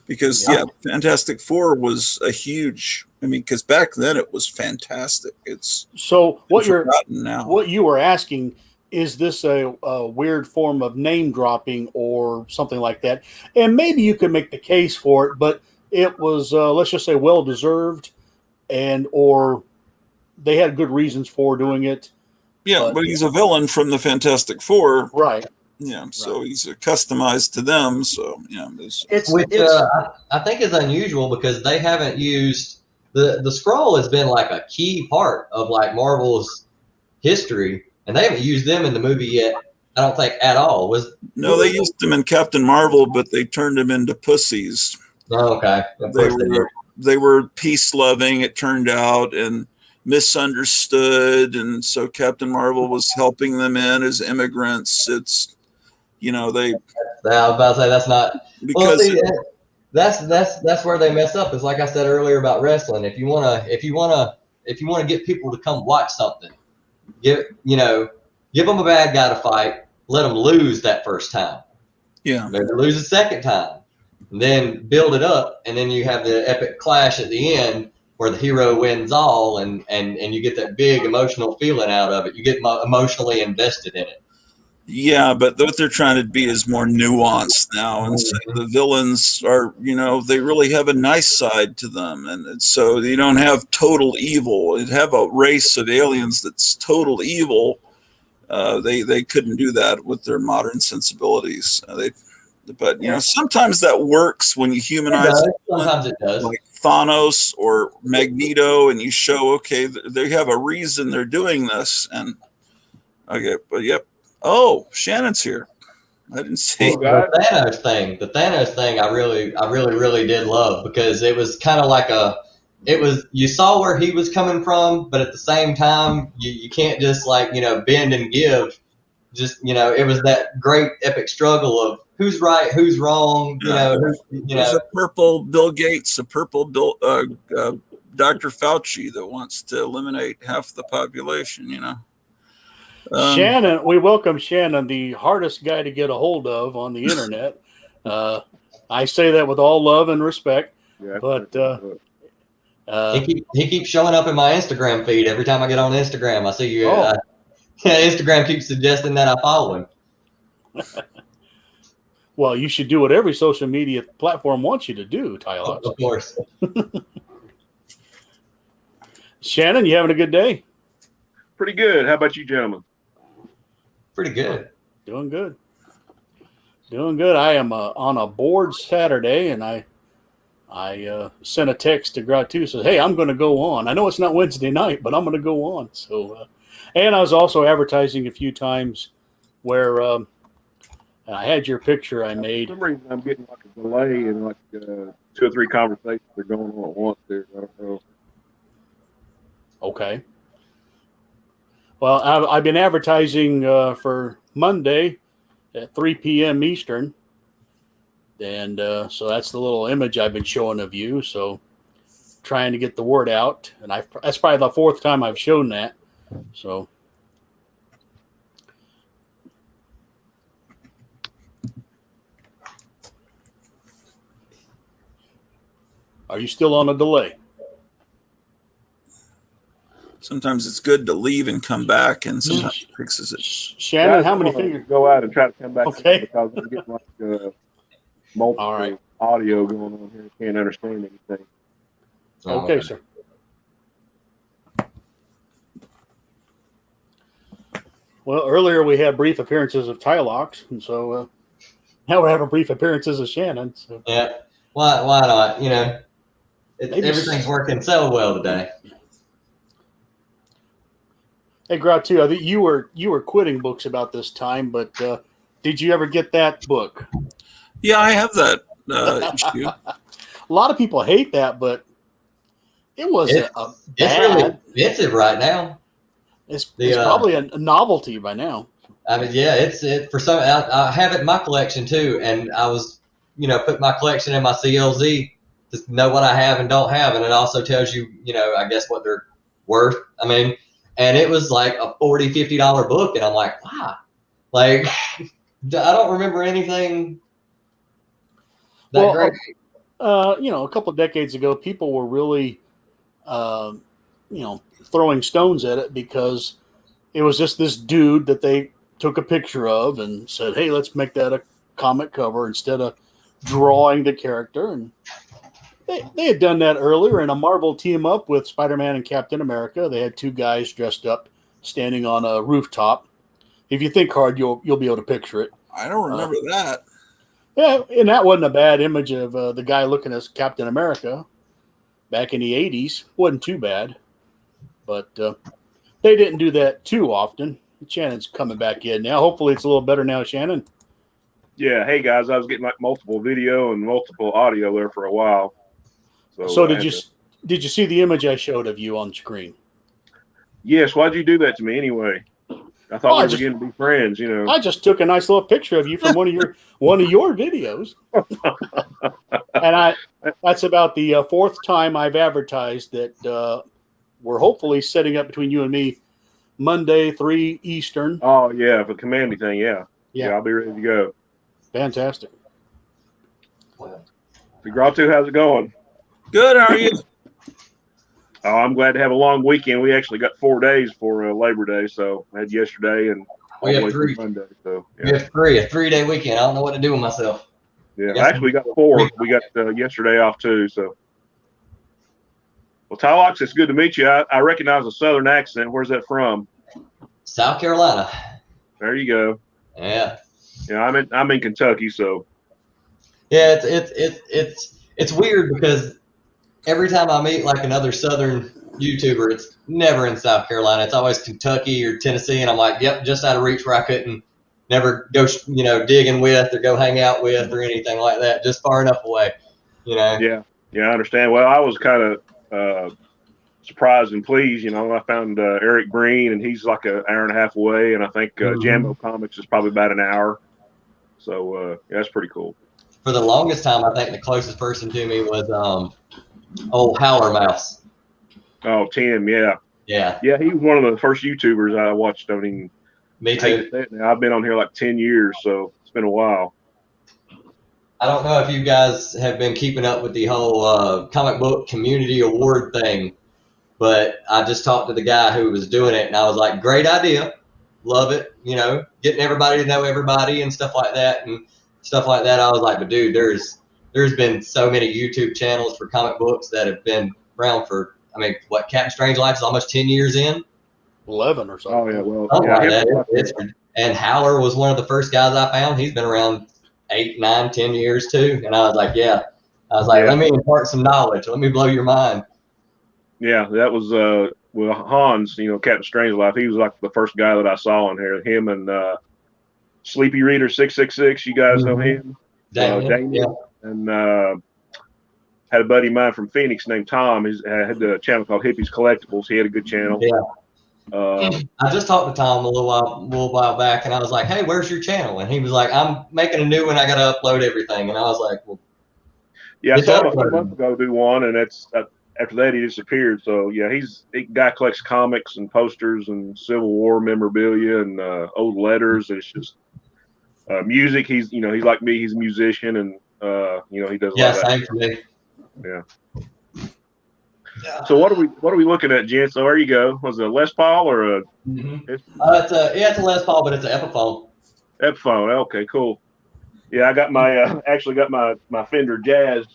because Fantastic Four was a huge, because back then it was fantastic. It's so what you were asking, is this a weird form of name dropping or something like that? And maybe you could make the case for it, but it was let's just say well deserved, or they had good reasons for doing it. Yeah, but he's a villain from the Fantastic Four. Right. Yeah, so he's customized to them. So, I think is unusual because they haven't used the Skrull has been like a key part of Marvel's history, and they haven't used them in the movie yet. I don't think at all. They used them in Captain Marvel, but they turned them into pussies. Oh, okay. They were peace loving. It turned out, and misunderstood, and so Captain Marvel was helping them in as immigrants. It's, you know, they. Yeah, I was about to say that's not. Well, Because see, that's where they mess up. It's like I said earlier about wrestling. If you wanna get people to come watch something, give them a bad guy to fight. Let them lose that first time. yeah, Maybe lose the second time, and then build it up, and then you have the epic clash at the end where the hero wins all, and you get that big emotional feeling out of it. You get emotionally invested in it. yeah, but what they're trying to be is more nuanced now, and so the villains are, you know, they really have a nice side to them, and so you don't have total evil. You have a race of aliens that's total evil. They couldn't do that with their modern sensibilities. But you know, sometimes that works when you humanize it. Sometimes it does. Like Thanos or Magneto, and you show, okay, they have a reason they're doing this, and okay, but yep. Oh, Shannon's here. I didn't see. The Thanos thing, I really did love, because it was kind of like you saw where he was coming from, but at the same time, you can't just bend and give. Just, it was that great epic struggle of who's right, who's wrong. There's a purple Bill Gates, a purple Dr. Fauci that wants to eliminate half the population. Shannon, we welcome Shannon, the hardest guy to get a hold of on the internet. I say that with all love and respect, but he keeps showing up in my Instagram feed every time I get on Instagram. I see you. Instagram keeps suggesting that I follow him. Well, you should do what every social media platform wants you to do, Tyler. Of course. Shannon, you having a good day? Pretty good. How about you, gentlemen? Pretty good. Doing good. I am on a board Saturday, and I sent a text to Gratu, says, "Hey, I'm going to go on. I know it's not Wednesday night, but I'm going to go on." So, and I was also advertising a few times where I had your picture I made. For some reason, I'm getting like a delay and like 2 or 3 conversations are going on at once there. I don't know. Okay. Well, I've been advertising for Monday at 3 p.m. Eastern. And so that's the little image I've been showing of you. So trying to get the word out. And that's probably the 4th time I've shown that. So. Are you still on a delay? Sometimes it's good to leave and come back, and sometimes it fixes it. Shannon, how many fingers? Go out and try to come back. Okay. Because I'm getting like multiple audio going on here. I can't understand anything. Okay, sir. Well, earlier we had brief appearances of Tylox, and so now we're having brief appearances of Shannon. So. Yeah. Why not? Everything's working so well today. Hey, Gratu, I think you were quitting books about this time, but did you ever get that book? Yeah, I have that issue. A lot of people hate that, but it wasn't bad. It's really expensive right now. It's probably a novelty by now. I mean, yeah, it's for some. I have it in my collection too, and I was, put my collection in my CLZ to know what I have and don't have, and it also tells you, I guess what they're worth. I mean. And it was like a $40, $50 book. And I'm like, wow. Like, I don't remember anything that great. A couple of decades ago, people were really, throwing stones at it because it was just this dude that they took a picture of and said, hey, let's make that a comic cover instead of drawing the character. And they had done that earlier in a Marvel team up with Spider-Man and Captain America. They had 2 guys dressed up standing on a rooftop. If you think hard, you'll be able to picture it. I don't remember that. Yeah, and that wasn't a bad image of the guy looking as Captain America back in the 80s. Wasn't too bad. But they didn't do that too often. Shannon's coming back in now. Hopefully it's a little better now, Shannon. Yeah. Hey, guys, I was getting like multiple video and multiple audio there for a while. So did you see the image I showed of you on screen? Yes, why'd you do that to me anyway? I thought we were getting to be friends, you know. I just took a nice little picture of you from one of your videos, and that's about the fourth time I've advertised that we're hopefully setting up between you and me Monday 3 Eastern. Oh yeah, for the commanding thing, yeah, I'll be ready to go. Fantastic. Gratu, how's it going? Good. How are you? Oh, I'm glad to have a long weekend. We actually got 4 days for Labor Day, so I had yesterday and we have 3 Monday. So yeah. We have a 3-day weekend. I don't know what to do with myself. Yeah, actually we got 4. We got yesterday off too. So, well, Tylox, it's good to meet you. I recognize a Southern accent. Where's that from? South Carolina. There you go. Yeah. Yeah, I'm in Kentucky, so. Yeah, it's weird because every time I meet like another Southern YouTuber, it's never in South Carolina. It's always Kentucky or Tennessee, and I'm like, yep, just out of reach where I couldn't never go, digging with or go hang out with or anything like that. Just far enough away, Yeah, I understand. Well, I was kind of surprised and pleased. I found Eric Breen, and he's like an hour and a half away, and I think Jambo Comics is probably about an hour. So that's pretty cool. For the longest time, I think the closest person to me was old Howler Mouse. Oh, Tim, yeah. Yeah. Yeah, he was one of the first YouTubers I watched. I mean, me too. I've been on here like 10 years, so it's been a while. I don't know if you guys have been keeping up with the whole comic book community award thing, but I just talked to the guy who was doing it, and I was like, great idea. Love it. Getting everybody to know everybody and stuff like that. I was like, but dude, there's been so many YouTube channels for comic books that have been around for, Captain Strangelife's is almost 10 years in. 11 or something. Oh, yeah, well. And Howler was one of the first guys I found. He's been around 8, 9, 10 years too. And I was like, let me impart some knowledge. Let me blow your mind. Yeah, that was Hans, Captain Strangelove. He was like the first guy that I saw on here. Him and Sleepy Reader 666. You guys know him? Damien. Yeah. And had a buddy of mine from Phoenix named Tom. He had a channel called Hippies Collectibles. He had a good channel. Yeah. I just talked to Tom a little while back, and I was like, hey, where's your channel? And he was like, I'm making a new one. I got to upload everything. And I was like, well. Yeah, I saw him a few months ago do one, and after that he disappeared. So, yeah, guy collects comics and posters and Civil War memorabilia and old letters. And it's just music. He's like me. He's a musician, and he does a lot of that. Same for me. Yeah. So what are we looking at, Jen? So there you go. Was it a Les Paul or a? It's a Les Paul, but it's an Epiphone. Epiphone. Okay, cool. Yeah, I got my actually got my Fender Jazz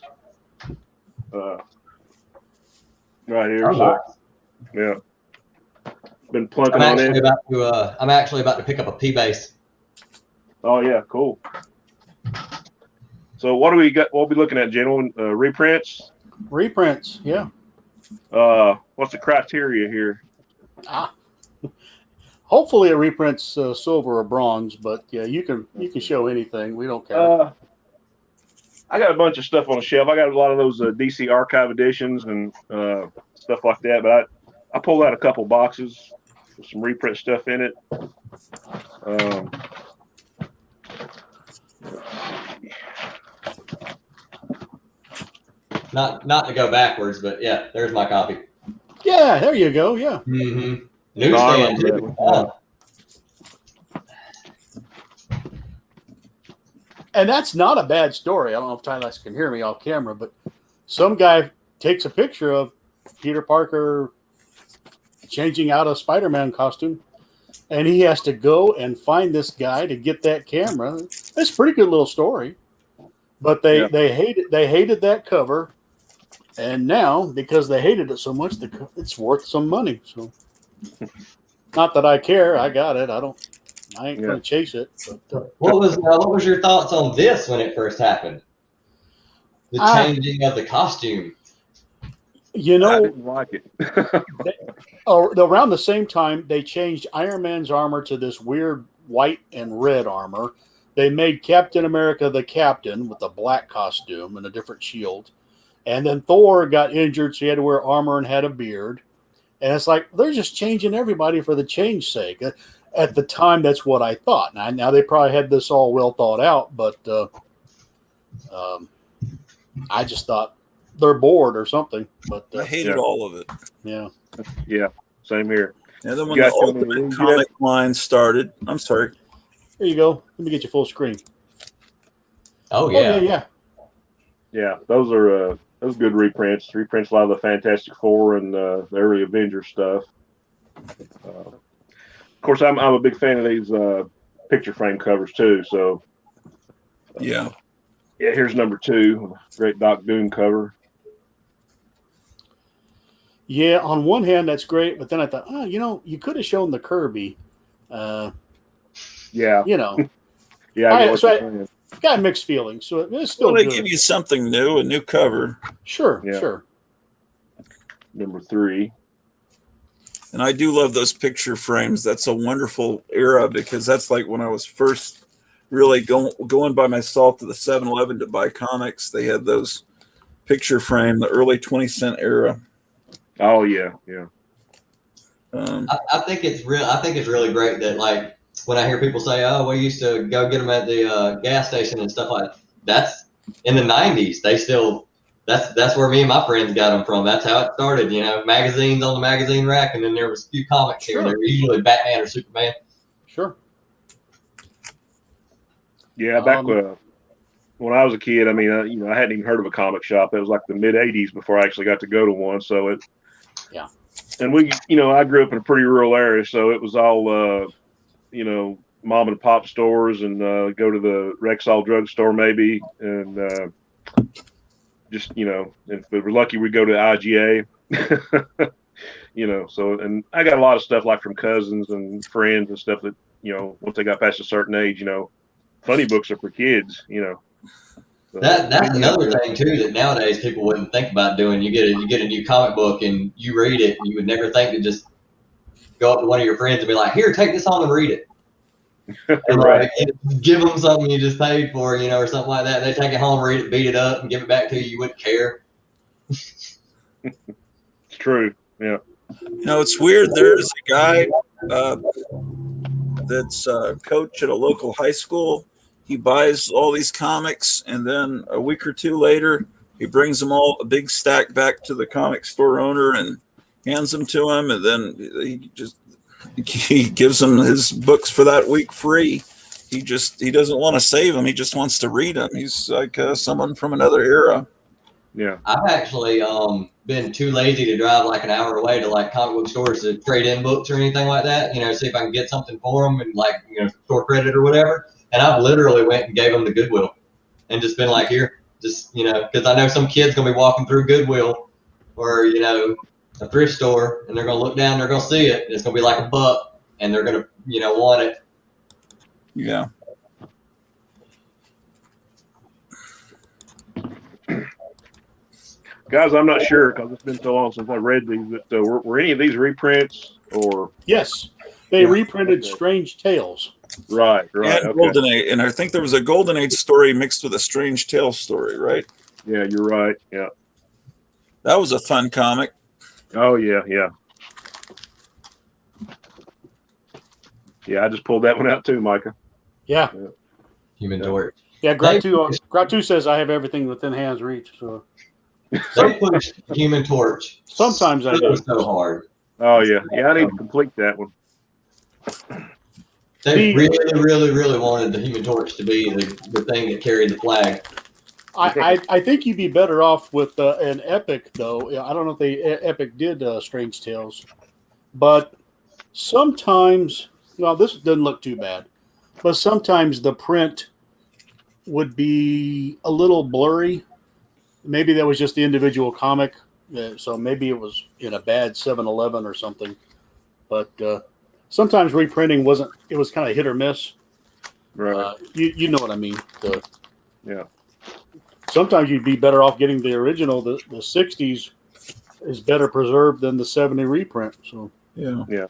right here. So yeah, been plunking on it. I'm actually about to pick up a P bass. Oh yeah, cool. So what do we got? What we looking at, gentlemen? Reprints. Reprints, yeah. What's the criteria here? Hopefully it reprints silver or bronze, but yeah, you can show anything. We don't care. I got a bunch of stuff on the shelf. I got a lot of those DC archive editions and stuff like that, but I pulled out a couple boxes with some reprint stuff in it. Not to go backwards, but yeah, there's my copy. Yeah, there you go. Yeah. Mm-hmm. Newsstand. And that's not a bad story. I don't know if Tylex can hear me off camera, but some guy takes a picture of Peter Parker changing out a Spider-Man costume, and he has to go and find this guy to get that camera. It's a pretty good little story, but they hated that cover, and now because they hated it so much, it's worth some money. So, not that I care. I got it. I ain't gonna chase it. But, what was your thoughts on this when it first happened? The changing of the costume. I didn't like it. Around the same time, they changed Iron Man's armor to this weird white and red armor. They made Captain America the Captain with a black costume and a different shield. And then Thor got injured, so he had to wear armor and had a beard. And it's like they're just changing everybody for the change sake. At the time, that's what I thought. Now they probably had this all well thought out, but I just thought they're bored or something. But I hated all of it. Yeah. Yeah. Same here. And then when the Ultimate comic line started, I'm sorry. There you go. Let me get you full screen. Oh yeah. Yeah. Those are those good reprints. Reprints a lot of the Fantastic Four and the early Avengers stuff. Of course, I'm a big fan of these picture frame covers too. So yeah, here's number 2, great Doc Doom cover. Yeah, on one hand that's great, but then I thought, you could have shown the Kirby. Yeah. Yeah. I got mixed feelings. So it's still they good. give you something new, a new cover. Sure. Number 3. And I do love those picture frames. That's a wonderful era because that's like when I was first really going by myself to the 7-Eleven to buy comics. They had those picture frame, the early 20-cent era. Oh yeah. I think it's really great that, like, when I hear people say, "Oh, we used to go get them at the gas station and stuff like that," that's in the '90s. They still that's where me and my friends got them from. That's how it started. Magazines on the magazine rack, and then there was a few comics here. They were usually Batman or Superman. Sure. Yeah, back when I was a kid, I mean, I hadn't even heard of a comic shop. It was like the mid '80s before I actually got to go to one. So it. Yeah. And we, I grew up in a pretty rural area, so it was all, mom and pop stores and go to the Rexall drugstore maybe, and just, if we were lucky, we'd go to IGA, So, and I got a lot of stuff like from cousins and friends and stuff that, once they got past a certain age, funny books are for kids, So, that's another thing too that nowadays people wouldn't think about doing. You get a new comic book and you read it, and you would never think to just go up to one of your friends and be like, "Here, take this home and read it." And right. Give them something you just paid for, or something like that. They take it home, read it, beat it up, and give it back to you. You wouldn't care. It's true. Yeah. It's weird. There's a guy that's a coach at a local high school. He buys all these comics, and then a week or two later, he brings them all, a big stack, back to the comic store owner and hands them to him. And then he gives him his books for that week free. He doesn't want to save them. He just wants to read them. He's like someone from another era. Yeah. I've actually been too lazy to drive like an hour away to like comic book stores to trade in books or anything like that. See if I can get something for them and store credit or whatever. And I've literally went and gave them the Goodwill and just been like, here, just, because I know some kid's going to be walking through Goodwill or, a thrift store, and they're going to look down, they're going to see it, and it's going to be like $1, and they're going to, want it. Yeah. Guys, I'm not sure because it's been so long since I read these, but were any of these reprints or? Yes. They reprinted Strange Tales. Right. And Okay. Golden Age, and I think there was a Golden Age story mixed with a Strange Tales story, right? Yeah, you're right. Yeah. That was a fun comic. Oh yeah. Yeah, I just pulled that one out too, Micah. Yeah. Human Torch. Yeah, Gratu says I have everything within hand's reach. So They pushed Human Torch. sometimes I do. So hard. Oh yeah. I need to complete that one. They really wanted the Human Torch to be the thing that carried the flag. I think you'd be better off with an Epic, though. I don't know if Epic did Strange Tales, but sometimes, this doesn't look too bad, but sometimes the print would be a little blurry. Maybe that was just the individual comic, so maybe it was in a bad 7-Eleven or something. But sometimes reprinting it was kind of hit or miss. Right. You know what I mean. Yeah. Sometimes you'd be better off getting the original. The 60s is better preserved than the 70 reprint. So Yeah.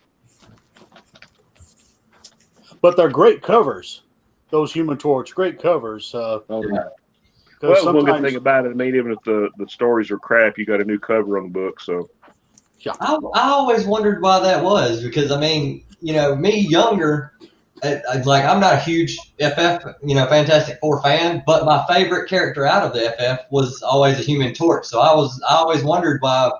But they're great covers. Those Human Torch, great covers. Well, one good thing about it, I mean, even if the stories are crap, you got a new cover on the book. So I always wondered why that was, because I mean, me younger, I'm not a huge FF, Fantastic Four fan, but my favorite character out of the FF was always a Human Torch. So I always wondered why,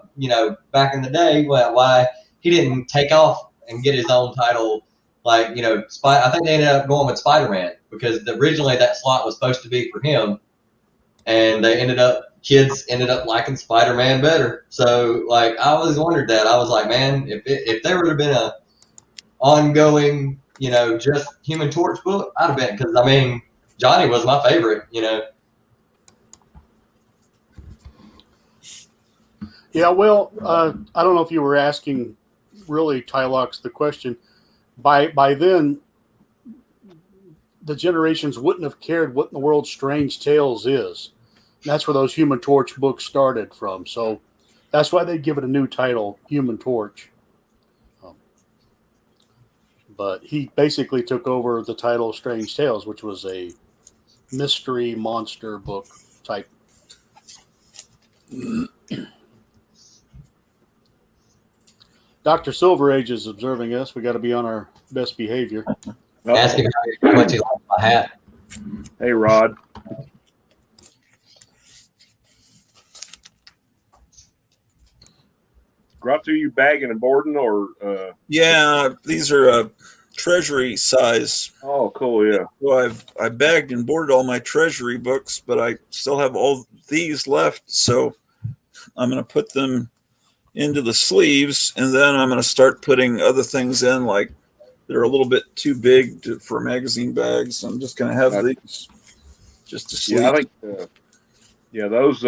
back in the day, why he didn't take off and get his own title. I think they ended up going with Spider-Man, because originally that slot was supposed to be for him, and kids ended up liking Spider-Man better. So I always wondered that. I was like, man, if there would have been a ongoing, just Human Torch book, I'd have been, because I mean, Johnny was my favorite, Yeah, well, I don't know if you were asking really, Tylox, the question. By then, the generations wouldn't have cared what in the world Strange Tales is. And that's where those Human Torch books started from. So that's why they give it a new title, Human Torch. But he basically took over the title of Strange Tales, which was a mystery monster book type. Dr. Silver Age is observing us. We got to be on our best behavior. Ask him how much he likes my hat. Hey, Rod. Brought through you bagging and boarding, or? Yeah, these are treasury size. Oh, cool! Yeah. So I bagged and boarded all my treasury books, but I still have all these left. So I'm going to put them into the sleeves, and then I'm going to start putting other things in, like they're a little bit too big for magazine bags. I'm just going to have these just to sleeve. Yeah, I think. Those.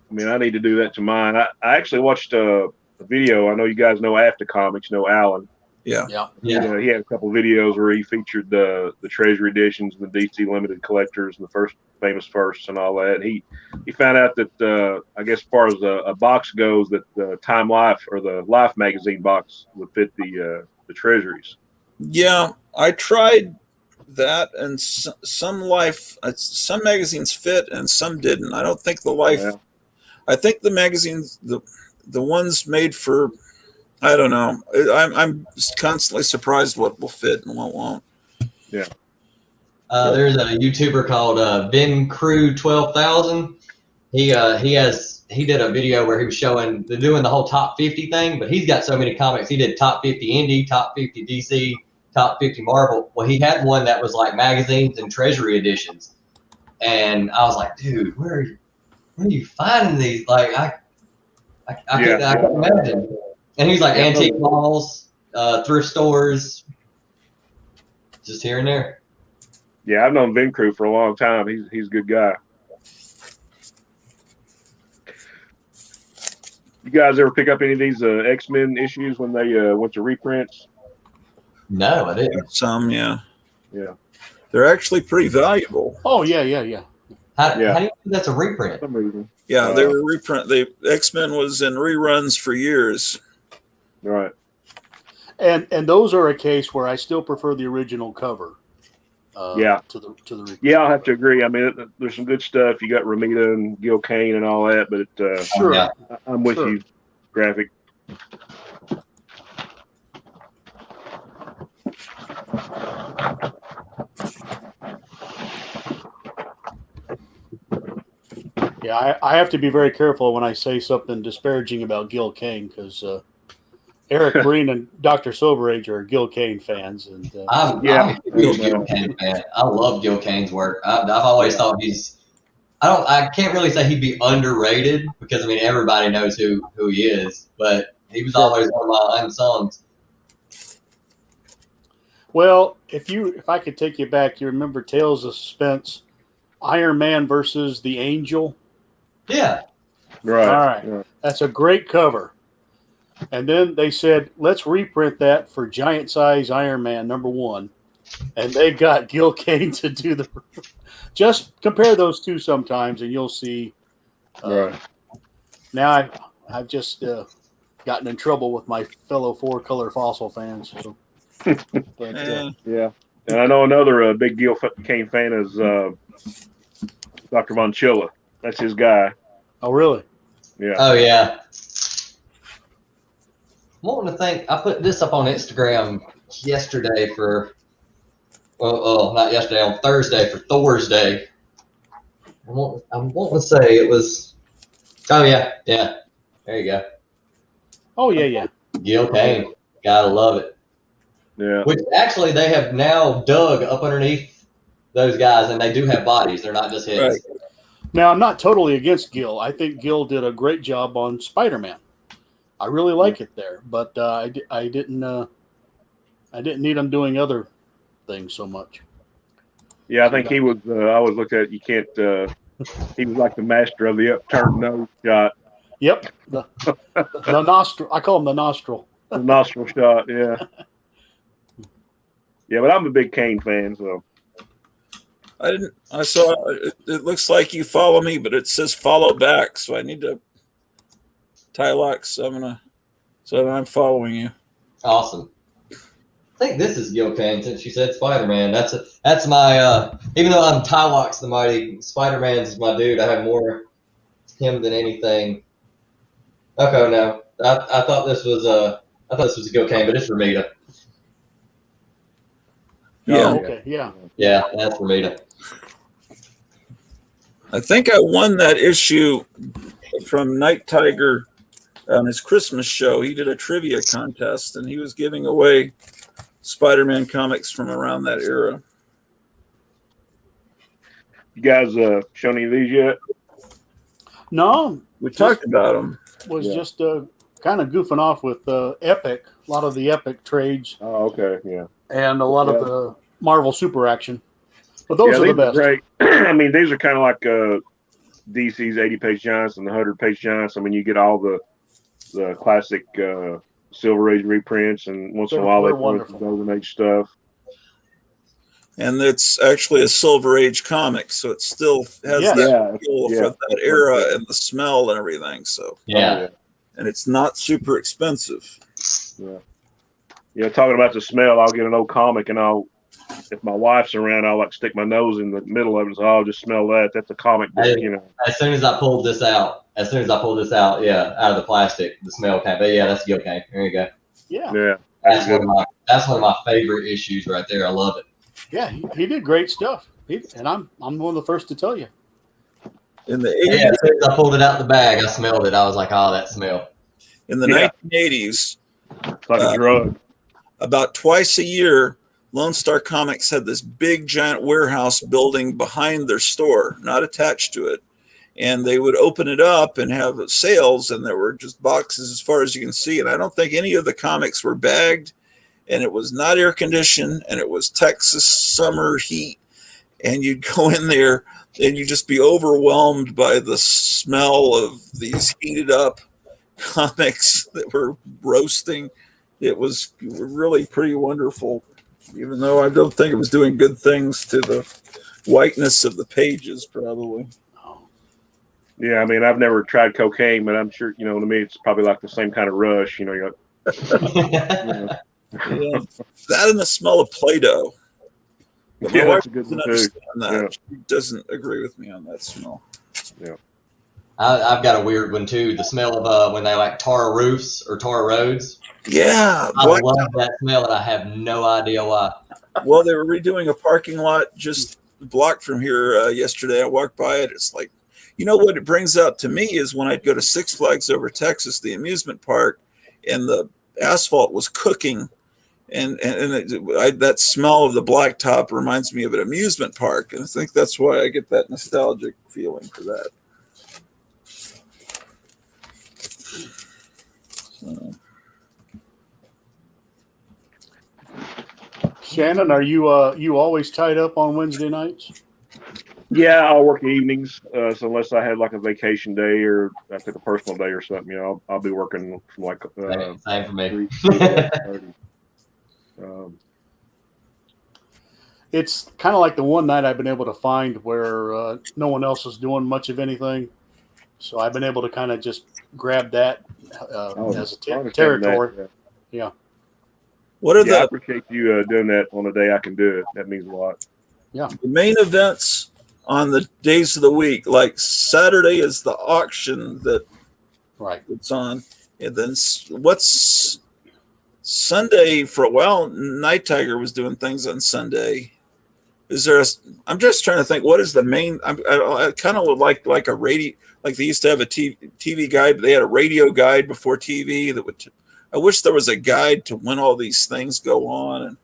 I mean, I need to do that to mine. I actually watched a video. I know you guys know After Comics, Alan. Yeah. He had a couple of videos where he featured the Treasury editions and the DC Limited collectors and the first famous firsts and all that. And he found out that I guess as far as a box goes, that the Time Life or the Life magazine box would fit the Treasuries. Yeah, I tried that, and some magazines fit and some didn't. I don't think the Life. Yeah. I think the magazines, the ones made for, I don't know. I'm constantly surprised what will fit and what won't. Yeah. There's a YouTuber called Vin Crew 12,000. He did a video where he was showing doing the whole top 50 thing, but he's got so many comics. He did top 50 indie, top 50 DC, top 50 Marvel. Well, he had one that was like magazines and treasury editions, and I was like, dude, where are you finding these? Like, I can't imagine. And he's like antique malls, thrift stores, just here and there. Yeah, I've known Vin Crew for a long time. He's a good guy. You guys ever pick up any of these X-Men issues when they went to reprints? No, I didn't. Some, yeah. Yeah. They're actually pretty valuable. Oh, yeah. How do you think that's a reprint? Yeah, they were reprint. X-Men was in reruns for years. Right. And those are a case where I still prefer the original cover. To the reprint. Yeah, I'll have to agree. I mean, there's some good stuff. You got Romita and Gil Kane and all that, but sure. I'm with you, Graphic. Yeah, I have to be very careful when I say something disparaging about Gil Kane, because Eric Breen and Dr. Silverage are Gil Kane fans. And I'm a huge Gil Kane fan. I love Gil Kane's work. I've always thought I can't really say he'd be underrated, because I mean everybody knows who he is, but he was always one of my unsung. Well, if I could take you back, you remember Tales of Suspense, Iron Man versus the Angel? Yeah. Right. All right. Yeah. That's a great cover. And then they said, let's reprint that for giant size Iron Man #1. And they got Gil Kane to do the. Just compare those two sometimes, and you'll see. Right. Now I've just gotten in trouble with my fellow 4-color fossil fans. So. But, yeah. And I know another big Gil Kane fan is Dr. Von Chilla. That's his guy. Oh, really? Yeah. Oh, yeah. wanting to think. I put this up on Instagram yesterday not yesterday, on Thursday for Thor's Day. I'm wanting to say it was. Oh yeah. There you go. Oh yeah. Gil Kane, gotta love it. Yeah. Which actually they have now dug up underneath those guys, and they do have bodies. They're not just heads. Right. Now, I'm not totally against Gil. I think Gil did a great job on Spider-Man. I really like it there, but I didn't need him doing other things so much. Yeah, I think he was. I always looked at. You can't. He was like the master of the upturned nose shot. Yep, the nostril. I call him the nostril. The nostril shot. Yeah. Yeah, but I'm a big Kane fan, so. I saw it looks like you follow me, but it says follow back, so I need to Tylock, so I'm following you. Awesome. I think this is Gil Kane since you said Spider-Man. That's my even though I'm Tylock's the mighty, Spider-Man's my dude. I have more him than anything. Okay, no. I thought this was Gil Kane, but it's Ramita. Yeah. Oh, okay. Yeah. Yeah, that's Ramita. I think I won that issue from Night Tiger on his Christmas show. He did a trivia contest, and he was giving away Spider-Man comics from around that era. You guys shown any of these yet? No, We talked about them. was just kind of goofing off with Epic. A lot of the Epic trades Oh, okay, yeah. and a lot of the Marvel Super Action. But those are the these best. Great. I mean, these are kind of like DC's 80-page giants and the 100-page giants. I mean, you get all the classic Silver Age reprints, and once in a while they throw some Golden Age stuff. And it's actually a Silver Age comic, so it still has that feel for that era and the smell and everything. So Yeah. And it's not super expensive. Yeah, talking about the smell, I'll get an old comic and if my wife's around, I'll like stick my nose in the middle of it. So I'll just smell that. That's a comic book, As soon as I pulled this out, out of the plastic, the smell came. But yeah, that's Gil Kane. There you go. Yeah. That's one of my favorite issues right there. I love it. Yeah, he did great stuff. And I'm one of the first to tell you. In the 80s, Yeah, as soon as I pulled it out the bag, I smelled it. I was like, oh, that smell. in the 1980s, It's like a drug. about twice a year, Lone Star Comics had this big giant warehouse building behind their store, not attached to it. And they would open it up and have sales, and there were just boxes as far as you can see. And I don't think any of the comics were bagged, and it was not air conditioned, and it was Texas summer heat. And you'd go in there and you'd just be overwhelmed by the smell of these heated up comics that were roasting. It was really pretty wonderful, even though I don't think it was doing good things to the whiteness of the pages, probably. Yeah, I mean, I've never tried cocaine, but I'm sure, to me, it's probably like the same kind of rush. You're Yeah. That and the smell of Play-Doh. But my wife that's a good doesn't one, too. understand that. Yeah. She doesn't agree with me on that smell. I've got a weird one too. The smell of when they like tar roofs or tar roads. Yeah. I love that smell, and I have no idea why. Well, they were redoing a parking lot just a block from here yesterday. I walked by it. It's like, what it brings out to me is when I'd go to Six Flags over Texas, the amusement park, and the asphalt was cooking. And that smell of the blacktop reminds me of an amusement park. And I think that's why I get that nostalgic feeling for that. So. Shannon, are you always tied up on Wednesday nights? Yeah, I'll work evenings. So unless I had like a vacation day or I took a personal day or something, I'll be working from like Same for me. 3:30. It's kind of like the one night I've been able to find where no one else is doing much of anything. So I've been able to kind of just grab that as a territory. Yeah. What are I appreciate you doing that on the day I can do it. That means a lot. Yeah. The main events on the days of the week? Like Saturday is the auction that Right. it's on. And then what's Sunday for a while, Night Tiger was doing things on Sunday. Is there I'm just trying to think, what is the main, I kind of would like a radio, like they used to have a TV guide. They had a radio guide before TV that would, I wish there was a guide to when all these things go on. And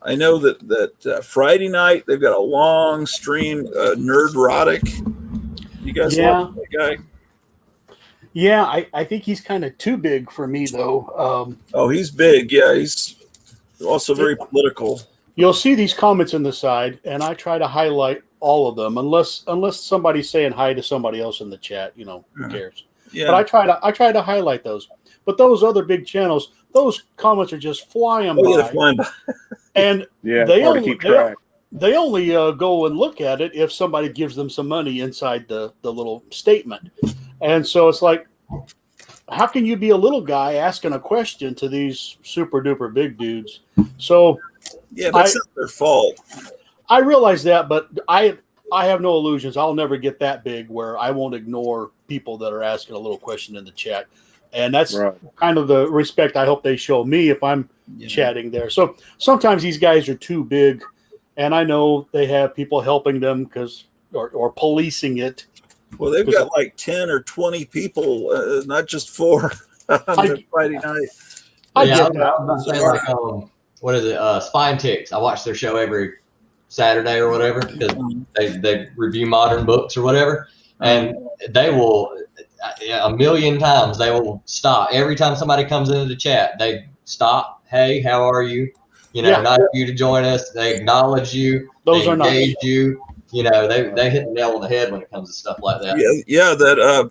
I know that Friday night, they've got a long stream, Nerdrotic. You guys like that guy? Yeah, I think he's kind of too big for me, though. Oh, he's big. Yeah, he's also very political. You'll see these comments in the side, and I try to highlight all of them, unless somebody's saying hi to somebody else in the chat. You know, who cares? Yeah. But I try to highlight those. But those other big channels, those comments are just flying by. Yeah, flying by. And they only go and look at it if somebody gives them some money inside the little statement. And so it's like, how can you be a little guy asking a question to these super duper big dudes? So yeah, that's not their fault. I realize that, but I have no illusions. I'll never get that big where I won't ignore people that are asking a little question in the chat. And that's kind of the respect I hope they show me if I'm chatting there. So sometimes these guys are too big, and I know they have people helping them or policing it. Well, they've got like 10 or 20 people, not just 4 on Friday night. I was about to say, like, what is it? Spine Ticks. I watch their show every Saturday or whatever because they review modern books or whatever, and they will a million times they will stop every time somebody comes into the chat. They stop. Hey, how are you? You know, nice of you to join us. They acknowledge you. Those they are engage nice. You. You know, they hit the nail on the head when it comes to stuff like that. Yeah. That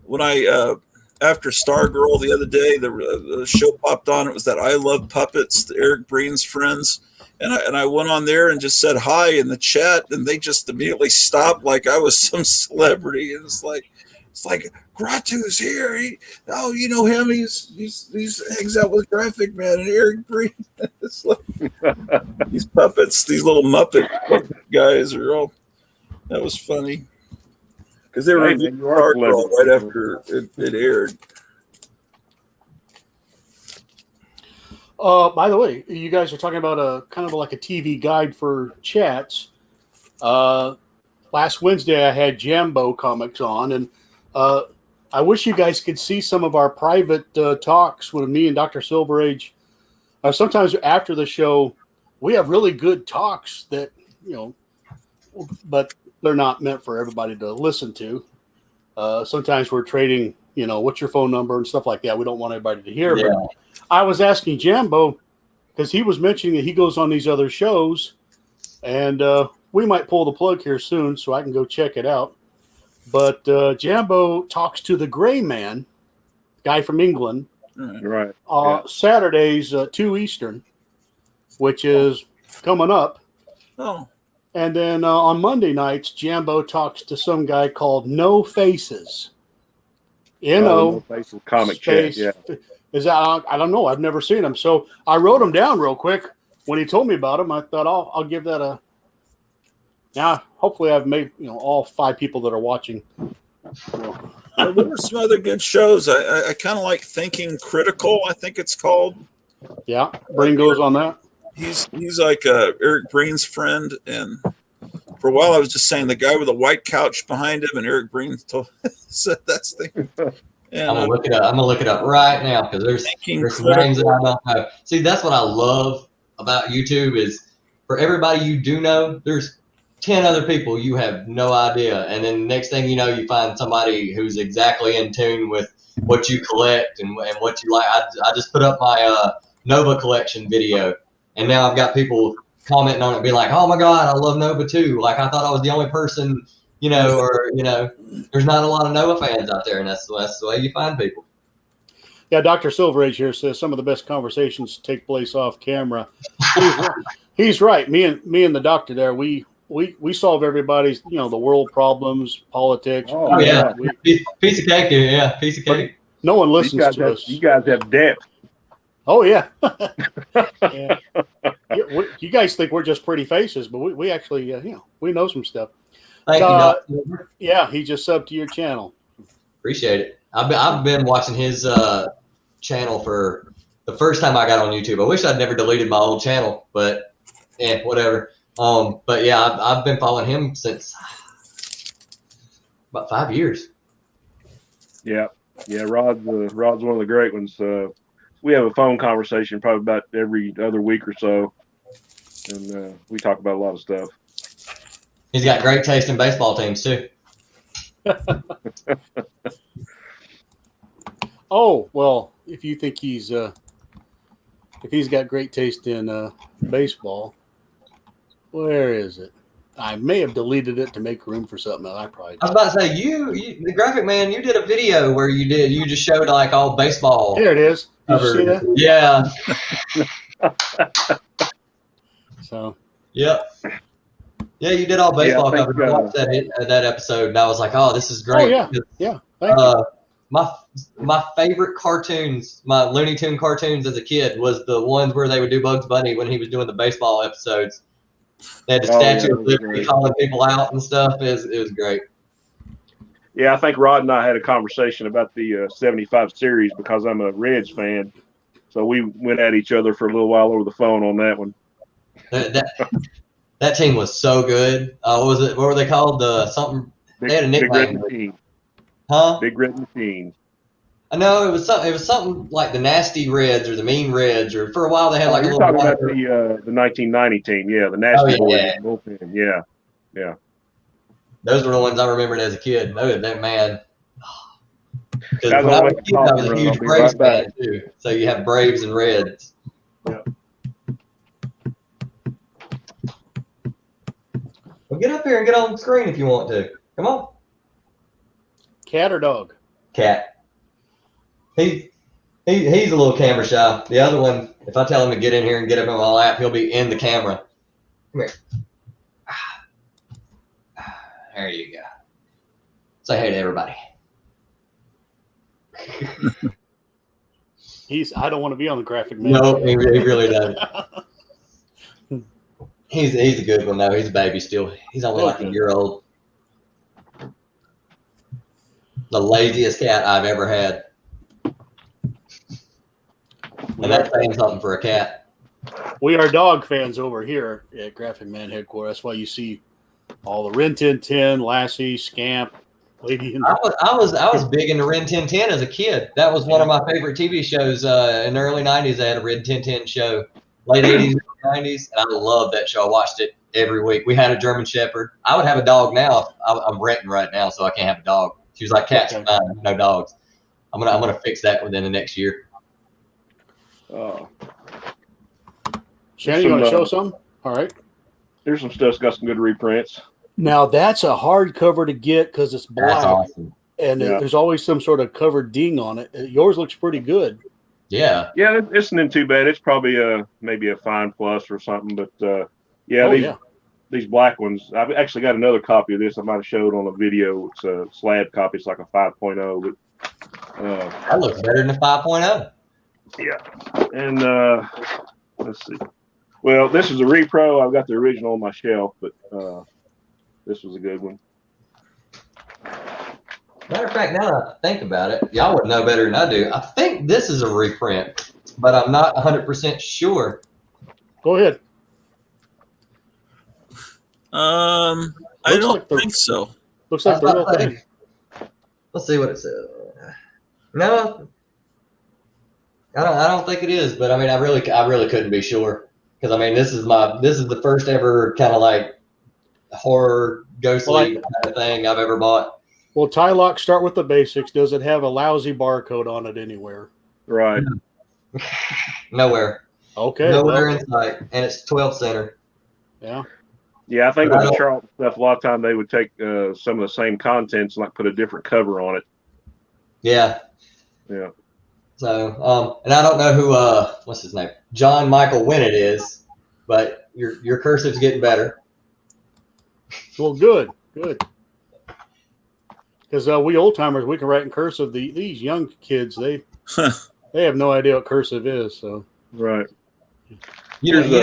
when I after Stargirl the other day, the show popped on. It was that I Love Puppets, the Eric Breen's friends, and I went on there and just said hi in the chat, and they just immediately stopped like I was some celebrity. And it's like Gratu's here. You know him. He's hangs out with Graphic Man and Eric Breen. It's like these puppets, these little Muppet guys are all. That was funny because they were reviewing Stargirl right after it aired. By the way, you guys are talking about a kind of like a TV guide for chats. Last Wednesday, I had Jambo Comics on, and I wish you guys could see some of our private talks with me and Dr. Silver Age. Sometimes after the show, we have really good talks that, but they're not meant for everybody to listen to. Sometimes we're trading, what's your phone number and stuff like that. We don't want everybody to hear. Yeah. But I was asking Jambo because he was mentioning that he goes on these other shows, and we might pull the plug here soon so I can go check it out. But Jambo talks to the Gray Man, guy from England, right? Saturdays 2 Eastern, which is coming up. Oh, and then on Monday nights, Jambo talks to some guy called No Faces. No Faces comic chat. Yeah, is that? I don't know. I've never seen him, so I wrote him down real quick when he told me about him. I thought I'll give that a. Now, hopefully, I've made all 5 people that are watching. There were some other good shows. I kind of like Thinking Critical. I think it's called. Yeah, Brain goes on that. He's like Eric Breen's friend, and for a while I was just saying the guy with a white couch behind him, and Eric Breen said that's the. And, I'm gonna look it up. I'm gonna look it up right now because there's some names that I don't know. See, that's what I love about YouTube is for everybody you do know, there's 10 other people you have no idea, and then next thing you know, you find somebody who's exactly in tune with what you collect and what you like. I just put up my Nova collection video, and now I've got people commenting on it, being like, "Oh my God, I love Nova too!" Like I thought I was the only person, there's not a lot of Nova fans out there, and that's the way you find people. Yeah, Dr. Silver Age here says some of the best conversations take place off camera. He's right. Me and the doctor there, we solve everybody's, the world problems, politics. Oh yeah, piece of cake. Yeah, piece of cake. No one listens to us. You guys have depth. Oh yeah. Yeah. You guys think we're just pretty faces, but we actually, we know some stuff. Thank you, Doctor. Yeah, he just subbed to your channel. Appreciate it. I've been watching his channel for the first time I got on YouTube. I wish I'd never deleted my old channel, but whatever. But yeah, I've been following him since about 5 years. Yeah, Rod's one of the great ones. We have a phone conversation probably about every other week or so, and we talk about a lot of stuff. He's got great taste in baseball teams too. Oh, well, if you think he's got great taste in baseball, where is it? I may have deleted it to make room for something else. I was about to say, you the graphic man, you did a video where you just showed like all baseball. There it is. Did you see that? Yeah. So. Yep. Yeah, you did all baseball coverage. I watched that episode, and I was like, "Oh, this is great." Oh yeah. Thank you. My favorite cartoons, my Looney Tune cartoons as a kid, was the ones where they would do Bugs Bunny when he was doing the baseball episodes. They had the Statue of Liberty calling people out and stuff. It was great. Yeah, I think Rod and I had a conversation about the 75 series because I'm a Reds fan. So we went at each other for a little while over the phone on that one. That team was so good. What were they called? They had a nickname. Big Red Machine. Huh? Big Red Machine. I know it was something like the Nasty Reds or the Mean Reds, or for a while they had like a little. Talking about the 1990 team, the Nasty Boys. Yeah. Those were the ones I remembered as a kid. That man. Because when I was a kid, I was a huge Braves fan too. So you have Braves and Reds. Yeah. Well, get up here and get on the screen if you want to. Come on. Cat or dog? Cat. He's a little camera shy. The other one, if I tell him to get in here and get up in my lap, he'll be in the camera. Come here. There you go. Say hey to everybody. I don't want to be on the graphic man. No, he really doesn't. He's a good one though. He's a baby still. He's only like a year old. The laziest cat I've ever had. And that's saying something for a cat. We are dog fans over here at Graphic Man headquarters. That's why you see all the Rin Tin Tin, Lassie, Scamp, Lady. I was big into Rin Tin Tin as a kid. That was one of my favorite TV shows. In the early 90s, they had a Rin Tin Tin show. Late 80s, 90s, and I loved that show. I watched it every week. We had a German Shepherd. I would have a dog now. I'm renting right now, so I can't have a dog. She was like, cats are fine, no dogs. I'm gonna fix that within the next year. Shannon, you want to show some? All right. Here's some stuff that's got some good reprints. Now, that's a hard cover to get because it's black. That's awesome. And there's always some sort of covered ding on it. Yours looks pretty good. Yeah. Yeah, it isn't too bad. It's probably maybe a fine plus or something. But, these black ones, I've actually got another copy of this I might have showed on a video. It's a slab copy. It's like a 5.0. But that looks better than a 5.0. Yeah. And let's see. Well, this is a repro. I've got the original on my shelf, but this was a good one. Matter of fact, now that I think about it, y'all would know better than I do. I think this is a reprint, but I'm not 100% sure. Go ahead. I don't think so. Looks like the real thing. Let's see what it says. No, I don't think it is. But I mean, I really couldn't be sure because I mean, this is the first ever kind of like horror ghostly kind of thing I've ever bought. Well, Tylock, start with the basics. Does it have a lousy barcode on it anywhere? Right. Nowhere. Okay. Nowhere in sight, and it's 12 center. Yeah. Yeah, I think with the Charlton stuff, a lot of time they would take some of the same contents and like put a different cover on it. Yeah. Yeah. So, and I don't know who what's his name, John Michael Winnett is, but your cursive's getting better. Well, good. Because we old timers, we can write in cursive. These young kids, they have no idea what cursive is. So right. I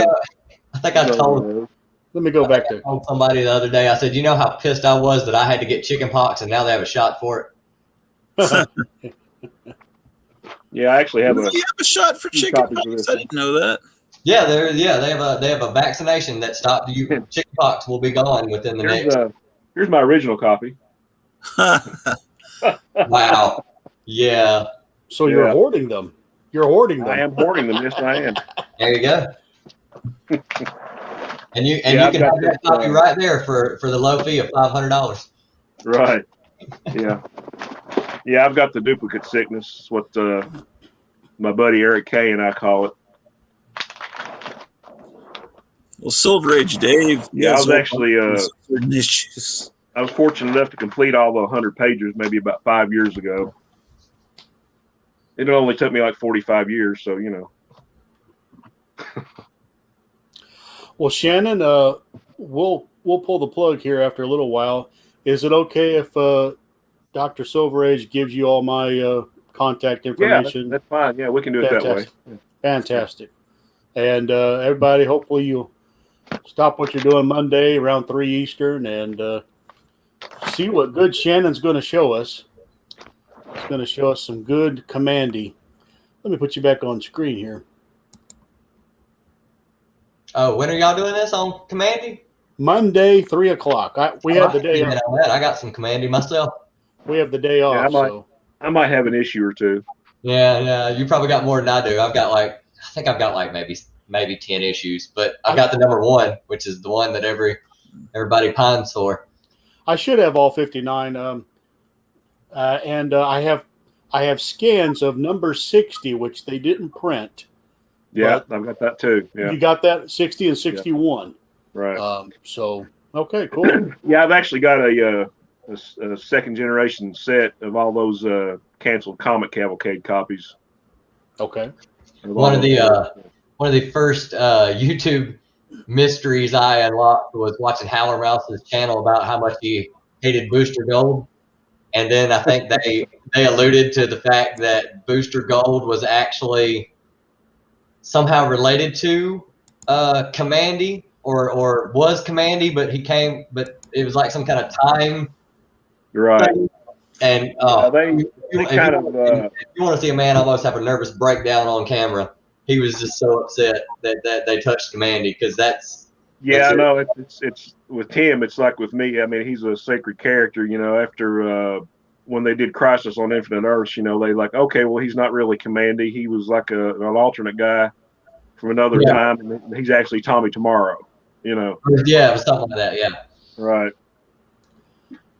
think I told. Let me go back to somebody the other day. I said, you know how pissed I was that I had to get chicken pox, and now they have a shot for it. Yeah, I actually have You have a shot for chickenpox. I didn't know that. Yeah, they have a vaccination that stopped you. Chickenpox will be gone within the next. Here's my original copy. Wow. Yeah. So you're hoarding them. You're hoarding them. I am hoarding them. Yes, I am. There you go. And you can have that copy right there for the low fee of $500. Right. Yeah. Yeah, I've got the duplicate sickness. It's what my buddy Eric Kay and I call it. Well, Silver Age Dave. Yeah, I was actually issues. I was fortunate enough to complete all the 100 pages maybe about 5 years ago. It only took me like 45 years, so you know. Well, Shannon, we'll pull the plug here after a little while. Is it okay if Dr. Silverage gives you all my contact information? Yeah, that's fine. Yeah, we can do it that way. Fantastic. And everybody, hopefully you'll stop what you're doing Monday around 3 Eastern and see what good Shannon's going to show us. It's going to show us some good Commandy. Let me put you back on screen here. Oh, when are y'all doing this on Commandy? Monday, 3 o'clock. We have the day off. I got some Commandy myself. We have the day off. I might have an issue or two. Yeah, you probably got more than I do. I think I've got like maybe 10 issues, but I've got the number 1, which is the one that everybody pines for. I should have all 59. And I have scans of number 60, which they didn't print. Yeah, I've got that too. Yeah, you got that 60 and 61. Yeah. Right. So okay, cool. Yeah, I've actually got a second generation set of all those canceled Comic Cavalcade copies. Okay. One of the first YouTube mysteries I unlocked was watching Howler Mouse's channel about how much he hated Booster Gold. And then I think they alluded to the fact that Booster Gold was actually somehow related to Commandy or was Commandy, but it was like some kind of time. Right. Thing. And if you want to see a man almost have a nervous breakdown on camera, he was just so upset that they touched Commandy because that's. Yeah, I know. It's with him. It's like with me. I mean, he's a sacred character. You know, after when they did Crisis on Infinite Earths, you know, they like, okay, well, he's not really Commandy. He was like an alternate guy from another time, and he's actually Tommy Tomorrow. You know. Yeah, it was something like that. Yeah. Right.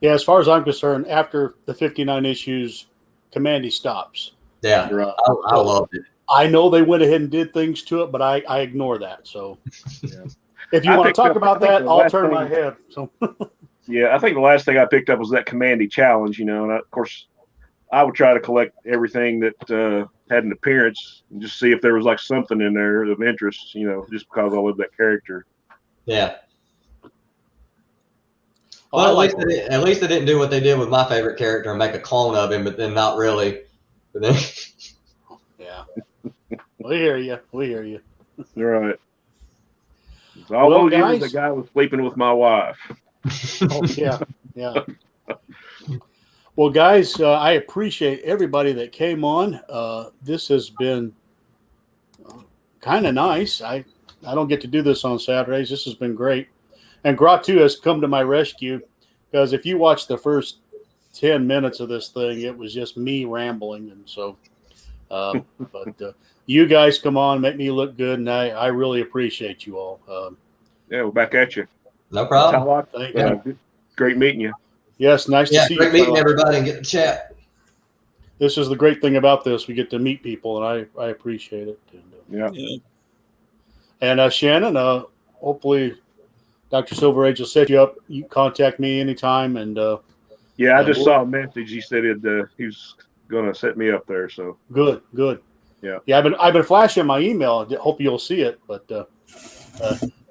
Yeah, as far as I'm concerned, after the 59 issues, Commandy stops. Yeah, right. I loved it. I know they went ahead and did things to it, but I ignore that. So. Yeah. If you want to talk about that, I'll turn my head. So. Yeah, I think the last thing I picked up was that Commandy challenge, you know, and of course, I would try to collect everything that had an appearance and just see if there was like something in there of interest, you know, just because I love that character. Yeah. Well, at least they didn't do what they did with my favorite character and make a clone of him, but then not really. But then. Yeah. We hear you. Right. All those years, the guy was sleeping with my wife. Oh, yeah. Well, guys, I appreciate everybody that came on. This has been kind of nice. I don't get to do this on Saturdays. This has been great. And Gratu has come to my rescue because if you watch the first 10 minutes of this thing, it was just me rambling. And so, but you guys come on, make me look good, and I really appreciate you all. Yeah, we're back at you. No problem. Thank you. Great meeting you. Yes, nice to see you. Great meeting everybody and get to chat. This is the great thing about this. We get to meet people, and I appreciate it. Yeah. And Shannon, hopefully Dr. Silverage will set you up. You contact me anytime. And yeah, I just saw a message. He said he was going to set me up there. So good. Yeah. I've been flashing my email. I hope you'll see it. But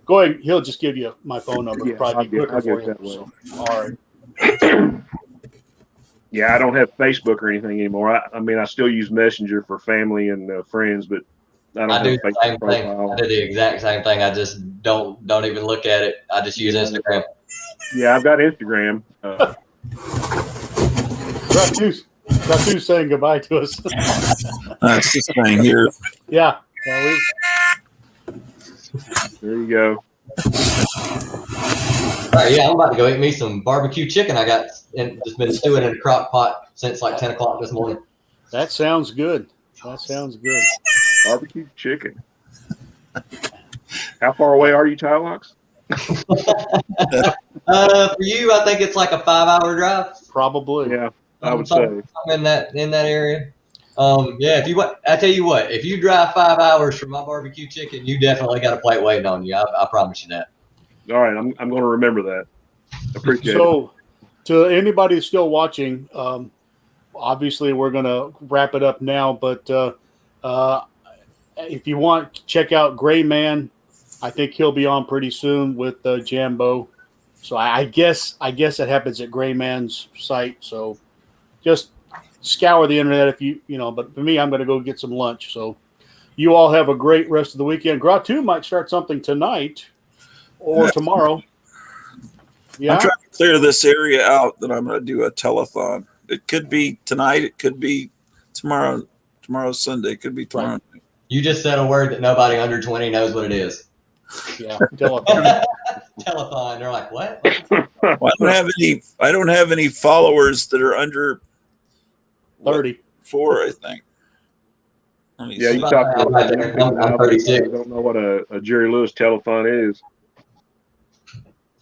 go ahead. He'll just give you my phone number. Yeah, probably be quicker for you. So, all right. Yeah, I don't have Facebook or anything anymore. I mean, I still use Messenger for family and friends, but I do the same thing. I do the exact same thing. I just don't even look at it. I just use Instagram. Yeah, I've got Instagram. Ratu's saying goodbye to us. That's this thing here. Yeah. There you go. All right, yeah, I'm about to go eat me some barbecue chicken. I got and just been stewing in a crock pot since like 10 o'clock this morning. That sounds good. That sounds good. Barbecue chicken. How far away are you, Tylox? For you, I think it's like a 5-hour drive. Probably. Yeah, I would say. Something in that area. Yeah, if you want, I tell you what, if you drive 5 hours for my barbecue chicken, you definitely got a plate waiting on you. I promise you that. All right, I'm going to remember that. Appreciate it. So, to anybody who's still watching, obviously we're going to wrap it up now. But if you want, check out Gray Man. I think he'll be on pretty soon with Jambo. So I guess it happens at Gray Man's site. So just scour the internet if you know. But for me, I'm going to go get some lunch. So you all have a great rest of the weekend. Gratu might start something tonight or tomorrow. Yeah. I'm trying to clear this area out that I'm going to do a telethon. It could be tonight. It could be tomorrow. Tomorrow's Sunday. It could be tomorrow. Right. You just said a word that nobody under 20 knows what it is. Yeah. Telethon. Telethon. They're like, what? Well, I don't have any followers that are under 30. 4, I think. Let me Yeah, see. you talk to I'm 36. I don't know what a Jerry Lewis telethon is.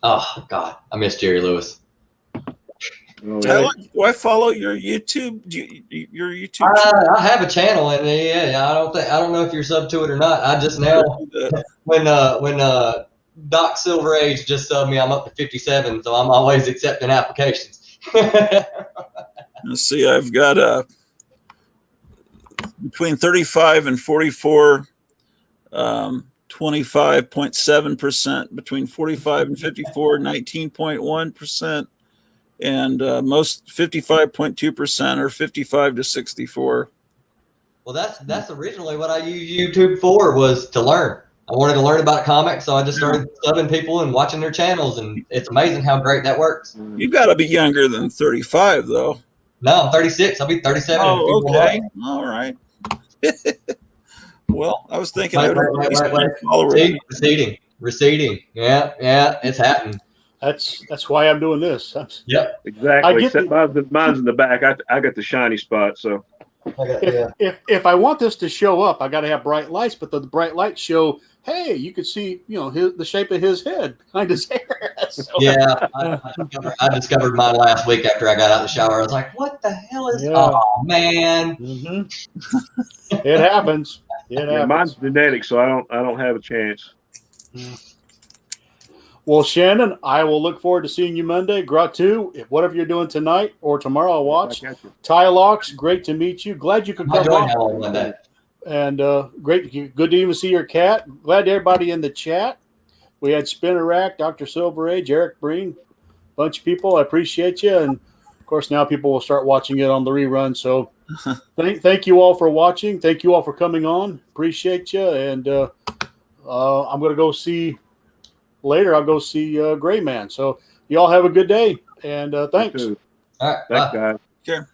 Oh, God. I miss Jerry Lewis. Oh, yeah. Do I follow your YouTube? Your YouTube? I have a channel, and yeah, I don't know if you're sub to it or not. I just now when Doc Silver Age just subbed me, I'm up to 57, so I'm always accepting applications. Let's see. I've got between 35 and 44, 25.7%. Between 45 and 54, 19.1%. And most 55.2% are 55 to 64. Well, that's originally what I used YouTube for, was to learn. I wanted to learn about comics, so I just started subbing people and watching their channels, and it's amazing how great that works. You got to be younger than 35, though. No, I'm 36. I'll be 37. Oh, okay. All right. Well, I was thinking wait. Receding. Yeah, it's happening. That's why I'm doing this. Yep. Exactly. Except mine's in the back. I got the shiny spot. So if I want this to show up, I got to have bright lights. But the bright lights show, hey, you can see, the shape of his head behind his hair. So, yeah, I discovered mine last week after I got out of the shower. I was like, what the hell is? Yeah. Oh man. Mm-hmm. It happens. Yeah, mine's genetic, so I don't have a chance. Well, Shannon, I will look forward to seeing you Monday. Gratu, whatever you're doing tonight or tomorrow, I'll watch. Tylox, great to meet you. Glad you could come on Monday. And good to even see your cat. Glad everybody in the chat. We had Spinner Rack, Dr. Silver Age, Eric Breen, bunch of people. I appreciate you. And, of course, now people will start watching it on the rerun. So thank you all for watching. Thank you all for coming on. Appreciate you. And I'm going to go see – later, I'll go see Gray Man. So you all have a good day, and thanks. Thanks, guys. Sure.